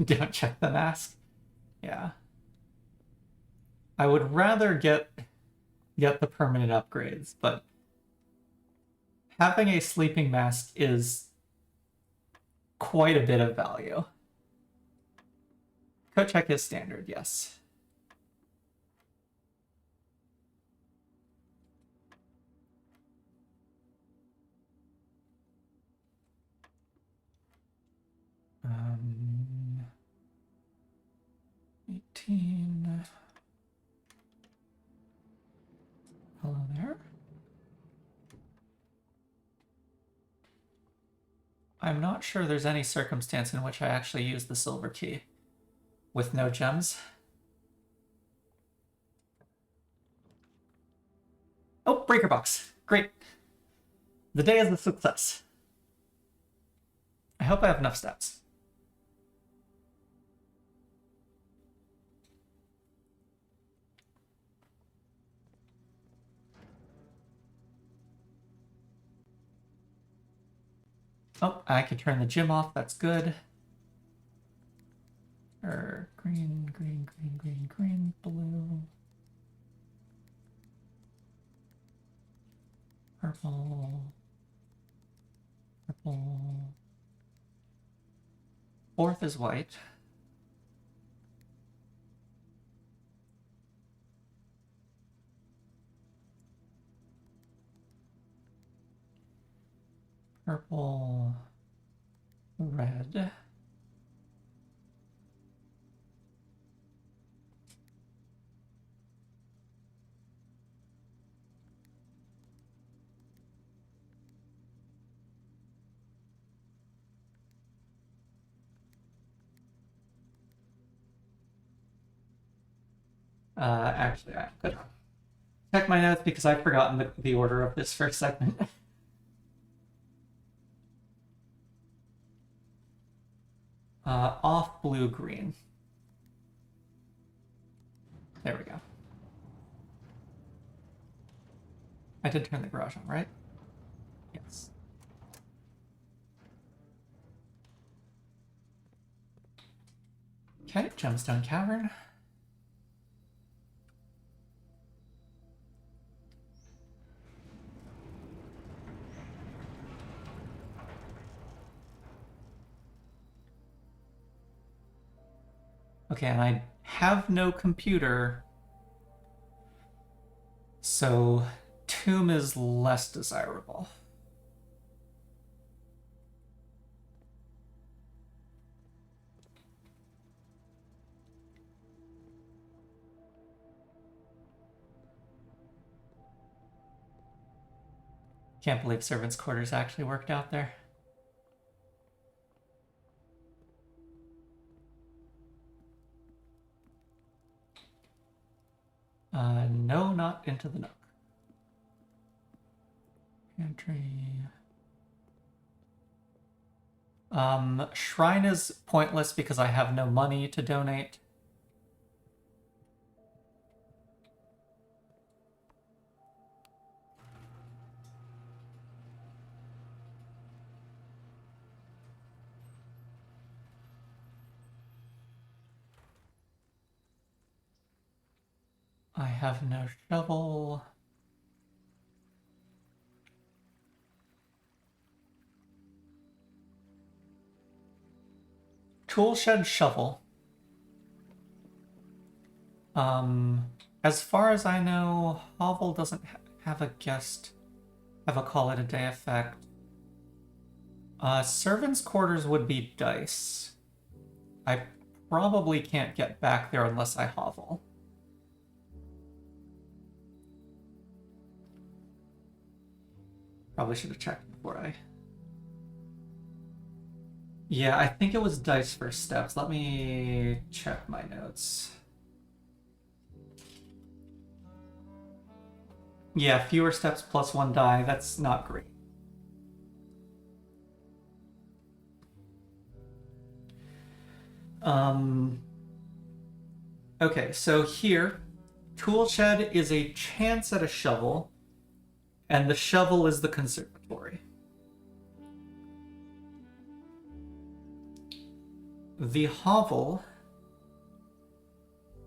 Speaker 1: Don't check the mask. Yeah. I would rather get the permanent upgrades, but having a sleeping mask is quite a bit of value. Code check is standard, yes. Um, 18. Hello there. I'm not sure there's any circumstance in which I actually use the silver key with no gems. Oh, breaker box. Great. The day is a success. I hope I have enough stats. Oh, I can turn the gym off. That's good. Green, green, green, green, green, blue. Purple. Purple. Fourth is white. Purple. Red. Actually, I'm gonna check my notes because I've forgotten the order of this first segment. Off blue, green. There we go. I did turn the garage on, right? Yes. Okay, gemstone cavern. Okay, and I have no computer, so tomb is less desirable. Can't believe servants' quarters actually worked out there. No, not into the nook. Pantry. Shrine is pointless because I have no money to donate. I have no shovel. Tool shed shovel. As far as I know, Hovel doesn't have a call it a day effect. Servants' quarters would be dice. I probably can't get back there unless I hovel. Probably should have checked before I... Yeah, I think it was dice for steps. Let me check my notes. Yeah, fewer steps plus 1 die. That's not great. Okay, so here, tool shed is a chance at a shovel, and the shovel is the conservatory. The hovel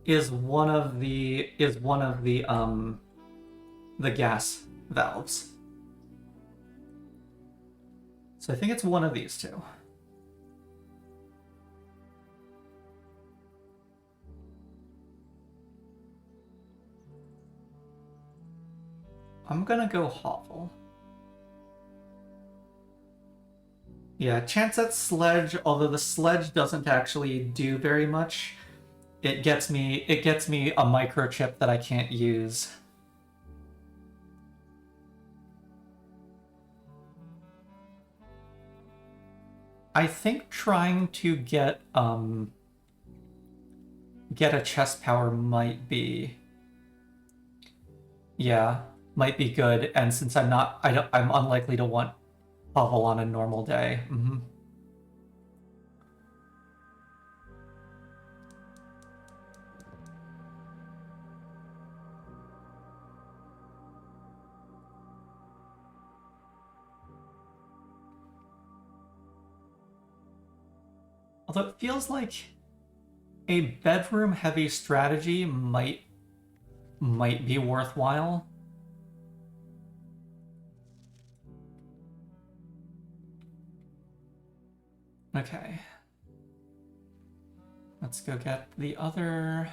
Speaker 1: is one of the gas valves. So I think it's one of these two. I'm gonna go hovel. Yeah, chance at sledge, although the sledge doesn't actually do very much. It gets me a microchip that I can't use. I think trying to get a chest power might be good, and since I'm unlikely to want hovel on a normal day. Although it feels like a bedroom heavy strategy might be worthwhile. Okay. Let's go get the other...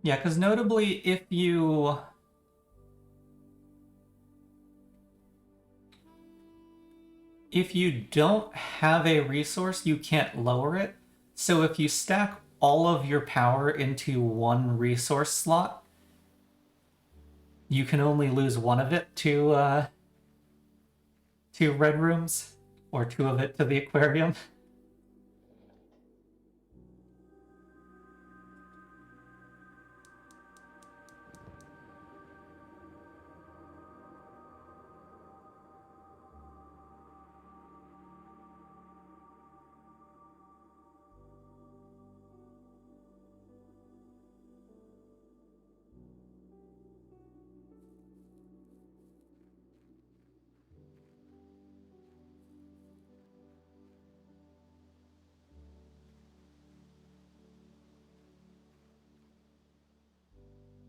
Speaker 1: Yeah, because notably, if you don't have a resource, you can't lower it. So if you stack all of your power into one resource slot, you can only lose one of it to red rooms, or 2 of it to the aquarium.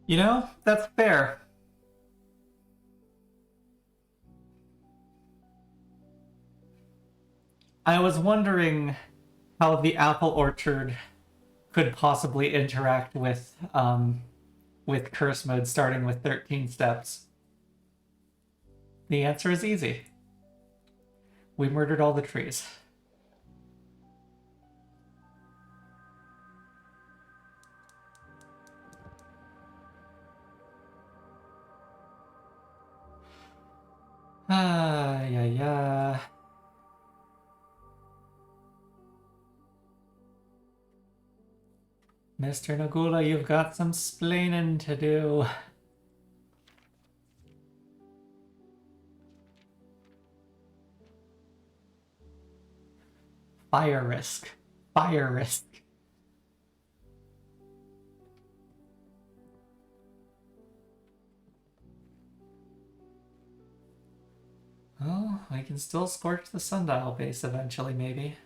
Speaker 1: You know, that's fair. I was wondering how the apple orchard could possibly interact with curse mode starting with 13 steps. The answer is easy. We murdered all the trees. Yeah. Mr. Nagula, you've got some splaining to do. fire risk. Fire risk. Oh, I can still scorch the sundial base eventually, maybe.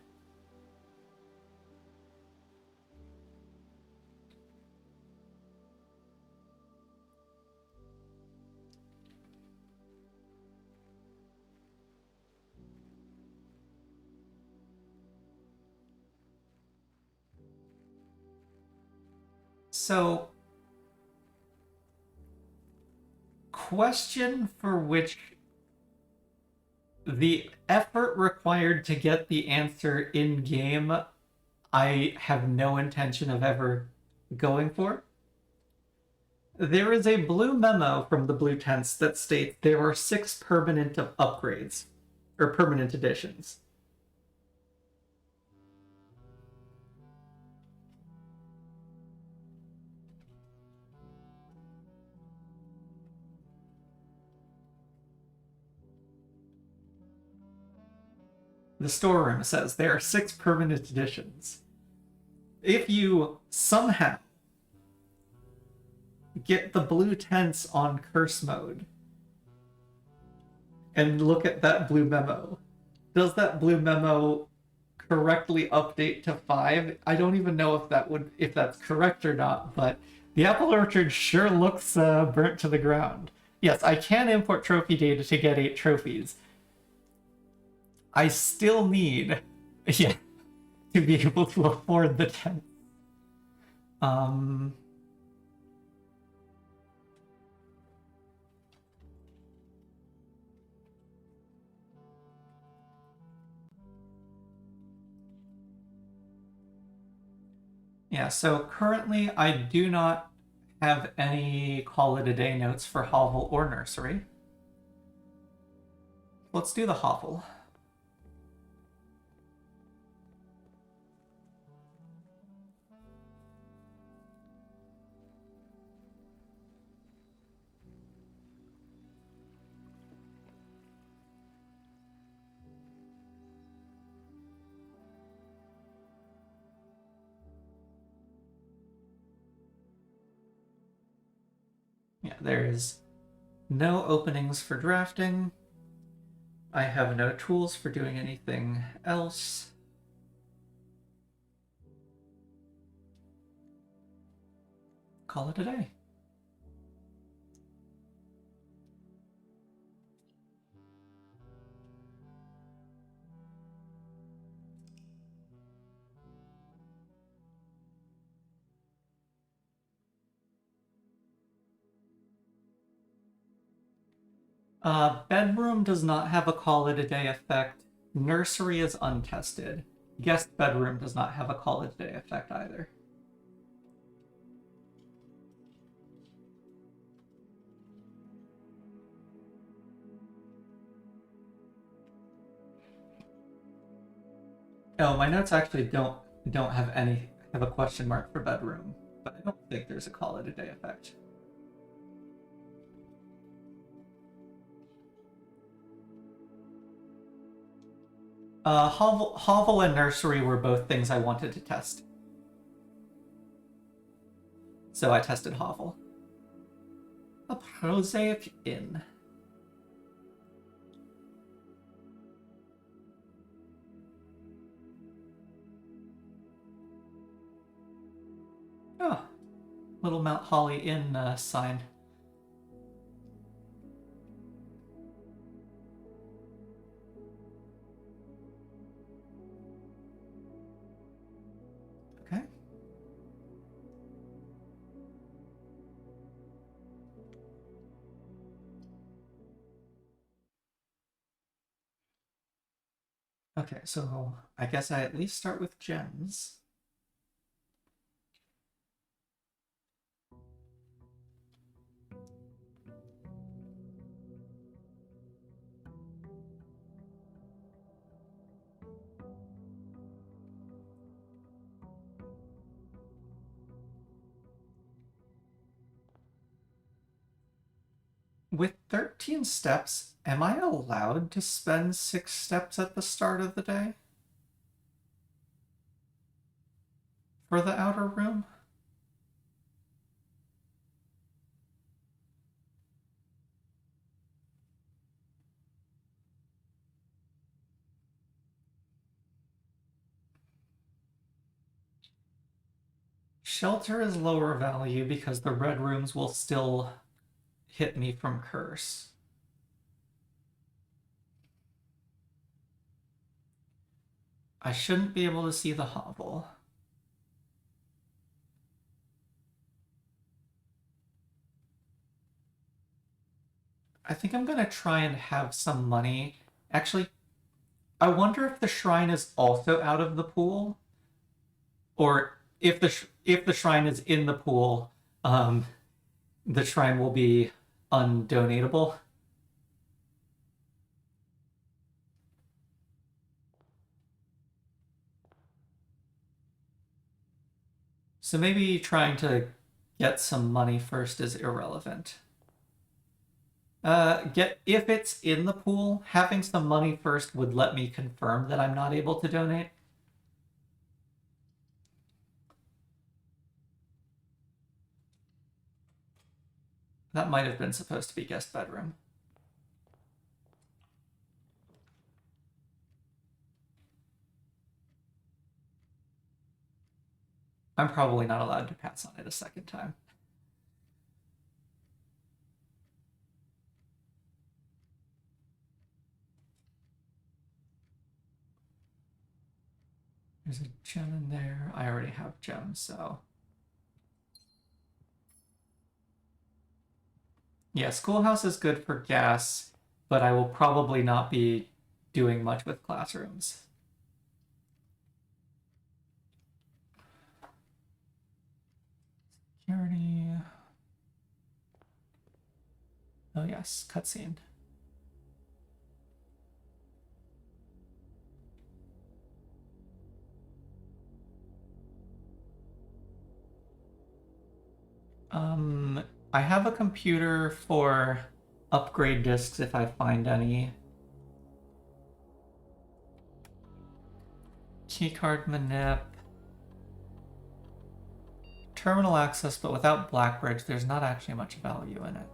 Speaker 1: So, question for which the effort required to get the answer in game, I have no intention of ever going for. There is a blue memo from the blue tents that states there are 6 permanent upgrades, or permanent additions. The storeroom says there are 6 permanent additions. If you somehow get the blue tents on curse mode and look at that blue memo, does that blue memo correctly update to 5? I don't even know if that's correct or not, but the apple orchard sure looks burnt to the ground. Yes, I can import trophy data to get 8 trophies. I still need, yeah, to be able to afford the tent. Yeah, so currently I do not have any call it a day notes for hovel or nursery. Let's do the hovel. Yeah, there is no openings for drafting. I have no tools for doing anything else. Call it a day. Bedroom does not have a call it a day effect. Nursery is untested. Guest bedroom does not have a call it a day effect either. Oh, my notes actually don't have a question mark for bedroom, but I don't think there's a call it a day effect. Hovel and nursery were both things I wanted to test. So I tested hovel. A prosaic inn. Oh, little Mount Holly Inn sign. Okay. Okay, so I guess I at least start with gems. With 13 steps, am I allowed to spend 6 steps at the start of the day? for the outer room. Shelter is lower value because the red rooms will still hit me from curse. I shouldn't be able to see the hovel. I think I'm gonna try and have some money. Actually, I wonder if the shrine is also out of the pool, or if the shrine is in the pool, the shrine will be undonatable. So maybe trying to get some money first is irrelevant. If it's in the pool, having some money first would let me confirm that I'm not able to donate. That might have been supposed to be guest bedroom. I'm probably not allowed to pass on it a second time. There's a gem in there. I already have gems, so... Yeah, schoolhouse is good for gas, but I will probably not be doing much with classrooms. Security... Oh yes, cutscene. I have a computer for upgrade discs if I find any. Keycard manip. Terminal access, but without Blackbridge, there's not actually much value in it.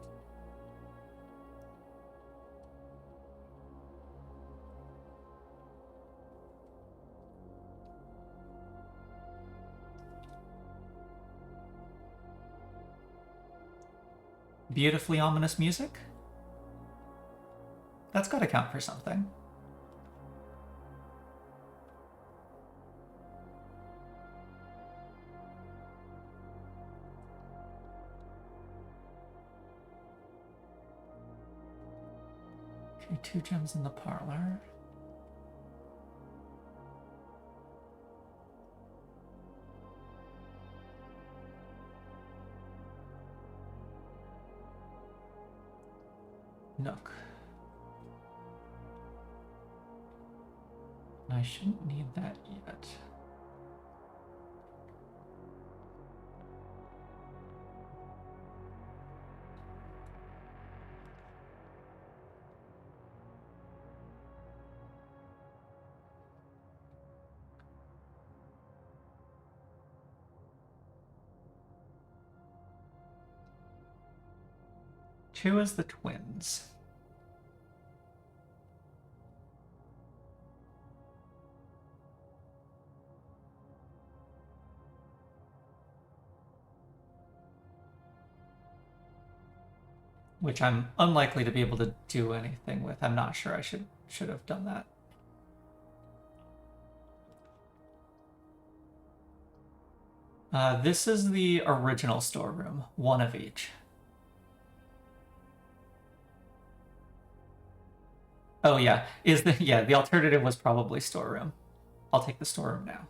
Speaker 1: Beautifully ominous music? That's gotta count for something. Okay, 2 gems in the parlor. Nook. I shouldn't need that yet. Two is the twins. Which I'm unlikely to be able to do anything with. I'm not sure I should have done that. This is the original storeroom, one of each. Oh yeah, the alternative was probably storeroom. I'll take the storeroom now.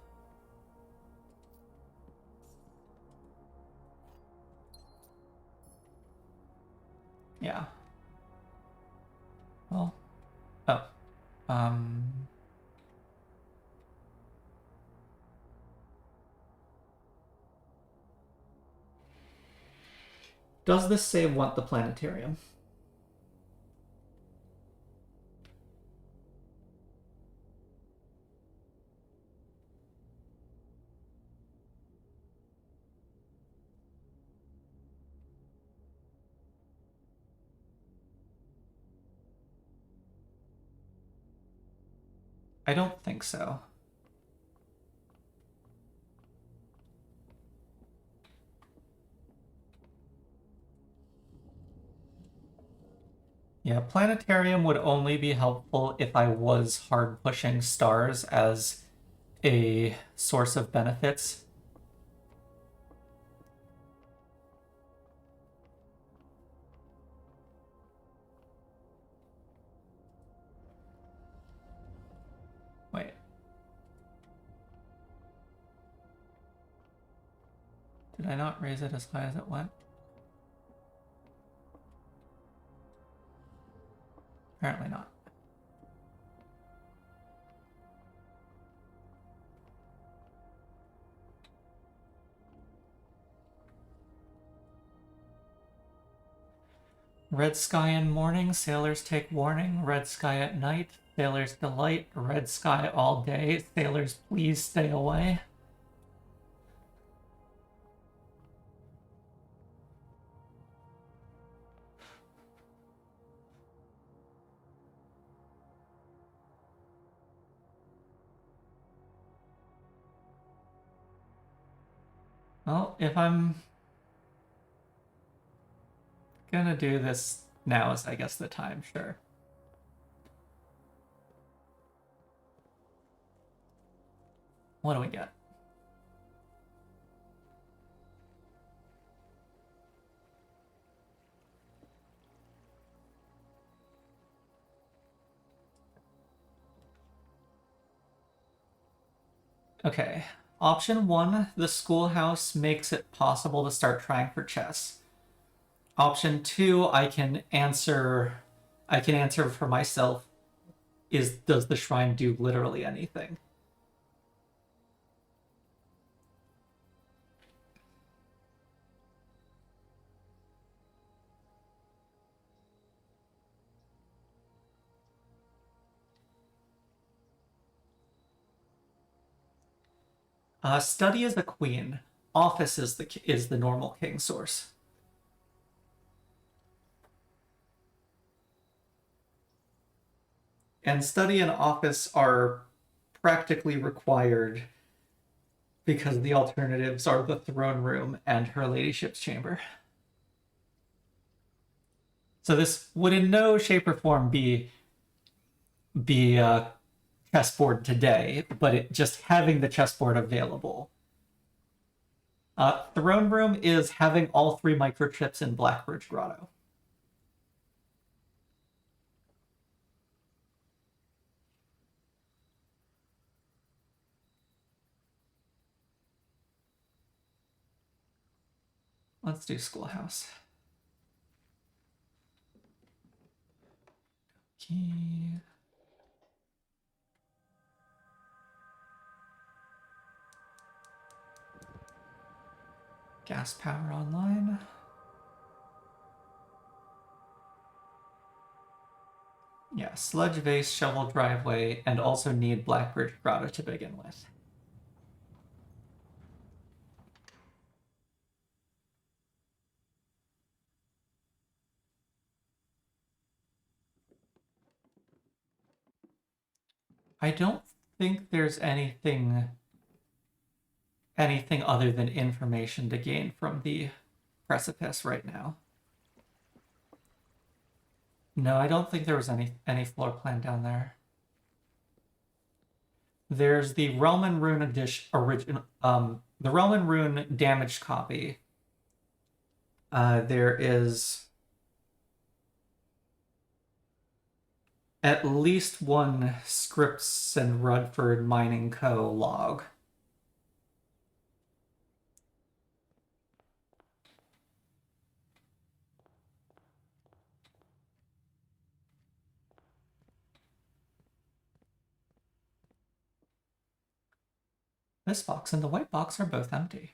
Speaker 1: Yeah. Well, oh, does this say want the planetarium? I don't think so. Yeah, planetarium would only be helpful if I was hard pushing stars as a source of benefits. Wait. Did I not raise it as high as it went? Apparently not. Red sky in morning, sailors take warning. Red sky at night, sailors delight. Red sky all day, sailors please stay away. Well, if I'm gonna do this now is, I guess, the time, sure. What do we get? Okay. Option 1, the schoolhouse makes it possible to start trying for chess. Option 2, I can answer for myself, does the shrine do literally anything? Study is the queen. Office is the normal king source. And study and office are practically required because the alternatives are the throne room and her ladyship's chamber. So this would in no shape or form be a chessboard today, but just having the chessboard available. Throne room is having all 3 microchips in Blackbridge Grotto. Let's do schoolhouse. Key. Gas power online. Yeah, sludge vase, shovel driveway, and also need Blackbridge Grotto to begin with. I don't think there's anything other than information to gain from the precipice right now. No, I don't think there was any floor plan down there. There's the Realm and Rune the Realm and Rune damaged copy. There is at least one Scripps and Rudford Mining Co. log. This box and the white box are both empty.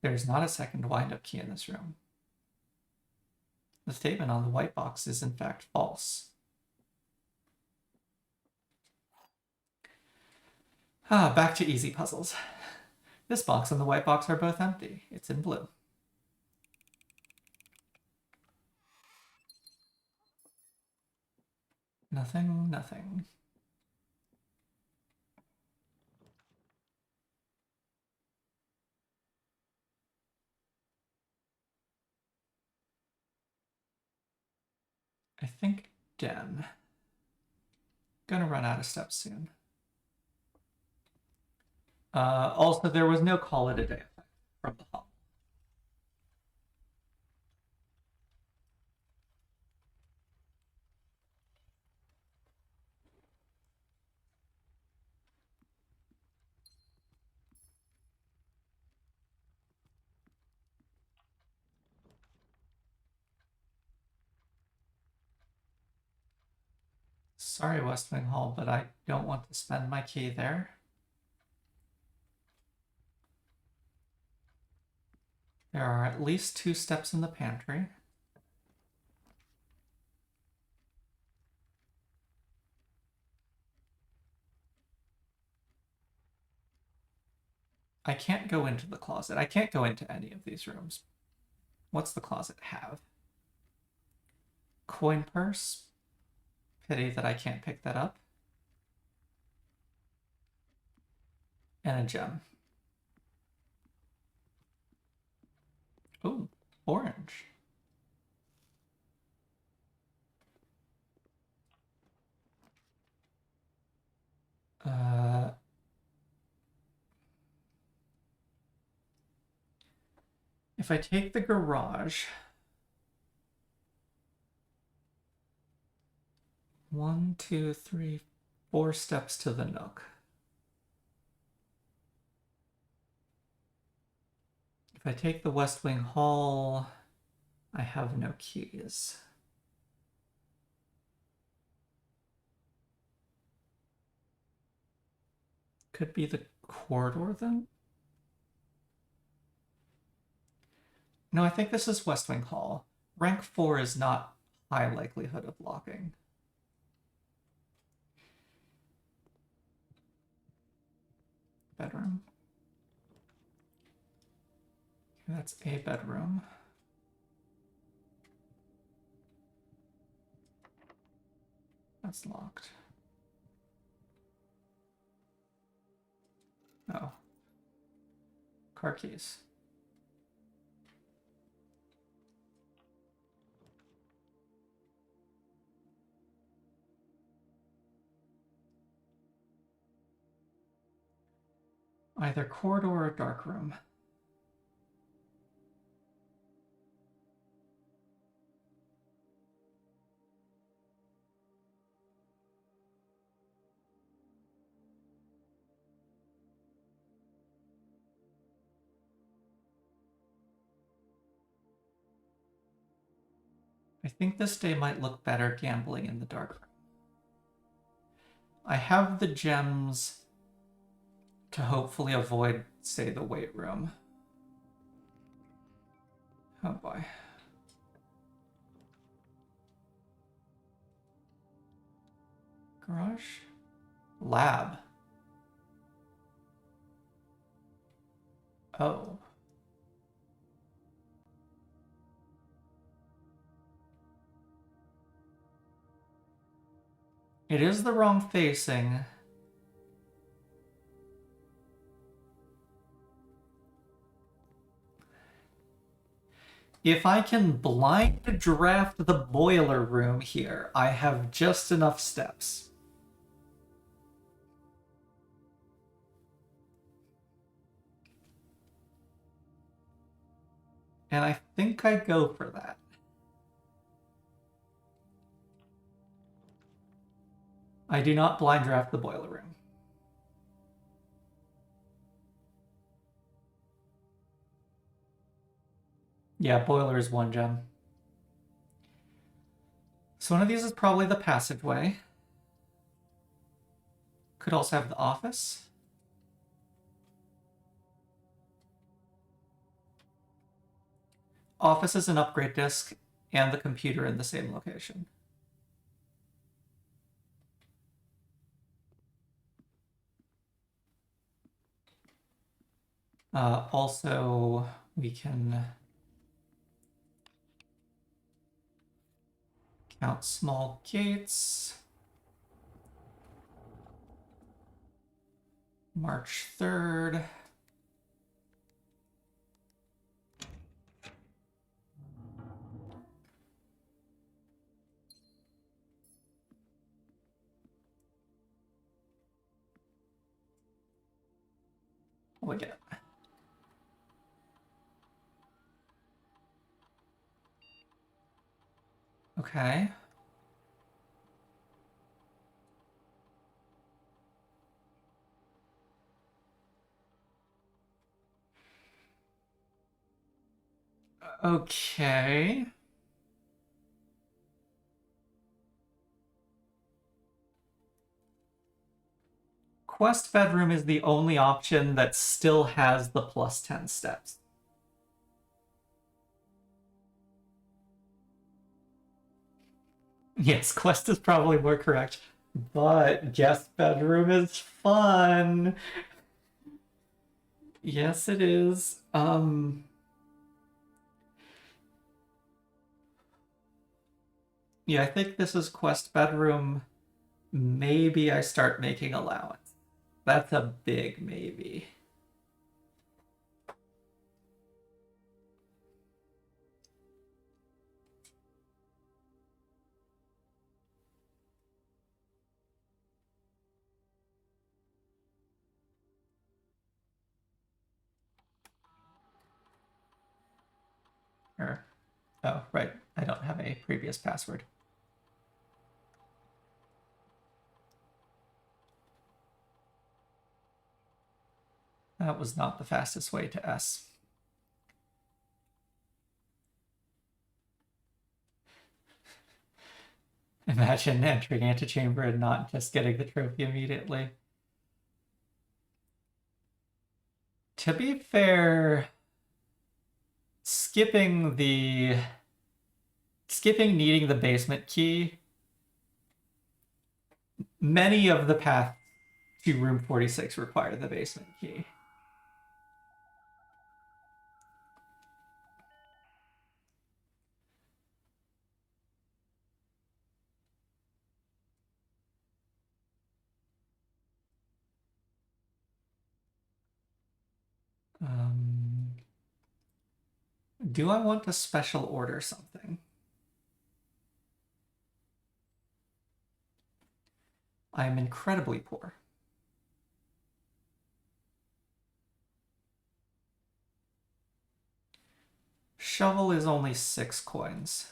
Speaker 1: There's not a second wind-up key in this room. The statement on the white box is in fact false. Back to easy puzzles. This box and the white box are both empty. It's in blue. Nothing, nothing. I think den. Gonna run out of steps soon. Also, there was no call it a day effect from the hub. Sorry, West Wing Hall, but I don't want to spend my key there. There are at least 2 steps in the pantry. I can't go into the closet. I can't go into any of these rooms. What's the closet have? Coin purse. Pity that I can't pick that up. And a gem. Ooh, orange. If I take the garage, 1, 2, 3, 4 steps to the nook. If I take the West Wing Hall, I have no keys. Could be the corridor then? No, I think this is West Wing Hall. Rank 4 is not high likelihood of locking. Bedroom. Okay, that's a bedroom. That's locked. Oh. Car keys. Either corridor or dark room. I think this day might look better gambling in the dark room. I have the gems to hopefully avoid, say, the weight room. Oh boy. Garage? Lab. Oh. It is the wrong facing. If I can blind draft the boiler room here, I have just enough steps. And I think I go for that. I do not blind draft the boiler room. Yeah, boiler is 1 gem. So one of these is probably the passageway. Could also have the office. Office is an upgrade disk and the computer in the same location. Also, we can count small gates. March 3rd. we get? Okay. Okay. Quest bedroom is the only option that still has the plus 10 steps. Yes, quest is probably more correct, but guest bedroom is fun. Yes, it is. Yeah, I think this is quest bedroom. Maybe I start making allowance. That's a big maybe. Or, oh, right. I don't have a previous password. That was not the fastest way to S. Imagine entering antechamber and not just getting the trophy immediately. To be fair, skipping needing the basement key, many of the paths to room 46 require the basement key. Do I want to special order something? I am incredibly poor. Shovel is only 6 coins.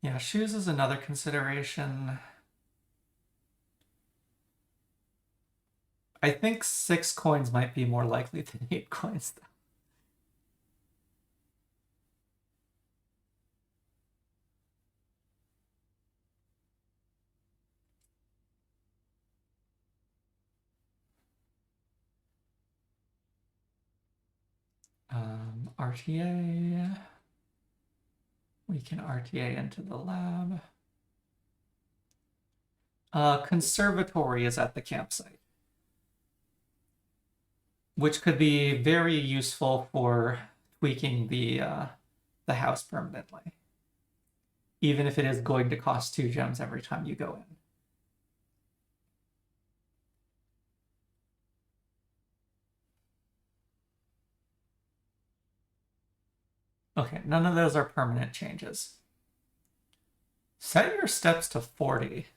Speaker 1: Yeah, shoes is another consideration. I think 6 coins might be more likely than 8 coins, though. RTA. We can RTA into the lab. Conservatory is at the campsite, which could be very useful for tweaking the house permanently, even if it is going to cost 2 gems every time you go in. Okay, none of those are permanent changes. Set your steps to 40.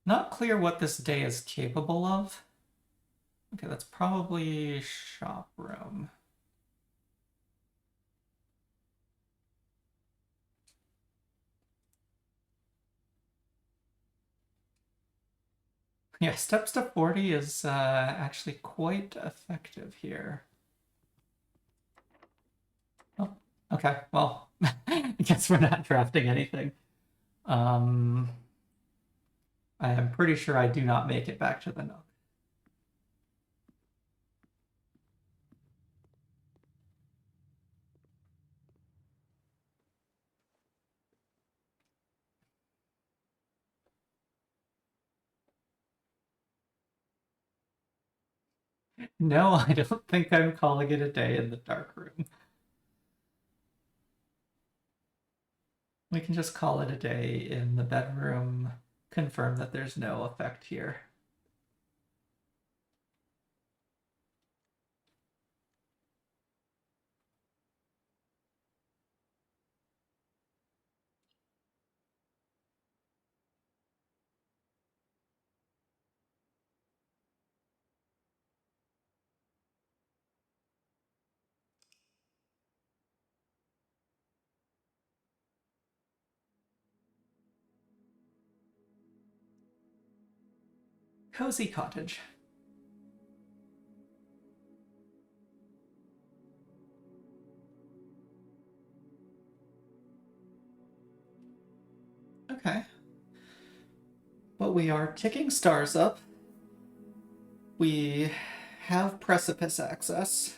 Speaker 1: Not clear what this day is capable of. Okay, that's probably shop room. Yeah, steps to 40 is actually quite effective here. Oh, okay, well, I guess we're not drafting anything. I am pretty sure I do not make it back to the Nook. No, I don't think I'm calling it a day in the dark room. We can just call it a day in the bedroom, confirm that there's no effect here. cozy cottage. Okay. But we are ticking stars up. We have precipice access.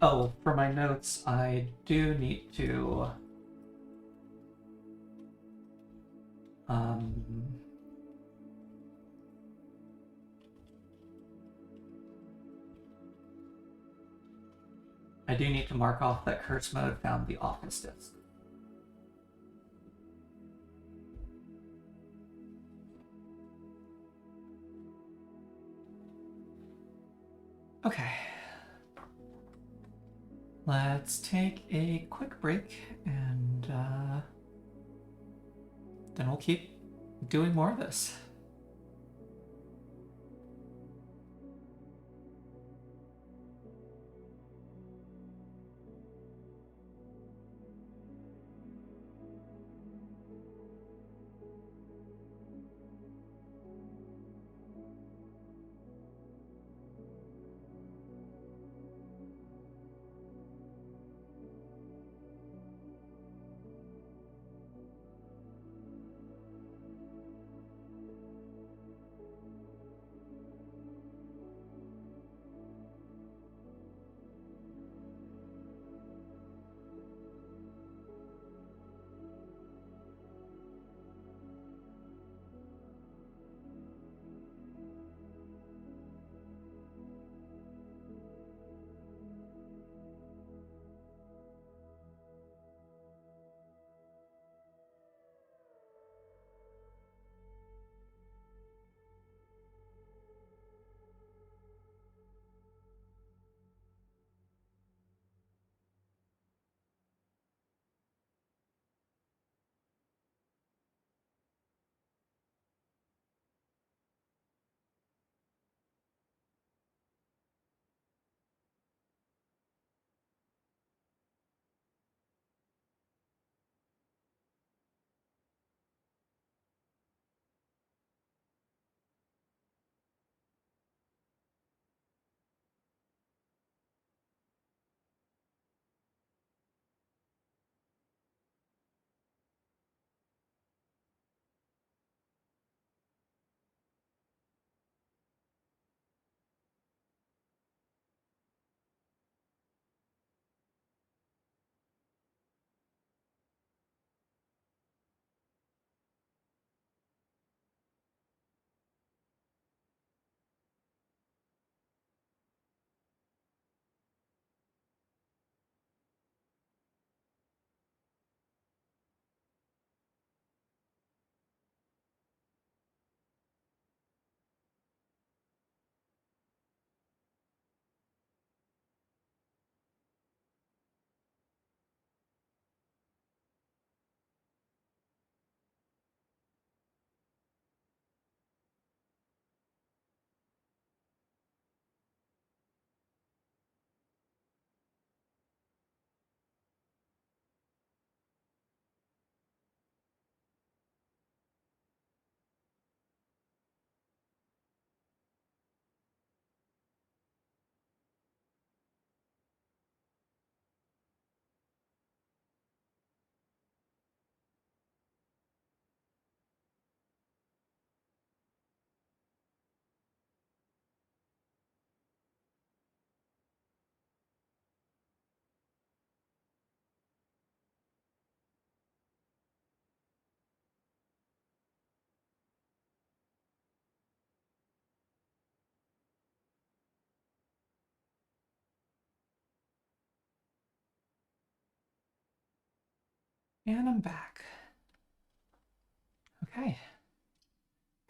Speaker 1: Oh, for my notes, I do need to I do need to mark off that curse mode found the office disk. Okay. Let's take a quick break and then we'll keep doing more of this. And I'm back. Okay.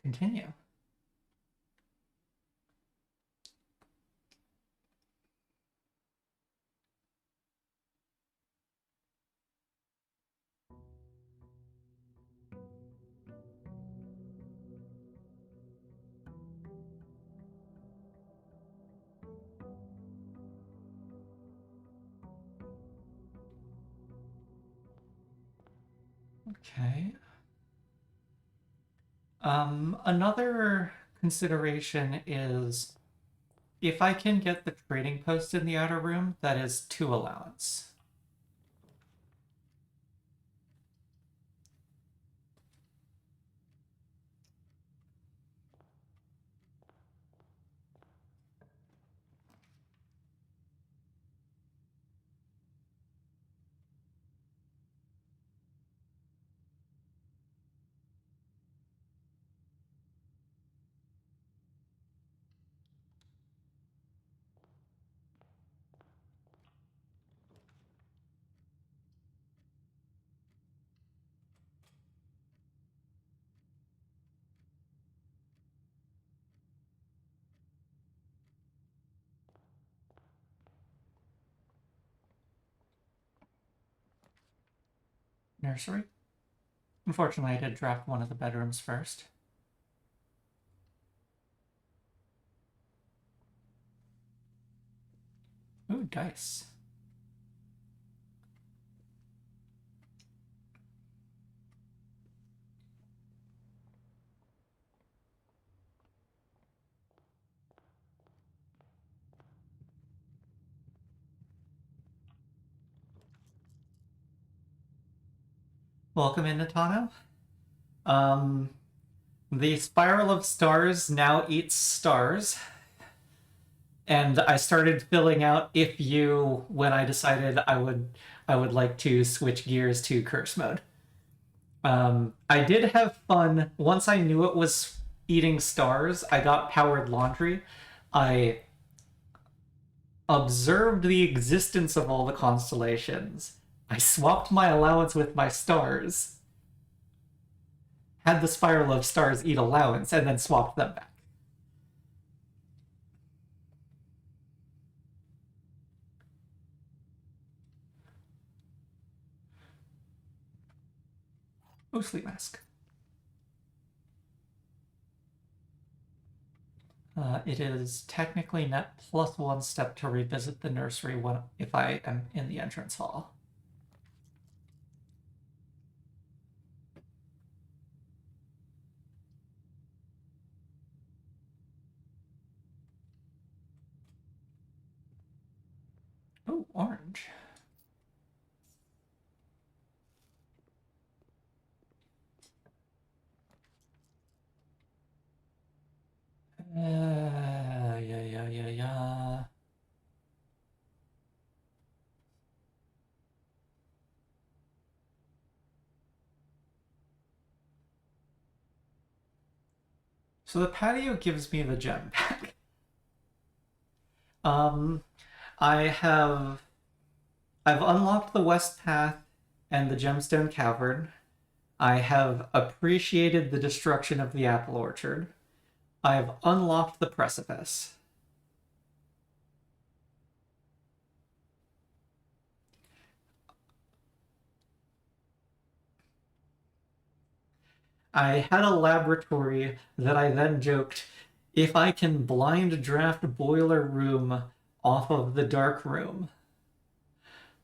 Speaker 1: Continue. Okay. Another consideration is if I can get the trading post in the outer room, that is 2 allowance. Nursery. Unfortunately, I did draft one of the bedrooms first. Ooh, dice. Welcome in, Natano. The Spiral of Stars now eats stars. And I started filling out if you when I decided I would like to switch gears to curse mode. I did have fun once I knew it was eating stars. I got powered laundry. I observed the existence of all the constellations. I swapped my allowance with my stars, had the Spiral of Stars eat allowance, and then swapped them back. Oh, sleep mask. It is technically net +1 step to revisit the nursery if I am in the entrance hall. Oh, orange. Yeah. So the patio gives me the gem back. Um, I've unlocked the West Path and the Gemstone Cavern. I have appreciated the destruction of the apple orchard. I've unlocked the precipice. I had a laboratory that I then joked, if I can blind draft boiler room off of the dark room,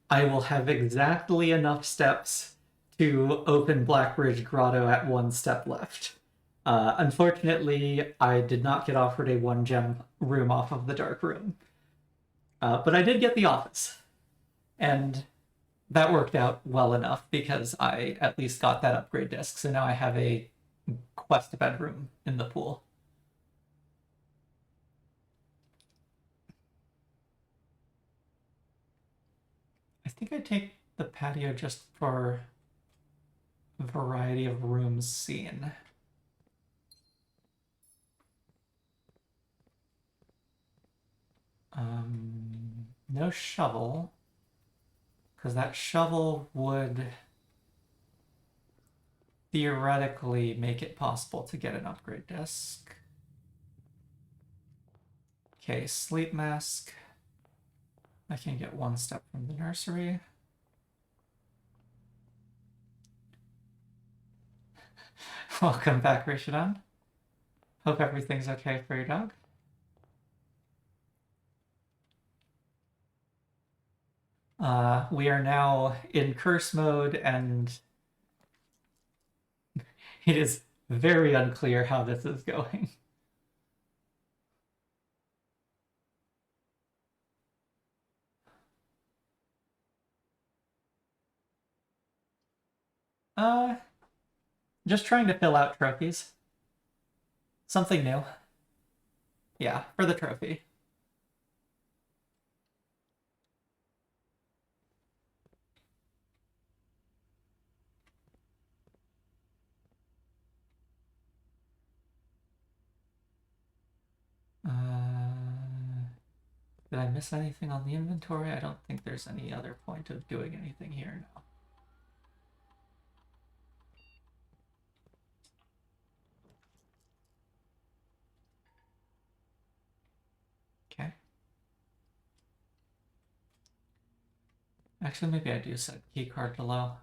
Speaker 1: I will have exactly enough steps to open Blackbridge Grotto at 1 step left. Unfortunately, I did not get offered a 1 gem room off of the dark room. But I did get the office. And that worked out well enough because I at least got that upgrade disc. So now I have a quest bedroom in the pool. I think I take the patio just for variety of rooms seen. No shovel, because that shovel would theoretically make it possible to get an upgrade disc. Okay, sleep mask. I can get 1 step from the nursery. Welcome back, Rishadan. Hope everything's okay for your dog. We are now in curse mode, and It is very unclear how this is going. Just trying to fill out trophies. Something new. Yeah, for the trophy. Did I miss anything on the inventory? I don't think there's any other point of doing anything here now. Okay. Actually, maybe I do set keycard to low.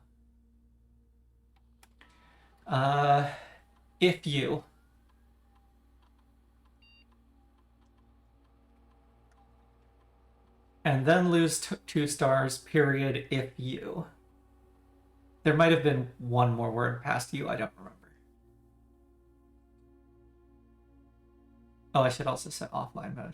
Speaker 1: If you. And then lose 2 stars, period, if you. There might have been one more word past you, I don't remember. Oh, I should also set offline mode.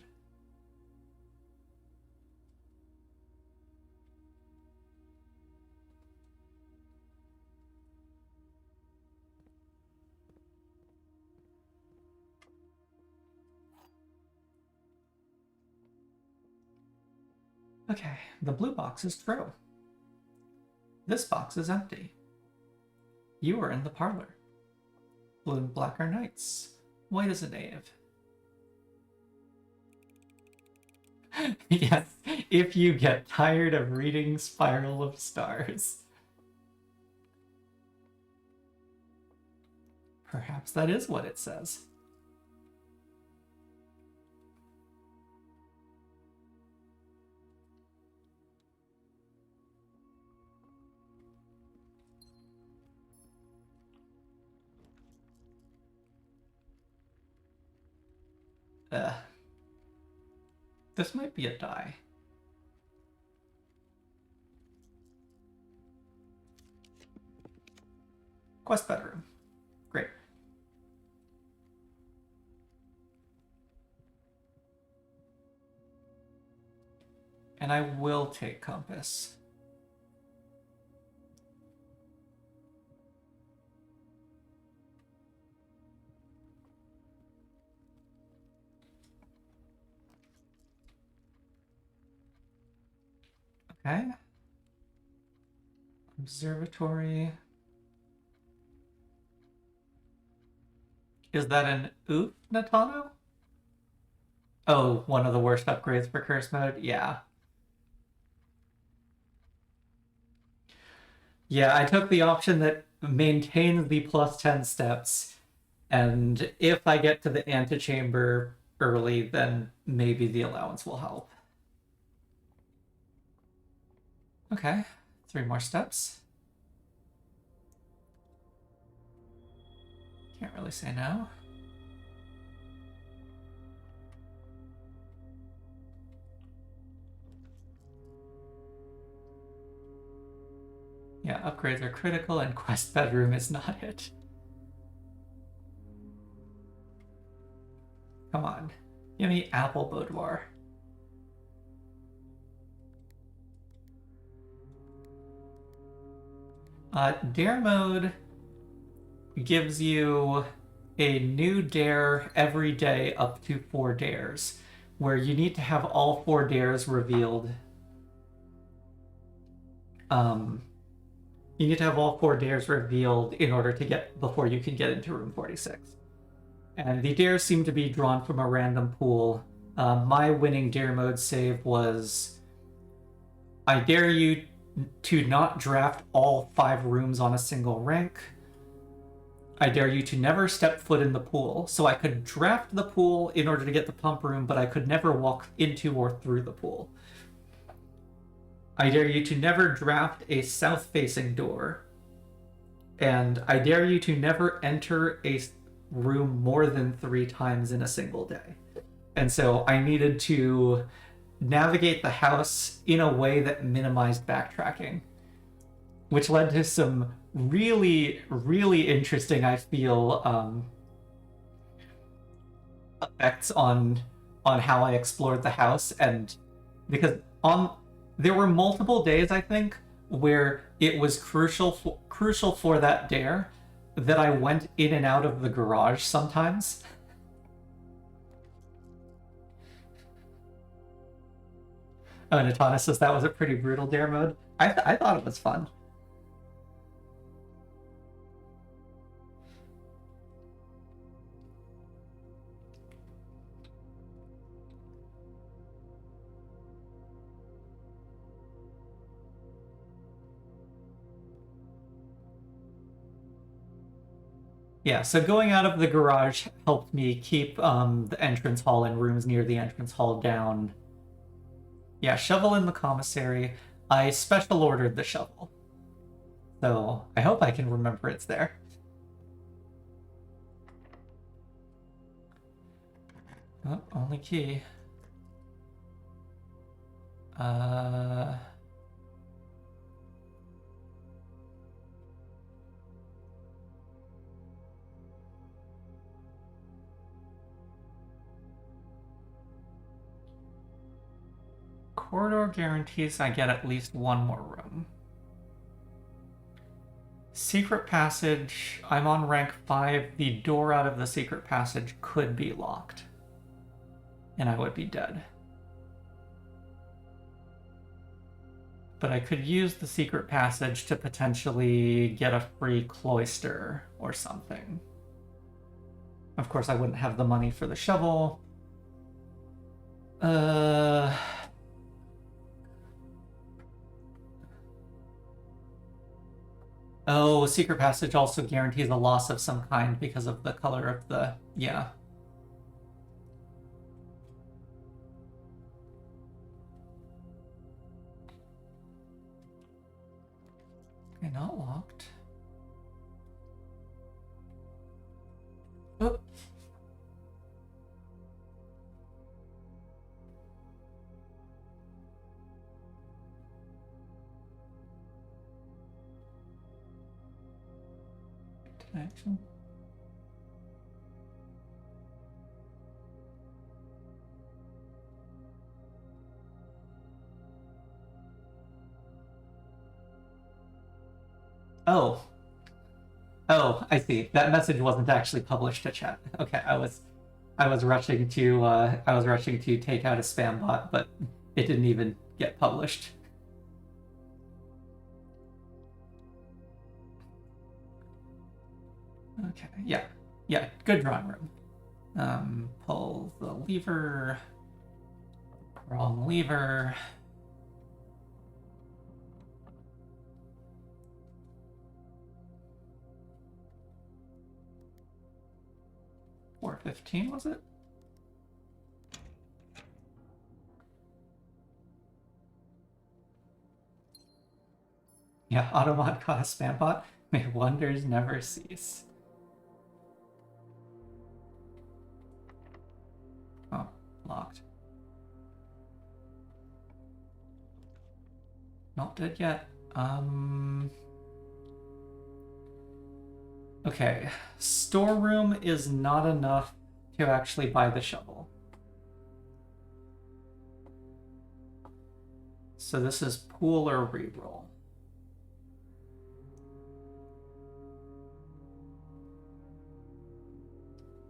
Speaker 1: Okay, the blue box is true. This box is empty. You are in the parlor. Blue and black are knights. White is a knave. Yes, if you get tired of reading Spiral of Stars. Perhaps that is what it says. This might be a die. Quest bedroom. Great. And I will take compass. Okay. Observatory. Is that an oof, Natano? Oh, one of the worst upgrades for curse mode? Yeah. Yeah, I took the option that maintains the plus 10 steps, and if I get to the antechamber early, then maybe the allowance will help. Okay, 3 more steps. Can't really say no. Yeah, upgrades are critical and quest bedroom is not it. Come on, give me apple boudoir. Dare mode gives you a new dare every day up to 4 dares, where you need to have all 4 dares revealed. You need to have all 4 dares revealed in order to get before you can get into room 46. And the dares seem to be drawn from a random pool. My winning dare mode save was, I dare you to not draft all 5 rooms on a single rank. I dare you to never step foot in the pool. So I could draft the pool in order to get the pump room, but I could never walk into or through the pool. I dare you to never draft a south-facing door. And I dare you to never enter a room more than 3 times in a single day. And so I needed to navigate the house in a way that minimized backtracking, which led to some really, really interesting, I feel, effects on how I explored the house, and because on there were multiple days, I think, where it was crucial for that dare that I went in and out of the garage sometimes. Oh, Natana says that was a pretty brutal dare mode. I thought it was fun. Yeah, so going out of the garage helped me keep the entrance hall and rooms near the entrance hall down. Yeah, shovel in the commissary. I special ordered the shovel. So I hope I can remember it's there. Oh, only key. Uh... Corridor guarantees I get at least one more room. Secret passage, I'm on rank 5. The door out of the secret passage could be locked. And I would be dead. But I could use the secret passage to potentially get a free cloister or something. Of course, I wouldn't have the money for the shovel. Oh, secret passage also guarantees a loss of some kind because of the color of the... Yeah. Okay, not locked. Oh. Action. Oh. Oh, I see. That message wasn't actually published to chat. Okay, I was rushing to take out a spam bot, but it didn't even get published. Okay, yeah. Yeah, good drawing room. Pull the lever. Wrong lever. $4.15, was it? Yeah, Automod caught a spam bot. May wonders never cease. Oh, locked. Not dead yet. Okay, storeroom is not enough to actually buy the shovel. So this is pool or reroll.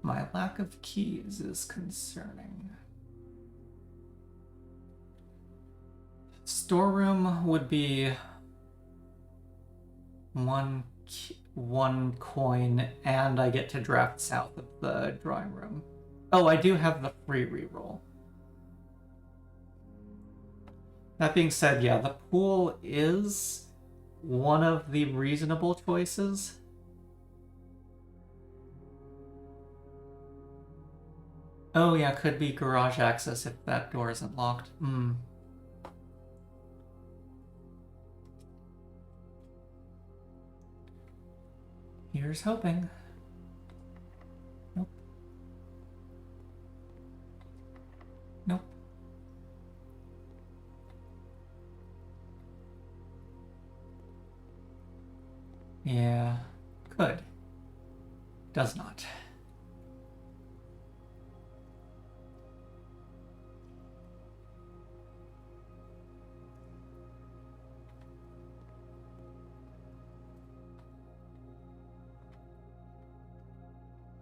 Speaker 1: My lack of keys is concerning. Storeroom would be one coin, and I get to draft south of the drawing room. Oh, I do have the free reroll. That being said, yeah, the pool is one of the reasonable choices. Oh yeah, could be garage access if that door isn't locked. Here's hoping. Nope. Nope. Yeah, could. Does not.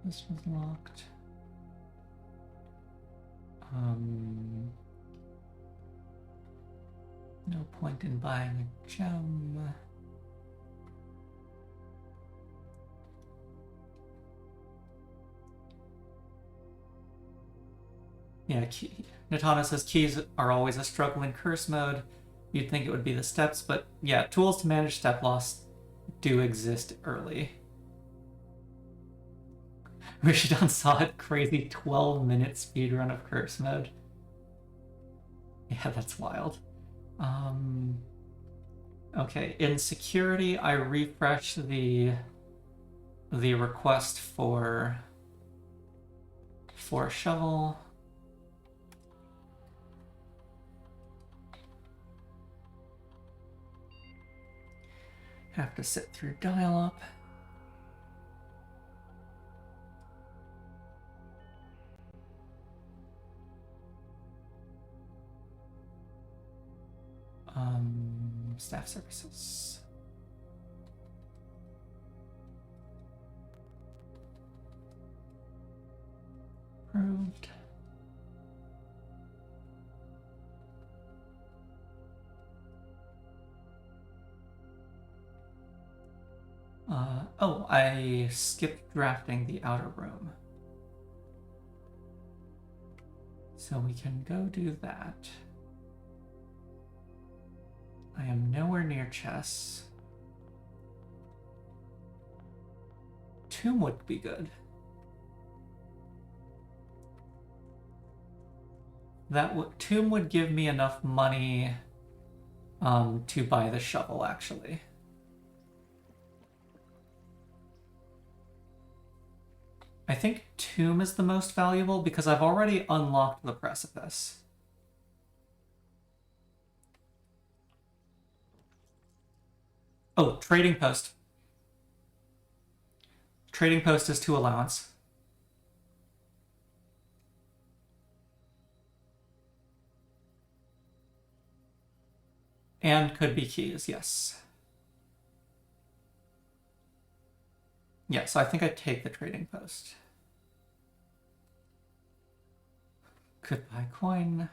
Speaker 1: This was locked. No point in buying a gem. Yeah, Natana says keys are always a struggle in curse mode. You'd think it would be the steps, but yeah, tools to manage step loss do exist early. Rishidon saw a crazy 12-minute speedrun of curse mode. Yeah, that's wild. Okay, in security, I refresh the request for a shovel. Have to sit through dial-up. Staff services. Approved. Oh, I skipped drafting the outer room. So we can go do that. I am nowhere near chess. Tomb would be good. Tomb would give me enough money to buy the shovel, actually. I think Tomb is the most valuable because I've already unlocked the precipice. Oh, trading post. Trading post is 2 allowance. And could be keys, yes. Yeah, so I think I'd take the trading post. Could buy coin.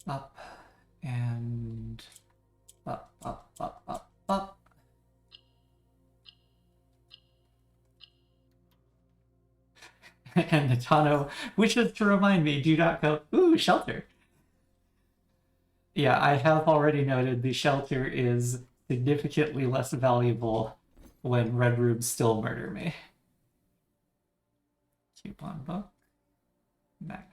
Speaker 1: Up and up, up, up, up, up. And Natano wishes to remind me, do not go, ooh, shelter. Yeah, I have already noted the shelter is significantly less valuable when red rubes still murder me. Coupon book. Magnify.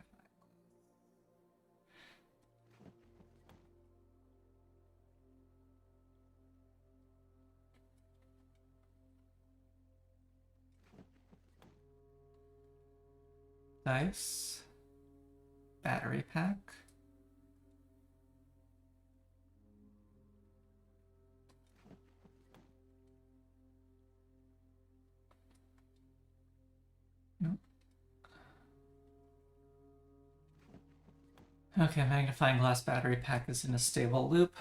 Speaker 1: Dice. Battery pack. Nope. Okay, magnifying glass battery pack is in a stable loop.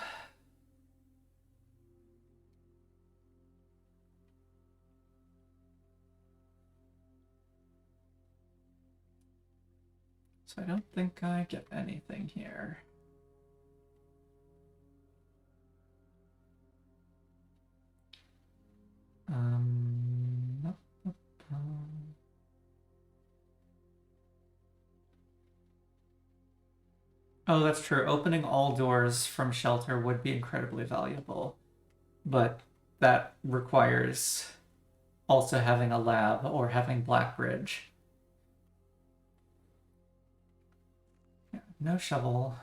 Speaker 1: So I don't think I get anything here. Nope. Oh, that's true. Opening all doors from shelter would be incredibly valuable, but that requires also having a lab or having Blackbridge. Yeah, no shovel.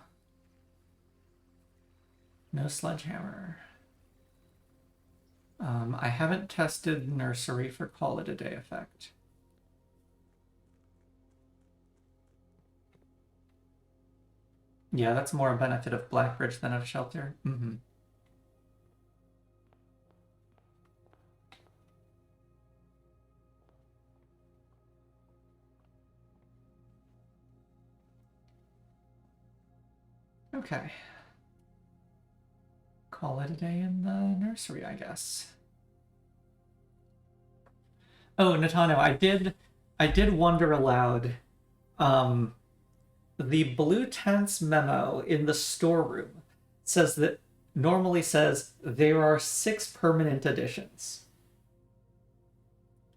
Speaker 1: No sledgehammer. I haven't tested nursery for call it a day effect. Yeah, that's more a benefit of Blackbridge than of Shelter. Mm-hmm. Okay. Call it a day in the nursery, I guess. Oh, Natano, I did wonder aloud. The blue tents memo in the storeroom says that normally says there are 6 permanent additions.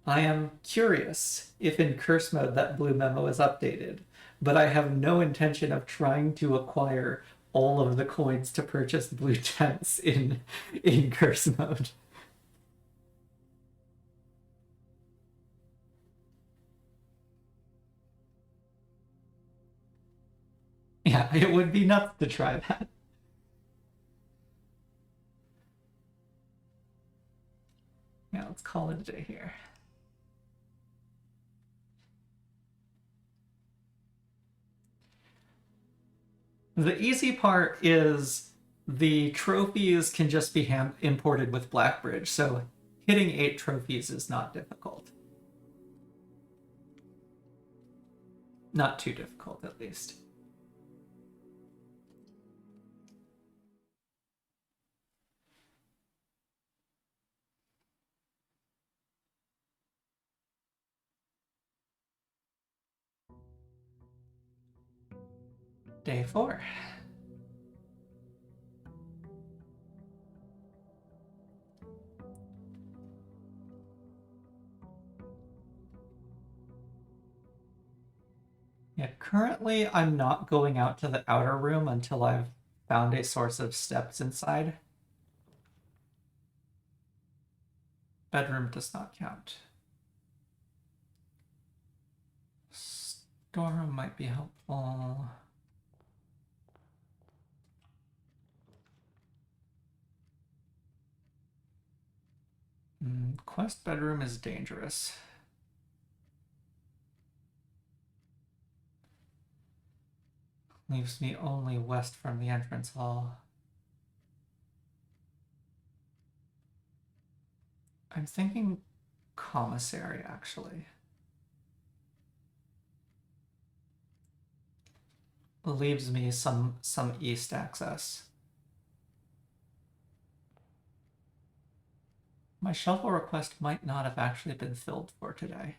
Speaker 1: I am curious if in curse mode that blue memo is updated, but I have no intention of trying to acquire all of the coins to purchase blue tents in curse mode. Yeah, it would be nuts to try that. Yeah, let's call it a day here. The easy part is the trophies can just be imported with Blackbridge, so hitting 8 trophies is not difficult. Not too difficult, at least. Day 4. Yeah, currently I'm not going out to the outer room until I've found a source of steps inside. Bedroom does not count. Storeroom might be helpful. Quest bedroom is dangerous. Leaves me only west from the entrance hall. I'm thinking commissary, actually. Leaves me some east access. My shovel request might not have actually been filled for today.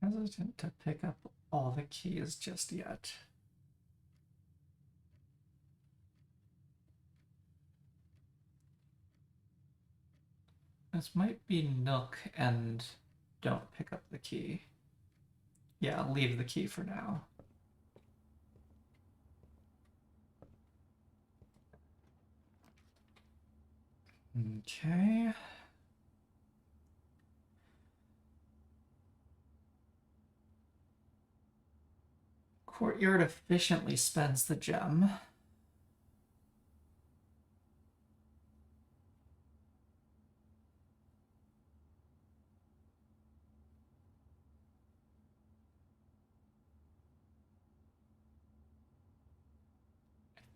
Speaker 1: I'm hesitant to pick up all the keys just yet. This might be Nook and don't pick up the key. Yeah, leave the key for now. Okay. Courtyard efficiently spends the gem. I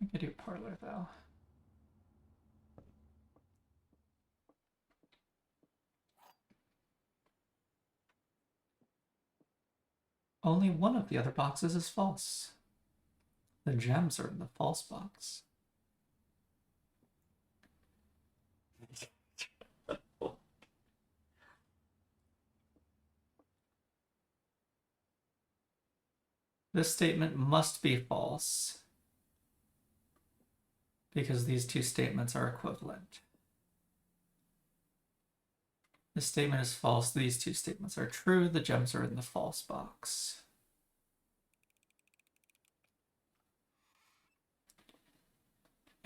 Speaker 1: think I do parlor though. Only one of the other boxes is false. The gems are in the false box. This statement must be false because these two statements are equivalent. This statement is false. These two statements are true. The gems are in the false box.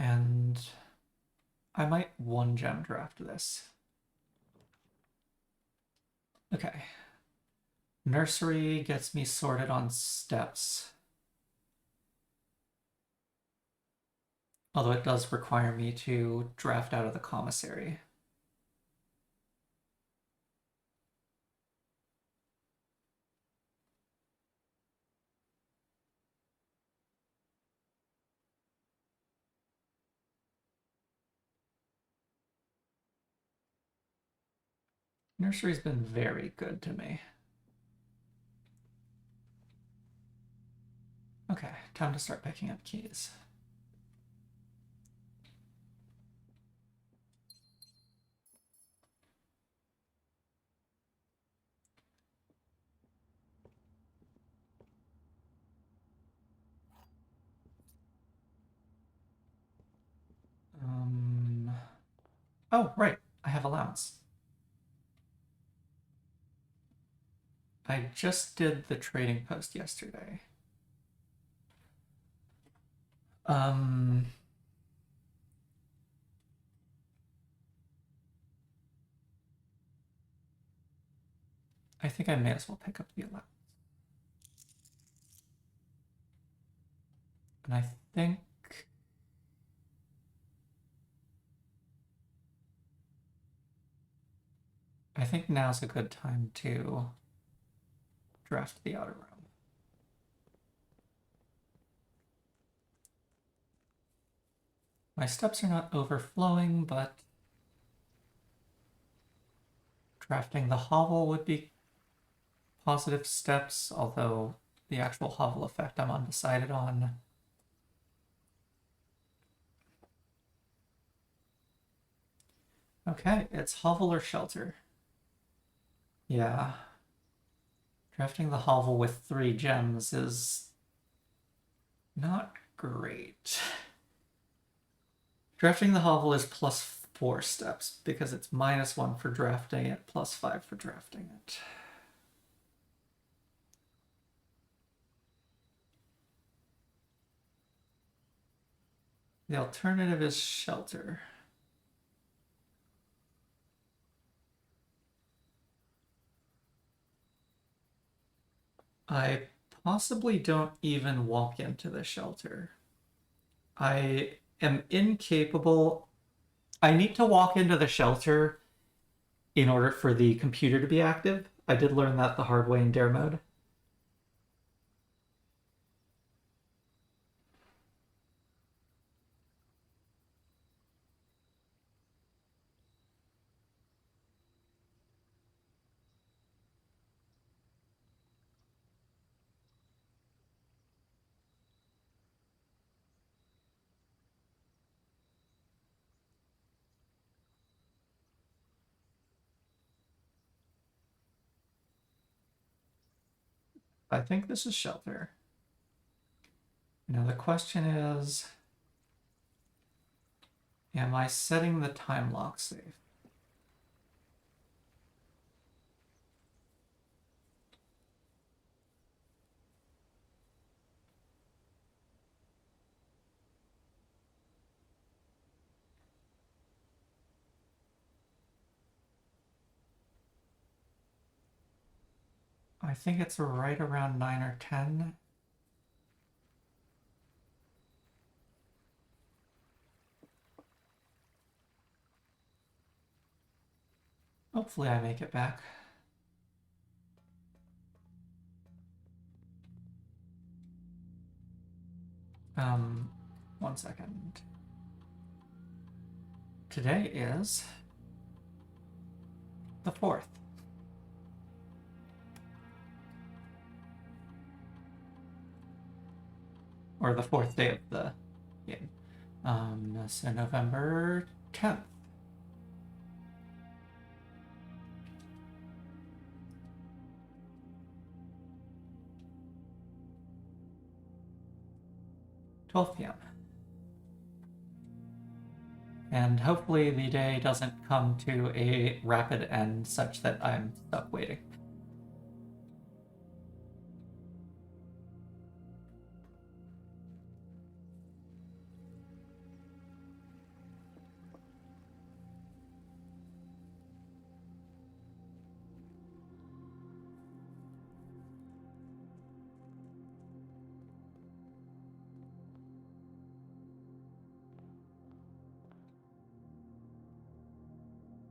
Speaker 1: And I might 1-gem draft this. Okay. Nursery gets me sorted on steps. Although it does require me to draft out of the commissary. Nursery's been very good to me. Okay, time to start picking up keys. Oh, right, I have allowance. I just did the trading post yesterday. I think I may as well pick up the allowance. And I think now's a good time to draft the outer room. My steps are not overflowing, but drafting the hovel would be positive steps, although the actual hovel effect I'm undecided on. Okay, it's hovel or shelter. Yeah. Drafting the hovel with 3 gems is not great. Drafting the hovel is +4 steps because it's -1 for drafting it, +5 for drafting it. The alternative is shelter. I possibly don't even walk into the shelter. I am incapable. I need to walk into the shelter in order for the computer to be active. I did learn that the hard way in dare mode. I think this is shelter. Now the question is, am I setting the time lock safe? I think it's right around 9 or 10. Hopefully I make it back. One second. Today is the 4th. Or the 4th day of the game. So November 10th. p.m. And hopefully the day doesn't come to a rapid end such that I'm stuck waiting.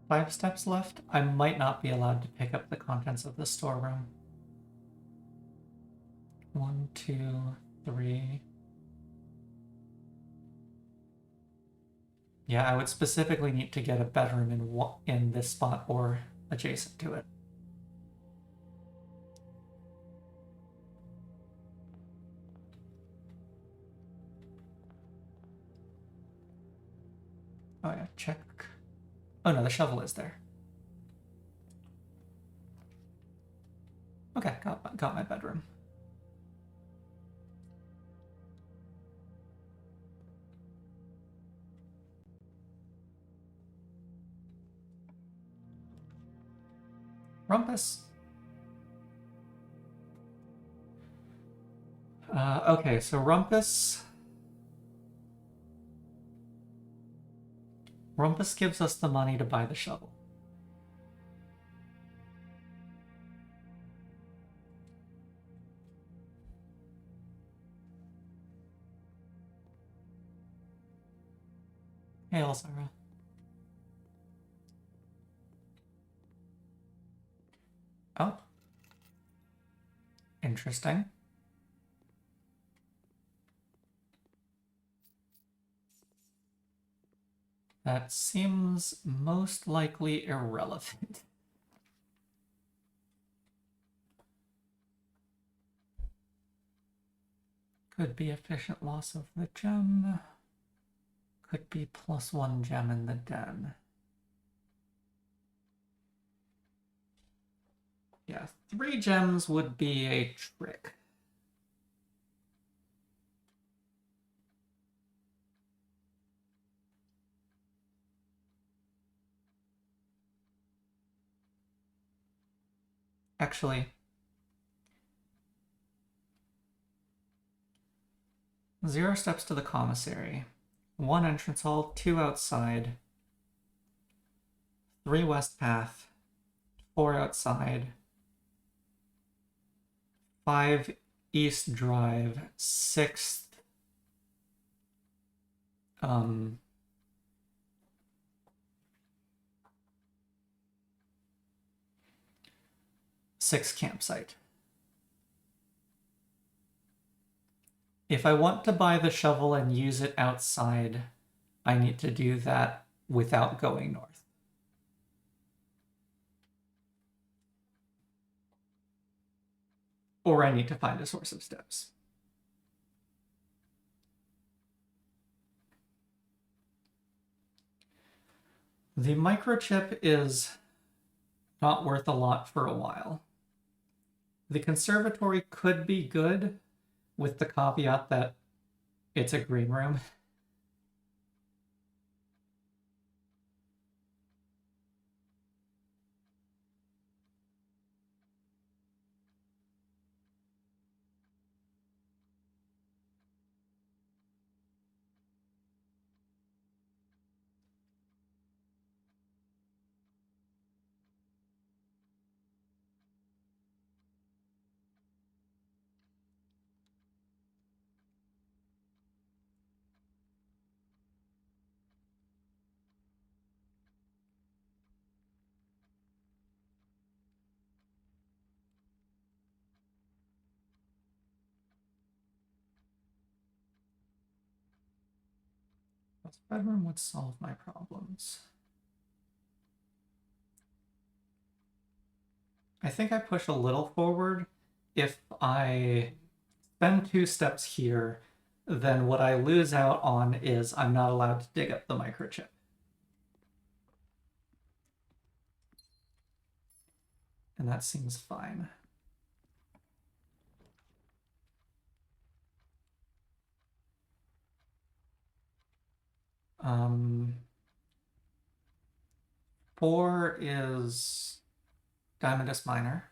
Speaker 1: 5 steps left. I might not be allowed to pick up the contents of the storeroom. 1, 2, 3. Yeah, I would specifically need to get a bedroom in this spot or adjacent to it. Oh yeah, check. Oh no, the shovel is there. Okay, got my bedroom. Rumpus. Okay, so Rumpus gives us the money to buy the shovel. Hey, Elzara. Oh. Interesting. That seems most likely irrelevant. Could be efficient loss of the gem. Could be +1 gem in the den. Yeah, 3 gems would be a trick. Actually, 0 steps to the commissary. 1 entrance hall, 2 outside. 3 west path. 4 outside. 5 east drive. 6th. 6th campsite. If I want to buy the shovel and use it outside, I need to do that without going north. Or I need to find a source of steps. The microchip is not worth a lot for a while. The conservatory could be good, with the caveat that it's a green room. This bedroom would solve my problems. I think I push a little forward. If I spend 2 steps here, then what I lose out on is I'm not allowed to dig up the microchip. And that seems fine. Um, 4 is Diamondus Minor.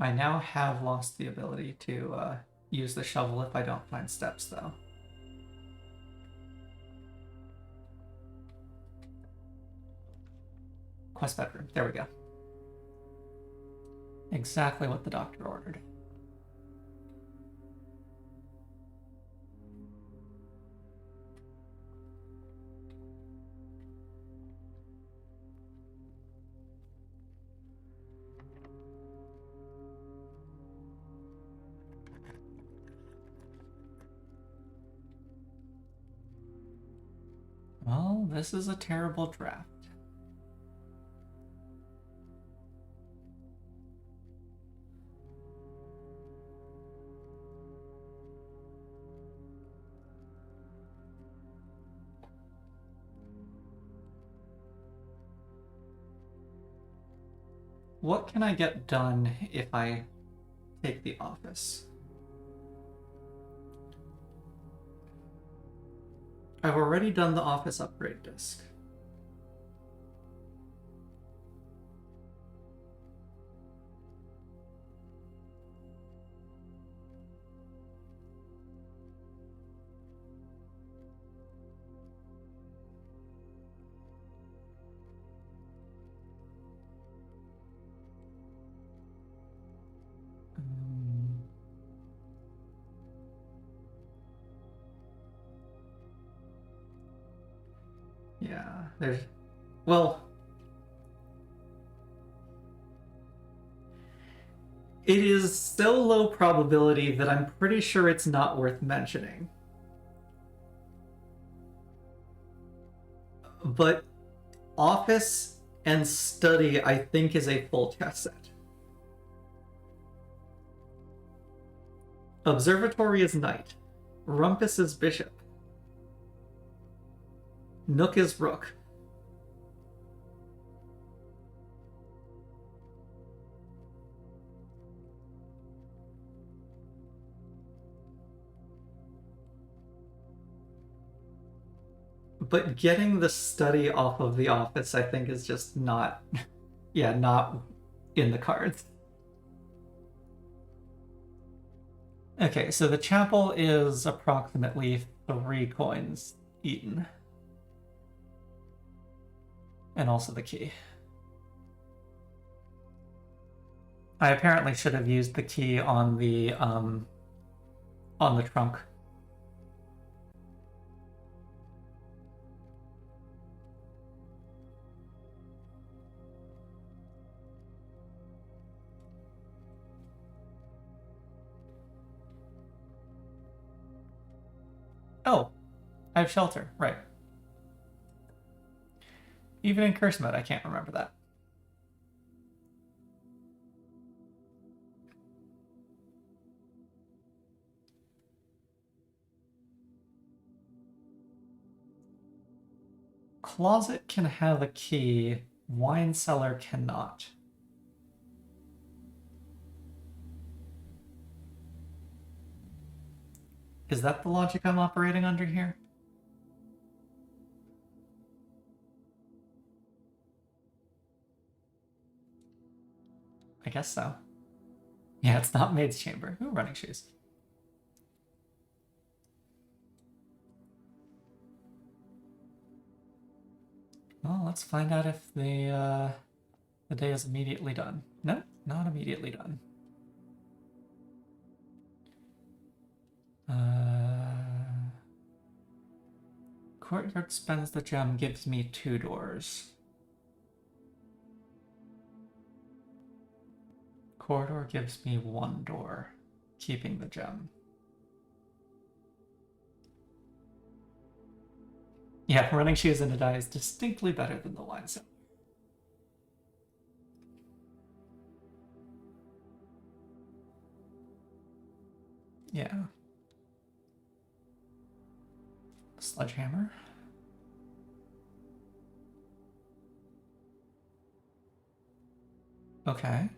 Speaker 1: I now have lost the ability to use the shovel if I don't find steps, though. Quest bedroom. There we go. Exactly what the doctor ordered. Well, this is a terrible draft. What can I get done if I take the office? I've already done the office upgrade disc. Yeah, there's... Well... It is so low probability that I'm pretty sure it's not worth mentioning. But office and study, I think, is a full chess set. Observatory is knight. Rumpus is bishop. Nook is rook. But getting the study off of the office, I think, is just not... yeah, not in the cards. Okay, so the chapel is approximately 3 coins eaten. And also the key. I apparently should have used the key on the trunk. Oh, I have shelter, right. Even in curse mode, I can't remember that. Closet can have a key, wine cellar cannot. Is that the logic I'm operating under here? I guess so. Yeah, it's not maid's chamber. Ooh, running shoes. Well, let's find out if the day is immediately done. Nope, not immediately done. Courtyard spends the gem, gives me 2 doors. Corridor gives me 1 door, keeping the gem. Yeah, running shoes in a die is distinctly better than the wine cellar. Yeah. Sledgehammer. Okay.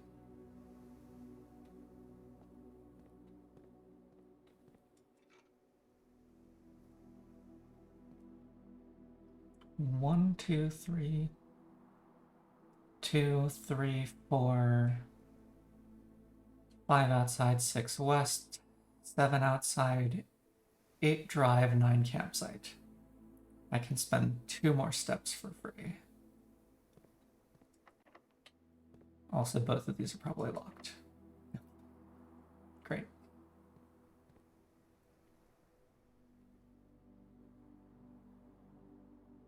Speaker 1: One, two, three. 2, 3, 4. 5 outside, 6 west. 7 outside. 8 drive, 9 campsite. I can spend 2 more steps for free. Also, both of these are probably locked. Great.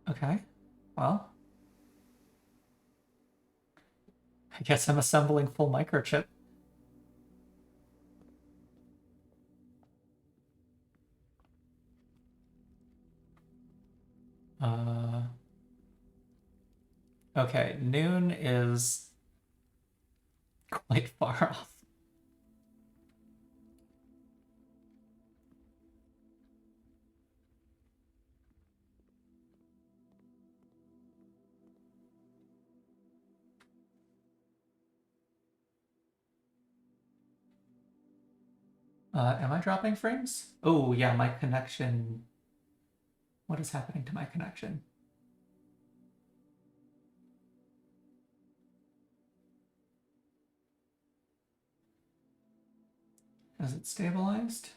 Speaker 1: Okay, well, I guess I'm assembling full microchip. Okay, noon is quite far off. Am I dropping frames? Oh, yeah, my connection. What is happening to my connection? Is it stabilized?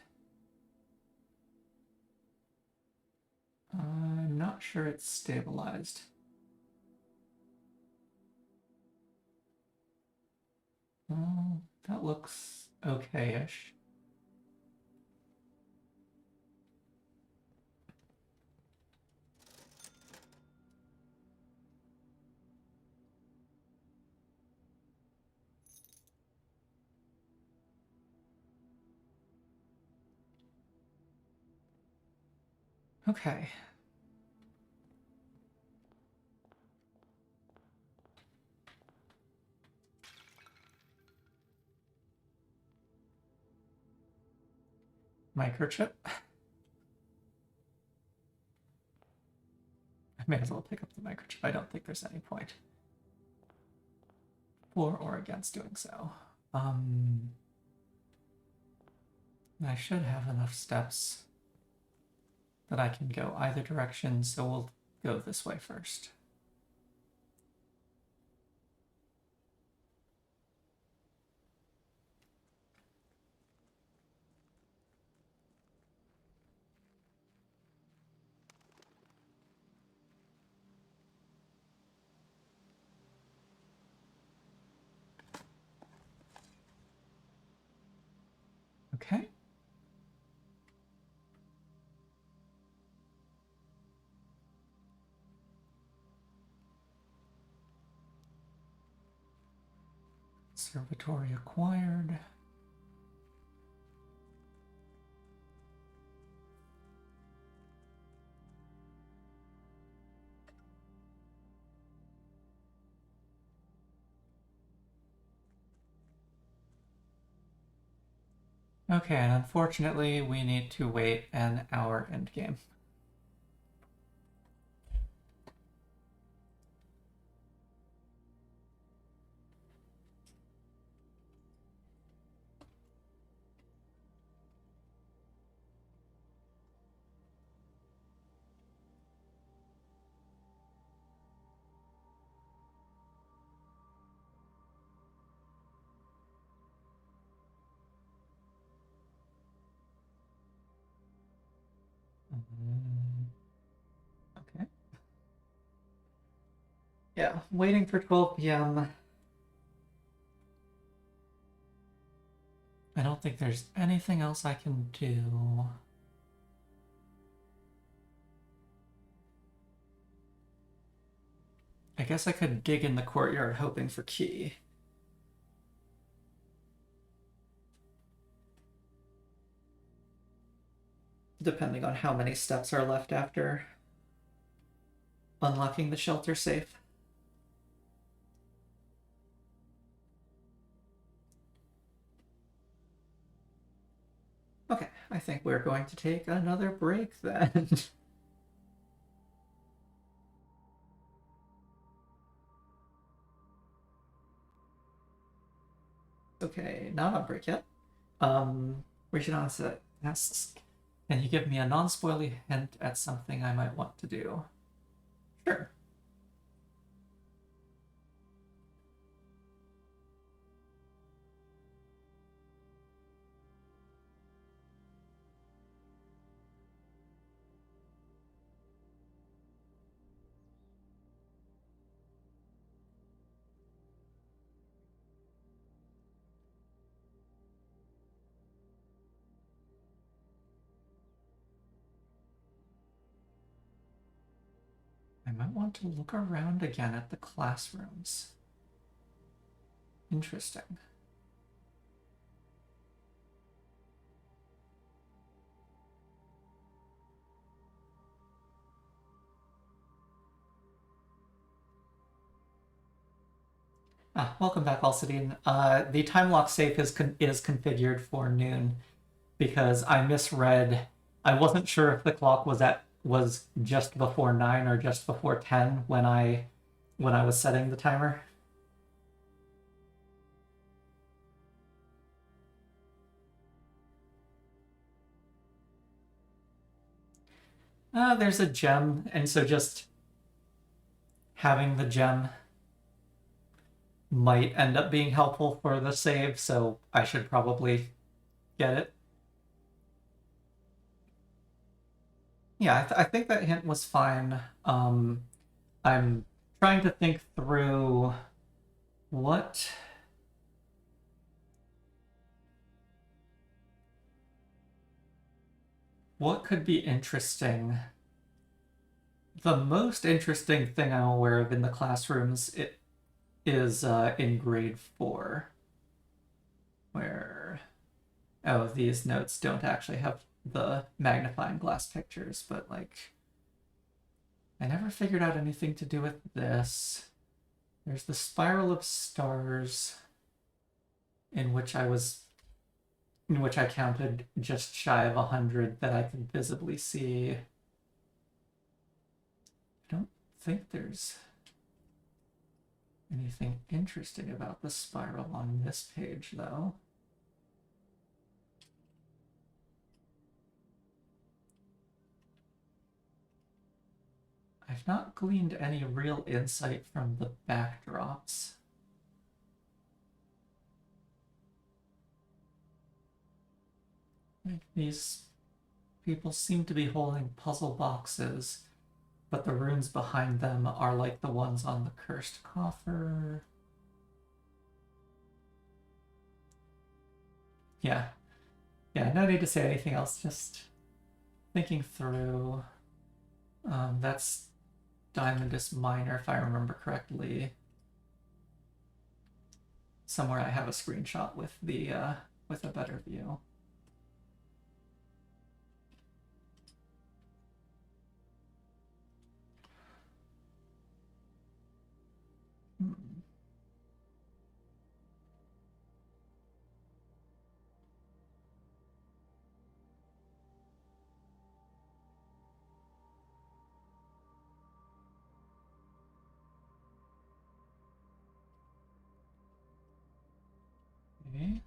Speaker 1: I'm not sure it's stabilized. Well, that looks okay-ish. Okay. Microchip. I may as well pick up the microchip. I don't think there's any point for or against doing so. I should have enough steps that I can go either direction, so we'll go this way first. Okay. Observatory acquired. Okay, and unfortunately, we need to wait an hour endgame. Okay. Yeah, waiting for 12 p.m. I don't think there's anything else I can do. I guess I could dig in the courtyard hoping for key. Depending on how many steps are left after unlocking the shelter safe. Okay, I think we're going to take another break then. Okay, not on break yet. We should answer asks, can you give me a non-spoily hint at something I might want to do? Sure. want to look around again at the classrooms. Interesting. Welcome back, Alcidine. The time lock safe is configured for noon because I misread. I wasn't sure if the clock was just before 9 or just before 10 when I was setting the timer. There's a gem, and so just having the gem might end up being helpful for the save, so I should probably get it. Yeah, I think that hint was fine. I'm trying to think through what could be interesting. The most interesting thing I'm aware of in the classrooms is in grade 4, where these notes don't actually have the magnifying glass pictures, but like I never figured out anything to do with this. There's the spiral of stars in which I counted just shy of 100 that I can visibly see. I don't think there's anything interesting about the spiral on this page, though. I've not gleaned any real insight from the backdrops. These people seem to be holding puzzle boxes, but the runes behind them are like the ones on the cursed coffer. Yeah, no need to say anything else, just thinking through. That's Diamondus Minor, if I remember correctly. Somewhere I have a screenshot with with a better view. Okay.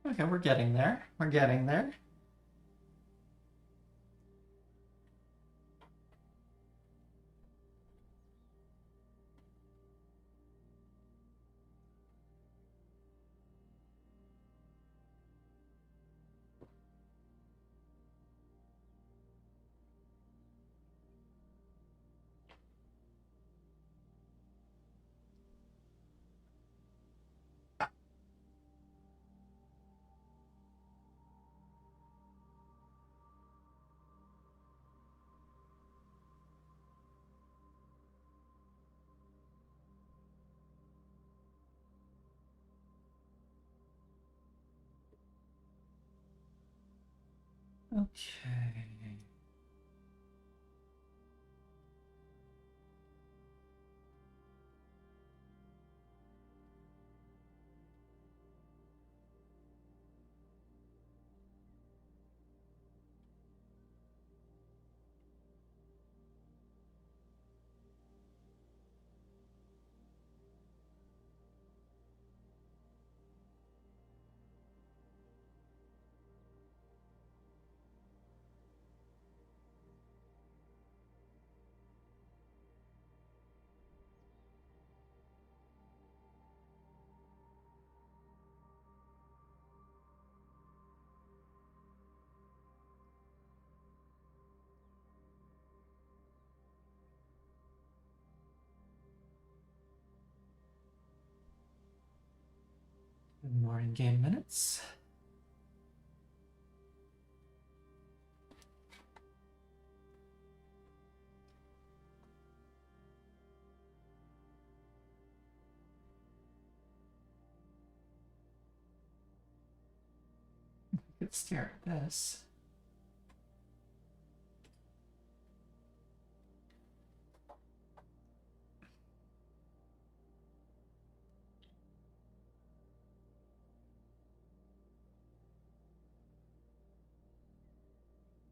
Speaker 1: Okay, we're getting there. We're getting there. Okay. More in-game minutes. Could stare at this.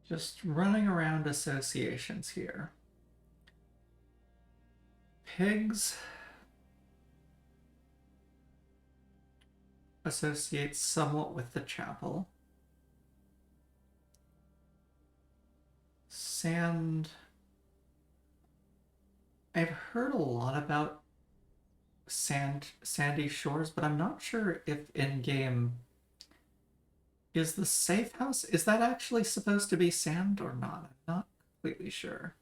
Speaker 1: Just running around associations here. Pigs associates somewhat with the chapel. Sand. I've heard a lot about sandy shores, but I'm not sure if in-game is the safe house, is that actually supposed to be sand or not? I'm not completely sure.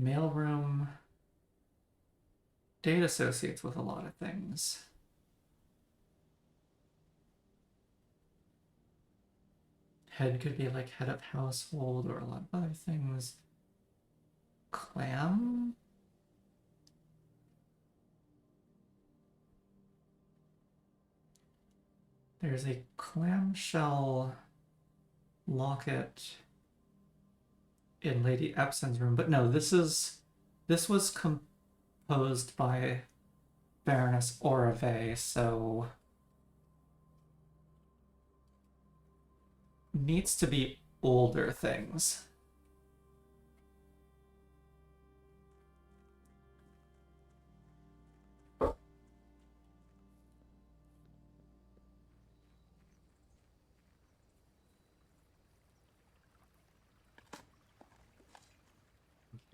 Speaker 1: Mailroom. Date associates with a lot of things. Head could be like head of household or a lot of other things. Clam? There's a clamshell locket in Lady Epson's room, but no, this was composed by Baroness Orave, so needs to be older things.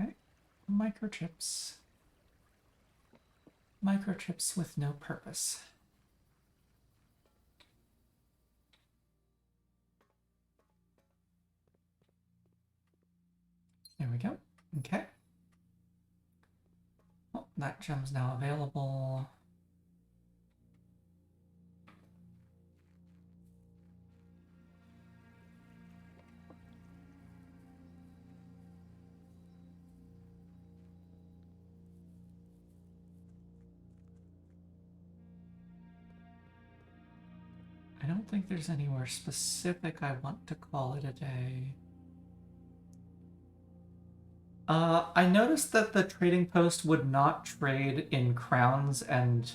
Speaker 1: Okay, microchips. Microchips with no purpose. There we go. Okay. Oh, that gem's now available. I don't think there's anywhere specific I want to call it a day. I noticed that the trading post would not trade in crowns and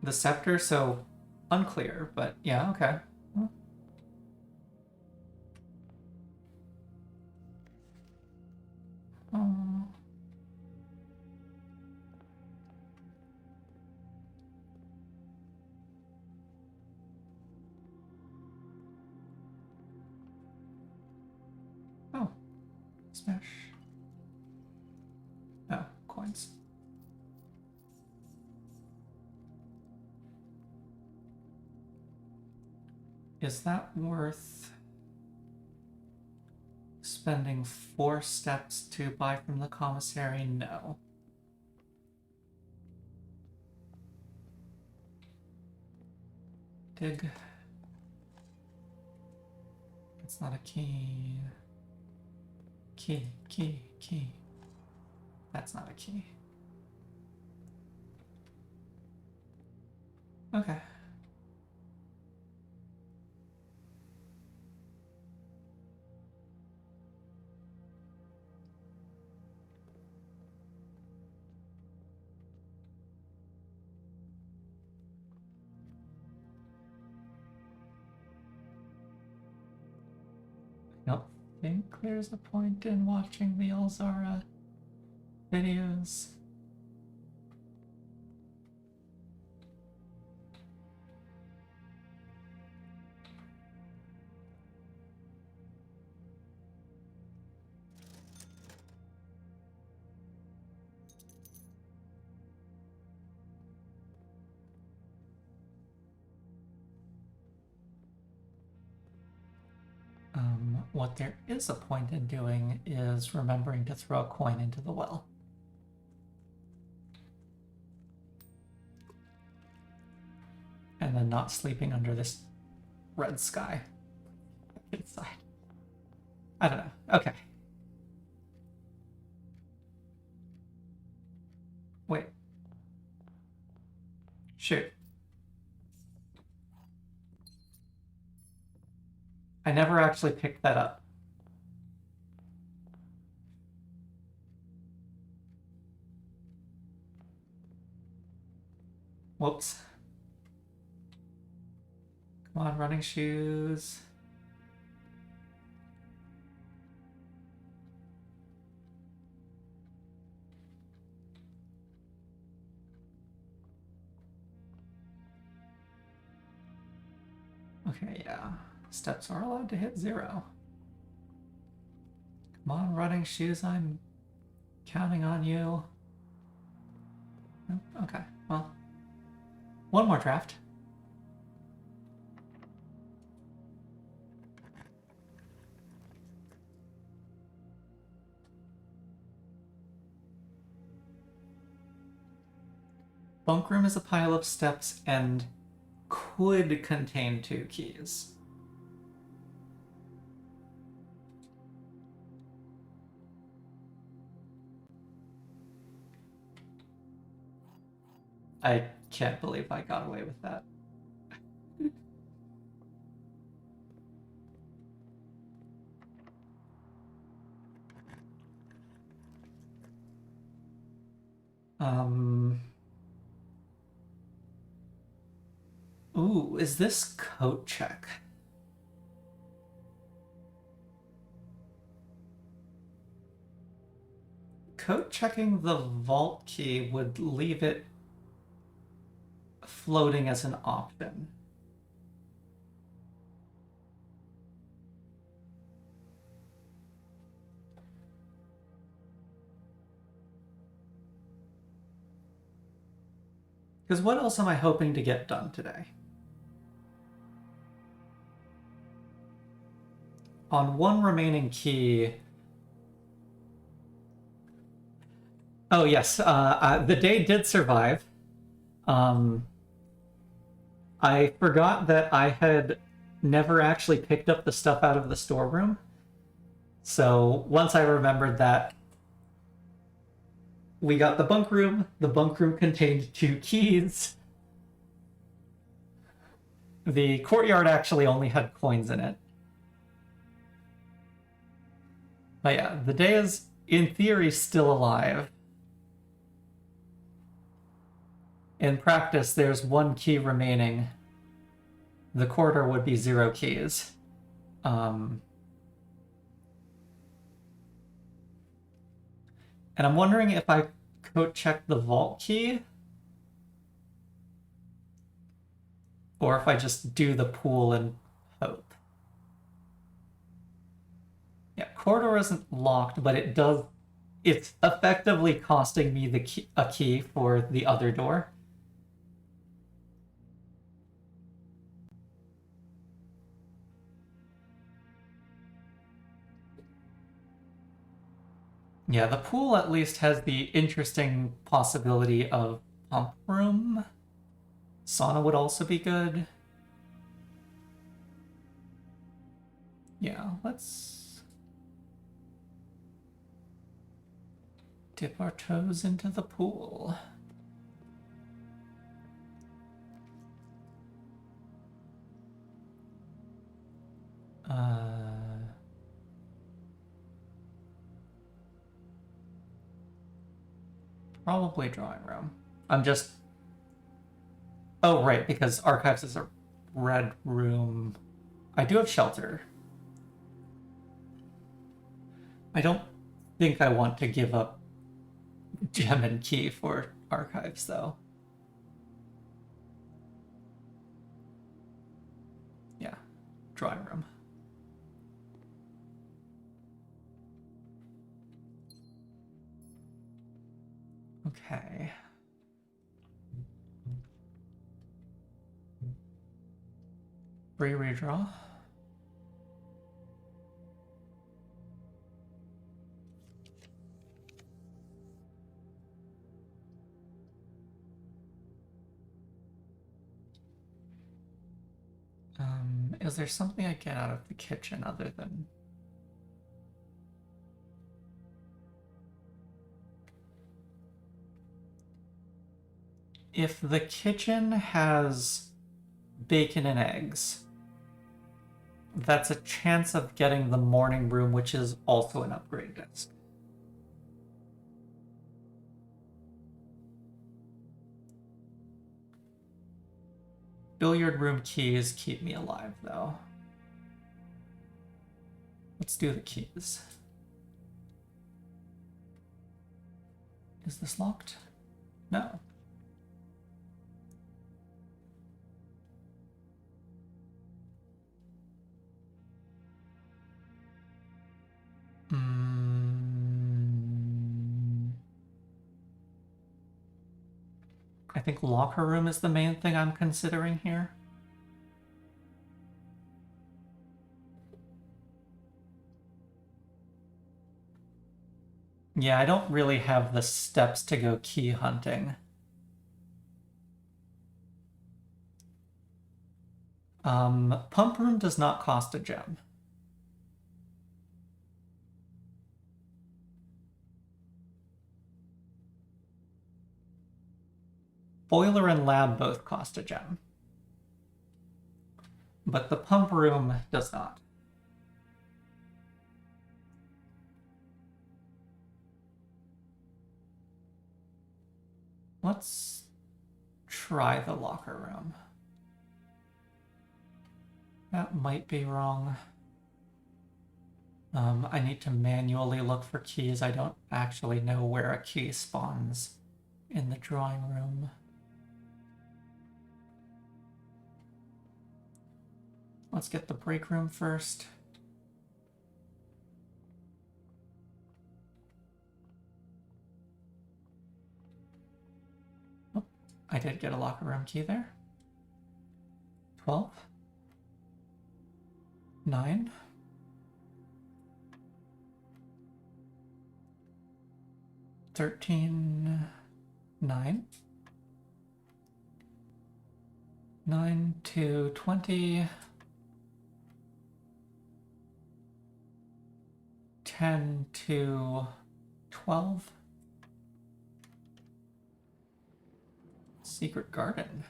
Speaker 1: the scepter, so unclear, but yeah, okay. Oh. Oh. Smash. Oh, coins. Is that worth spending 4 steps to buy from the commissary? No. Dig. It's not a key. Key. That's not a key. Okay. Nope. I think there's a point in watching the Alzara videos. What there is a point in doing is remembering to throw a coin into the well. and then not sleeping under this red sky inside. I don't know. Okay. Wait. Shoot. I never actually picked that up. Whoops. Come on, running shoes. Okay, yeah. Steps are allowed to hit 0. Come on, running shoes, I'm counting on you. Okay, well, one more draft. Bunk room is a pile of steps and could contain 2 keys. I can't believe I got away with that. Ooh, is this coat check? Coat checking the vault key would leave it floating as an option. Because what else am I hoping to get done today? On one remaining key... Oh yes, the day did survive. I forgot that I had never actually picked up the stuff out of the storeroom. So once I remembered that, we got the bunk room. The bunk room contained 2 keys. The courtyard actually only had coins in it. But yeah, the day is, in theory, still alive. In practice, there's 1 key remaining. The corridor would be 0 keys. And I'm wondering if I coat check the vault key, or if I just do the pool and hope. Yeah, corridor isn't locked, but it does. It's effectively costing me a key for the other door. Yeah, the pool at least has the interesting possibility of pump room. Sauna would also be good. Yeah, let's dip our toes into the pool. Probably drawing room. I'm just... Oh, right, because archives is a red room. I do have shelter. I don't think I want to give up gem and key for archives, though. Yeah, drawing room. Okay. Free redraw. Is there something I get out of the kitchen other than... If the kitchen has bacon and eggs, that's a chance of getting the morning room, which is also an upgrade disc. Billiard room keys keep me alive, though. Let's do the keys. Is this locked? No. I think locker room is the main thing I'm considering here. Yeah, I don't really have the steps to go key hunting. Pump room does not cost a gem. Boiler and lab both cost a gem. But the pump room does not. Let's try the locker room. That might be wrong. I need to manually look for keys. I don't actually know where a key spawns in the drawing room. Let's get the break room first. Oh, I did get a locker room key there. 12. 9. 13. 9. 9 to 20. 10 to 12. Secret garden.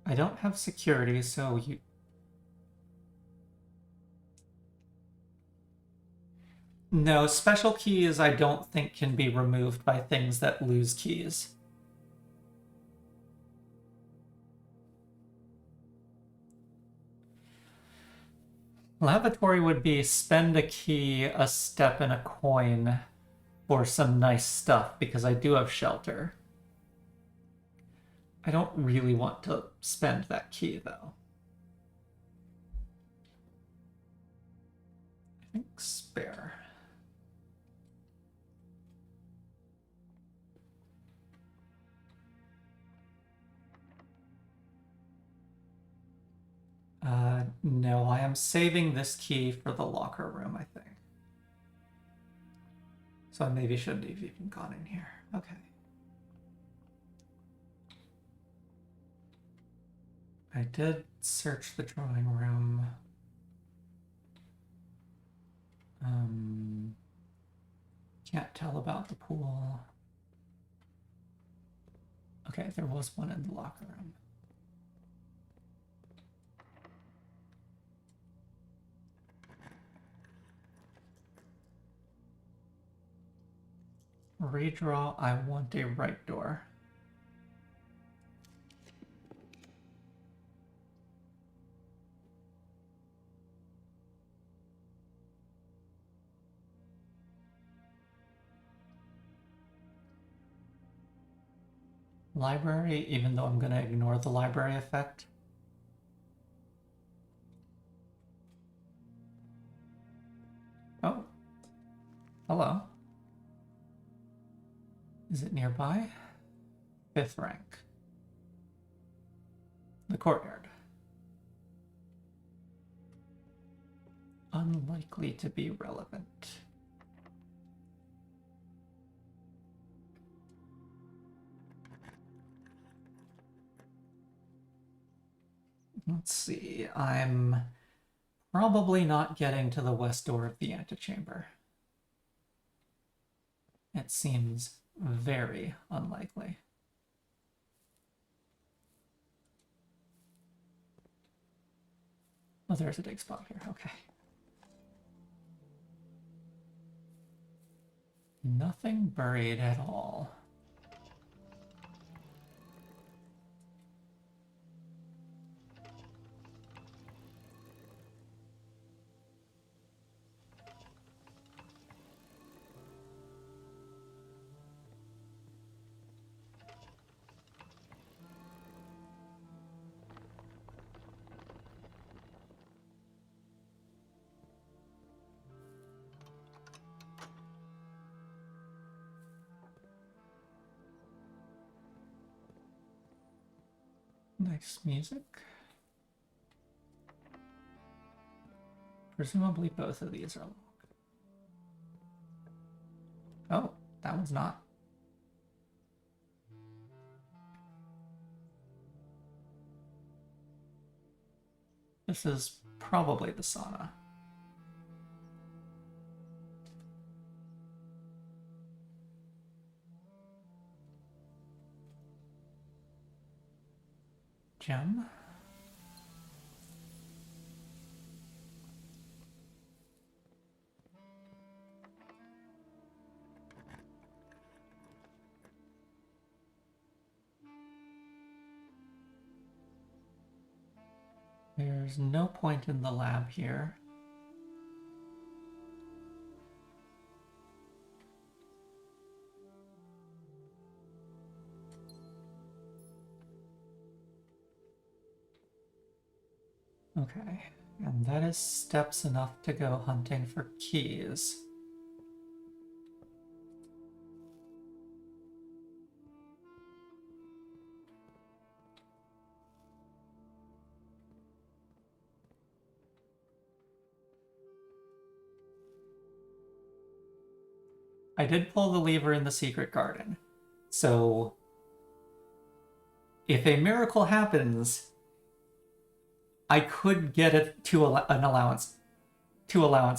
Speaker 1: I don't have security, so you... No, special keys I don't think can be removed by things that lose keys. Lavatory would be spend a key, a step, and a coin for some nice stuff, because I do have shelter. I don't really want to spend that key, though. I think spare. No, I am saving this key for the locker room, I think. So I maybe shouldn't have even gone in here. Okay. I did search the drawing room. Can't tell about the pool. Okay, there was one in the locker room. Redraw, I want a right door. Library, even though I'm going to ignore the library effect. Oh. Hello. Is it nearby? 5th rank. The courtyard. Unlikely to be relevant. Let's see. I'm probably not getting to the west door of the antechamber. It seems very unlikely. Oh, there's a dig spot here. Okay. Nothing buried at all. Nice music. Presumably both of these are long. Oh, that one's not. This is probably the sauna. Gem. There's no point in the lab here. Okay, and that is steps enough to go hunting for keys. I did pull the lever in the secret garden, so if a miracle happens, I could get it to an allowance,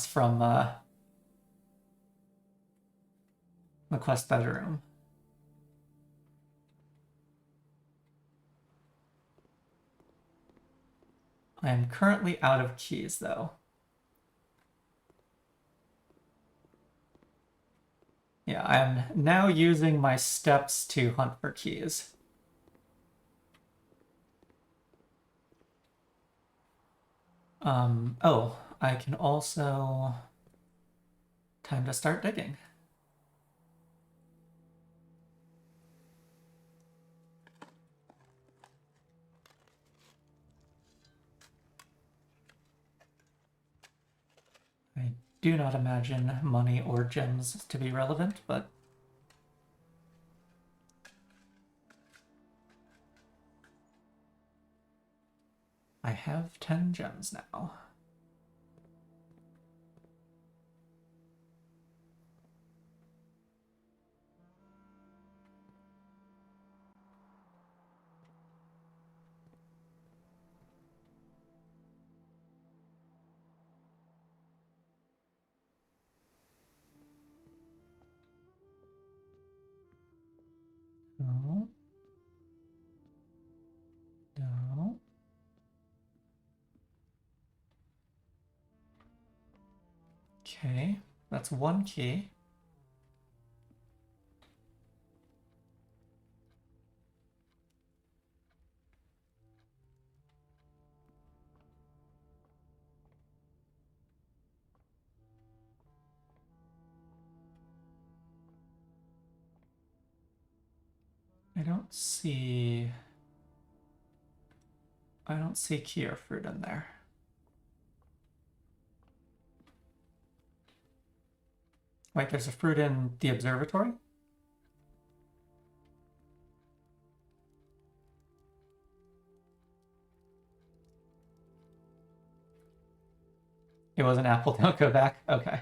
Speaker 1: from the quest bedroom. I am currently out of keys, though. Yeah, I'm now using my steps to hunt for keys. Oh, I can also... Time to start digging. I do not imagine money or gems to be relevant, but... I have 10 gems now. No. No. Okay, that's one key. I don't see key or fruit in there. Wait, there's a fruit in the observatory? It was an apple, don't go back? Okay.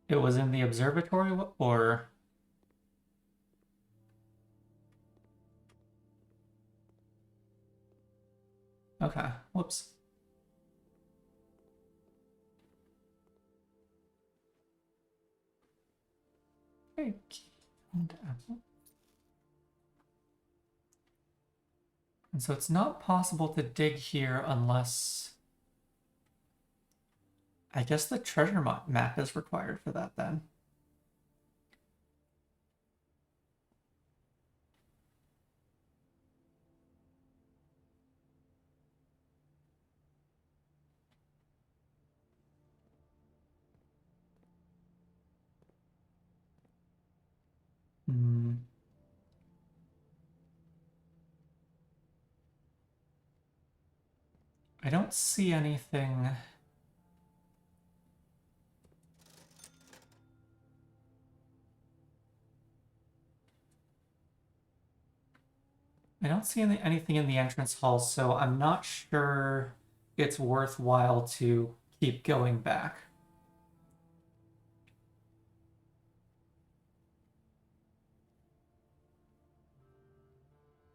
Speaker 1: It was in the observatory, or... Okay, whoops. Okay, and apple. And so it's not possible to dig here unless... I guess the treasure map is required for that then. Hmm. I don't see anything... I don't see anything in the entrance hall, so I'm not sure it's worthwhile to keep going back.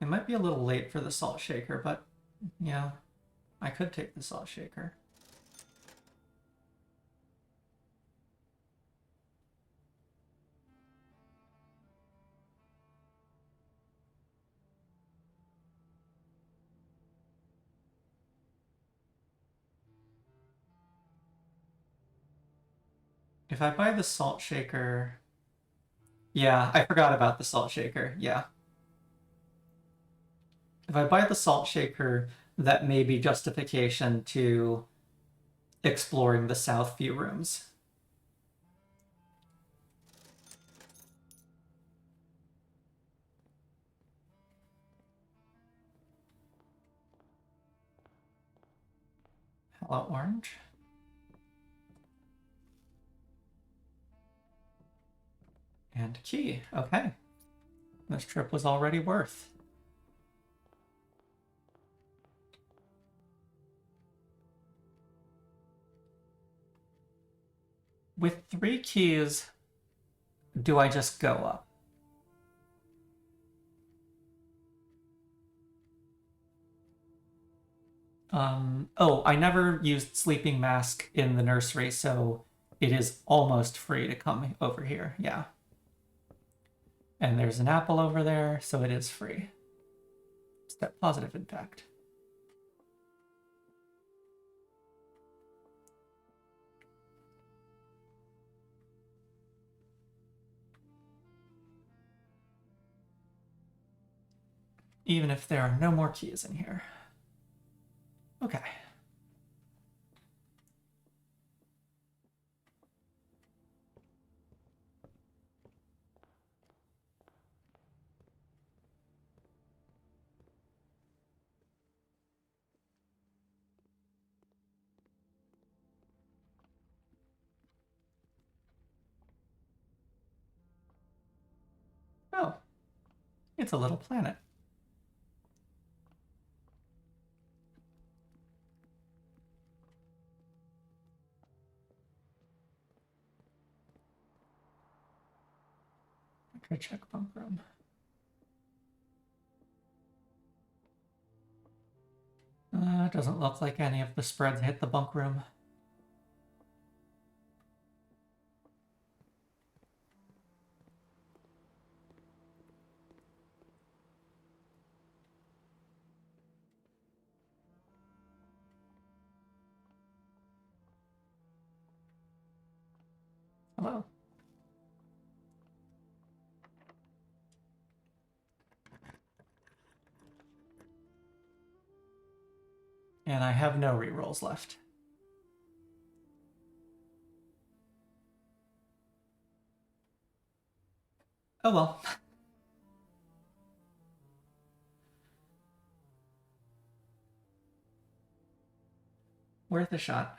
Speaker 1: It might be a little late for the salt shaker, but yeah, I could take the salt shaker. If I buy the salt shaker... Yeah, I forgot about the salt shaker, yeah. If I buy the salt shaker, that may be justification to exploring the south view rooms. Hello, orange. And key, okay. This trip was already worth. With 3 keys, do I just go up? Oh, I never used Sleeping Mask in the nursery, so it is almost free to come over here, yeah. And there's an apple over there, so it is free. Step positive, in fact. Even if there are no more keys in here. Okay. Oh, it's a little planet. I could check bunk room. Doesn't look like any of the spreads hit the bunk room. Hello. And I have no rerolls left. Oh well. Worth a shot.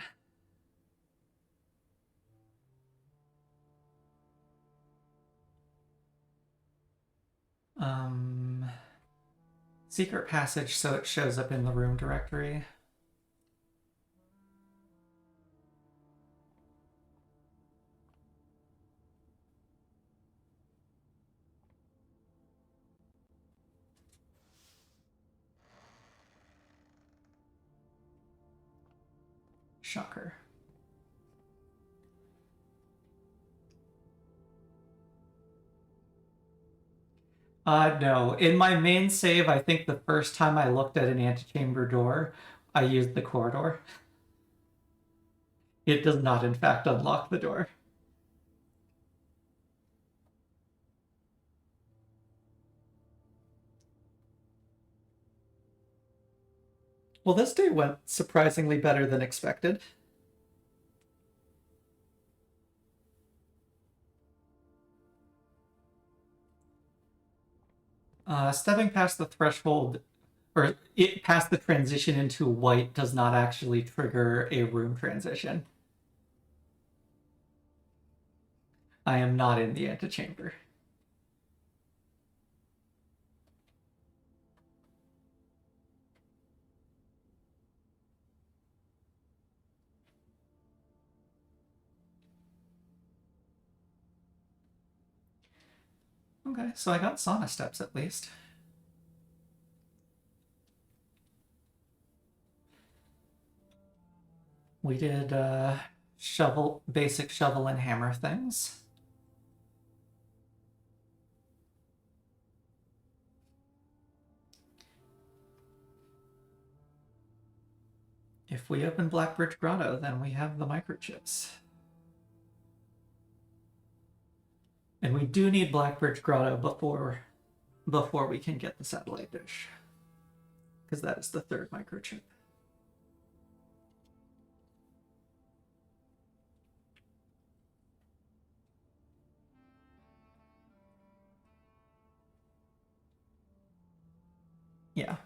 Speaker 1: Secret passage, so it shows up in the room directory. Shocker. No. In my main save, I think the first time I looked at an antechamber door, I used the corridor. It does not, in fact, unlock the door. Well, this day went surprisingly better than expected. Stepping past the threshold, or it past the transition into white, does not actually trigger a room transition. I am not in the antechamber. Okay, so I got sauna steps at least. We did basic shovel and hammer things. If we open Blackbridge Grotto, then we have the microchips. And we do need Blackbridge Grotto before we can get the satellite dish. Because that is the third microchip. Yeah.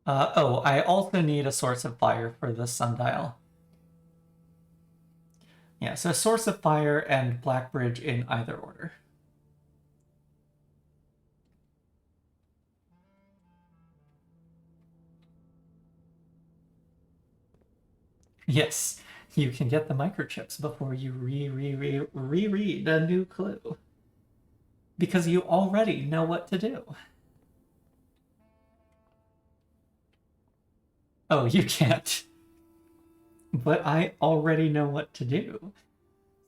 Speaker 1: Oh, I also need a source of fire for the sundial. Yeah, so source of fire and Blackbridge in either order. Yes, you can get the microchips before you reread a new clue. Because you already know what to do. Oh, you can't. But I already know what to do.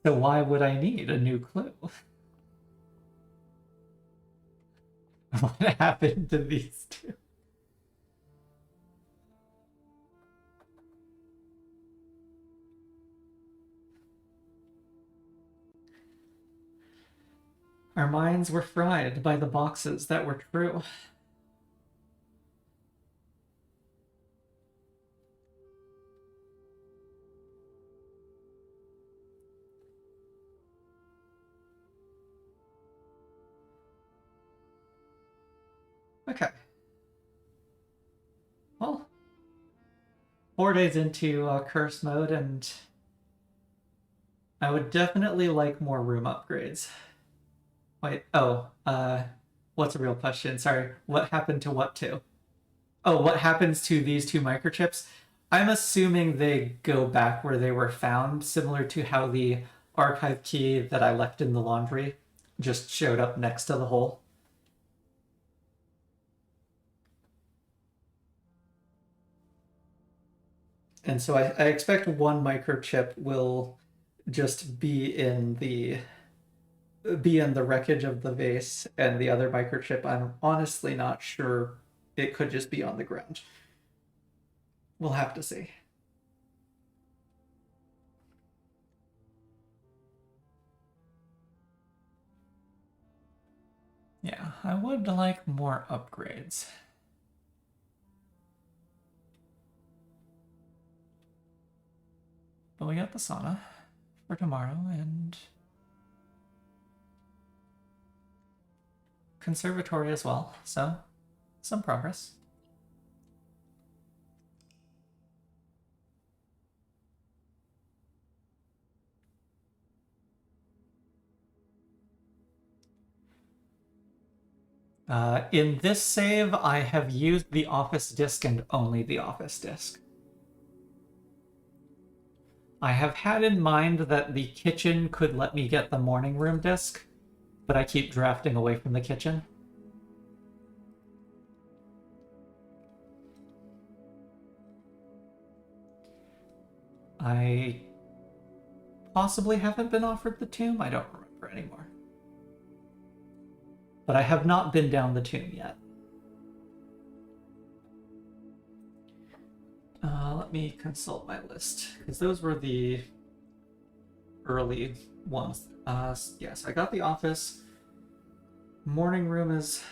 Speaker 1: So why would I need a new clue? What happened to these two? Our minds were fried by the boxes that were true. Okay. Well, 4 days into curse mode, and I would definitely like more room upgrades. Wait, what's a real question? Sorry, what happened to what two? Oh, what happens to these two microchips? I'm assuming they go back where they were found, similar to how the archive key that I left in the laundry just showed up next to the hole. And so I expect one microchip will just be in the wreckage of the vase, and the other microchip, I'm honestly not sure. It could just be on the ground. We'll have to see. Yeah, I would like more upgrades. But we got the sauna for tomorrow, and conservatory as well, so some progress. In this save, I have used the office disk and only the office disk. I have had in mind that the kitchen could let me get the morning room disk, but I keep drafting away from the kitchen. I possibly haven't been offered the tomb. I don't remember anymore. But I have not been down the tomb yet. Let me consult my list, because those were the early ones. Yes, I got the office. Morning room is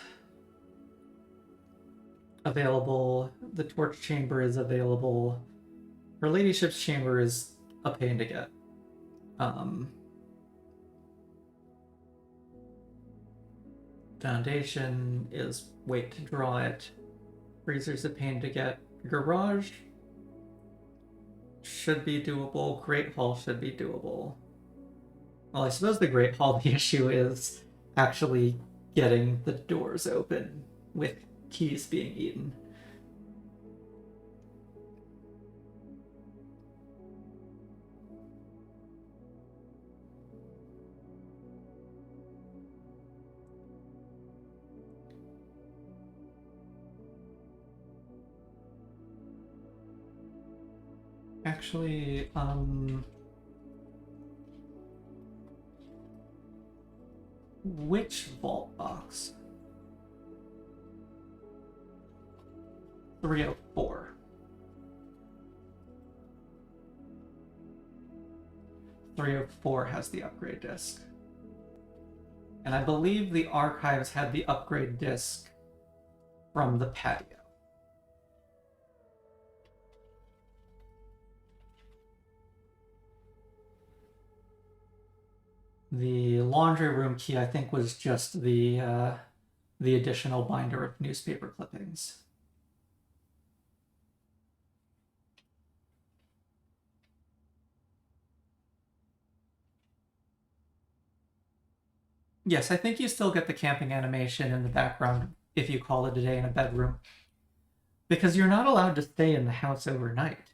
Speaker 1: available. The torch chamber is available. Her ladyship's chamber is a pain to get. Foundation is wait to draw it. Freezer's a pain to get. Garage should be doable. Great Hall should be doable. Well, I suppose the Great Hall, the issue is actually getting the doors open with keys being eaten. Actually, which vault box? 304. 304 has the upgrade disc. And I believe the archives had the upgrade disc from the patio. The laundry room key, I think, was just the additional binder of newspaper clippings. Yes, I think you still get the camping animation in the background if you call it a day in a bedroom. Because you're not allowed to stay in the house overnight.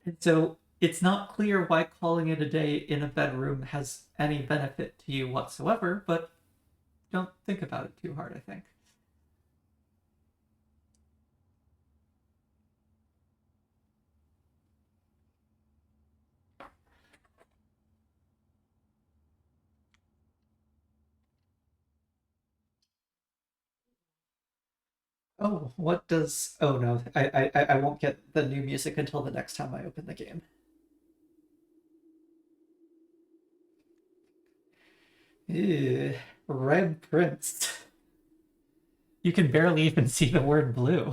Speaker 1: And so it's not clear why calling it a day in a bedroom has any benefit to you whatsoever, but don't think about it too hard, I think. Oh, what does... Oh no, I won't get the new music until the next time I open the game. Ew, red prince. You can barely even see the word blue.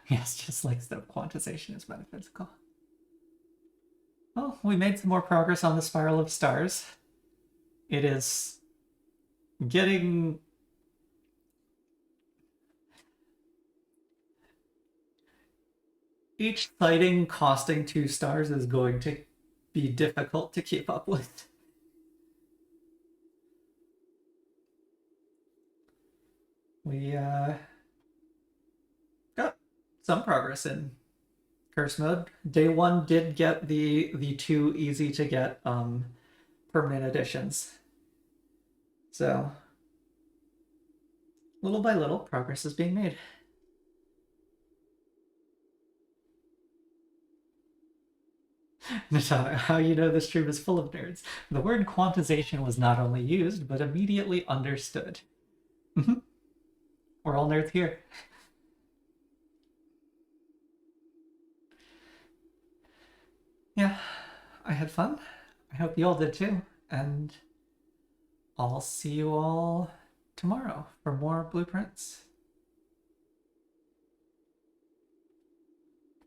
Speaker 1: Yes, just like the quantization is metaphysical. Well, we made some more progress on the Spiral of Stars. It is getting... Each sighting costing 2 stars is going to be difficult to keep up with. We got some progress in curse mode. Day 1 did get the 2 easy to get permanent additions. So little by little, progress is being made. Natana, how you know this stream is full of nerds? The word quantization was not only used, but immediately understood. We're all nerds here. Yeah, I had fun. I hope you all did too. And I'll see you all tomorrow for more blueprints.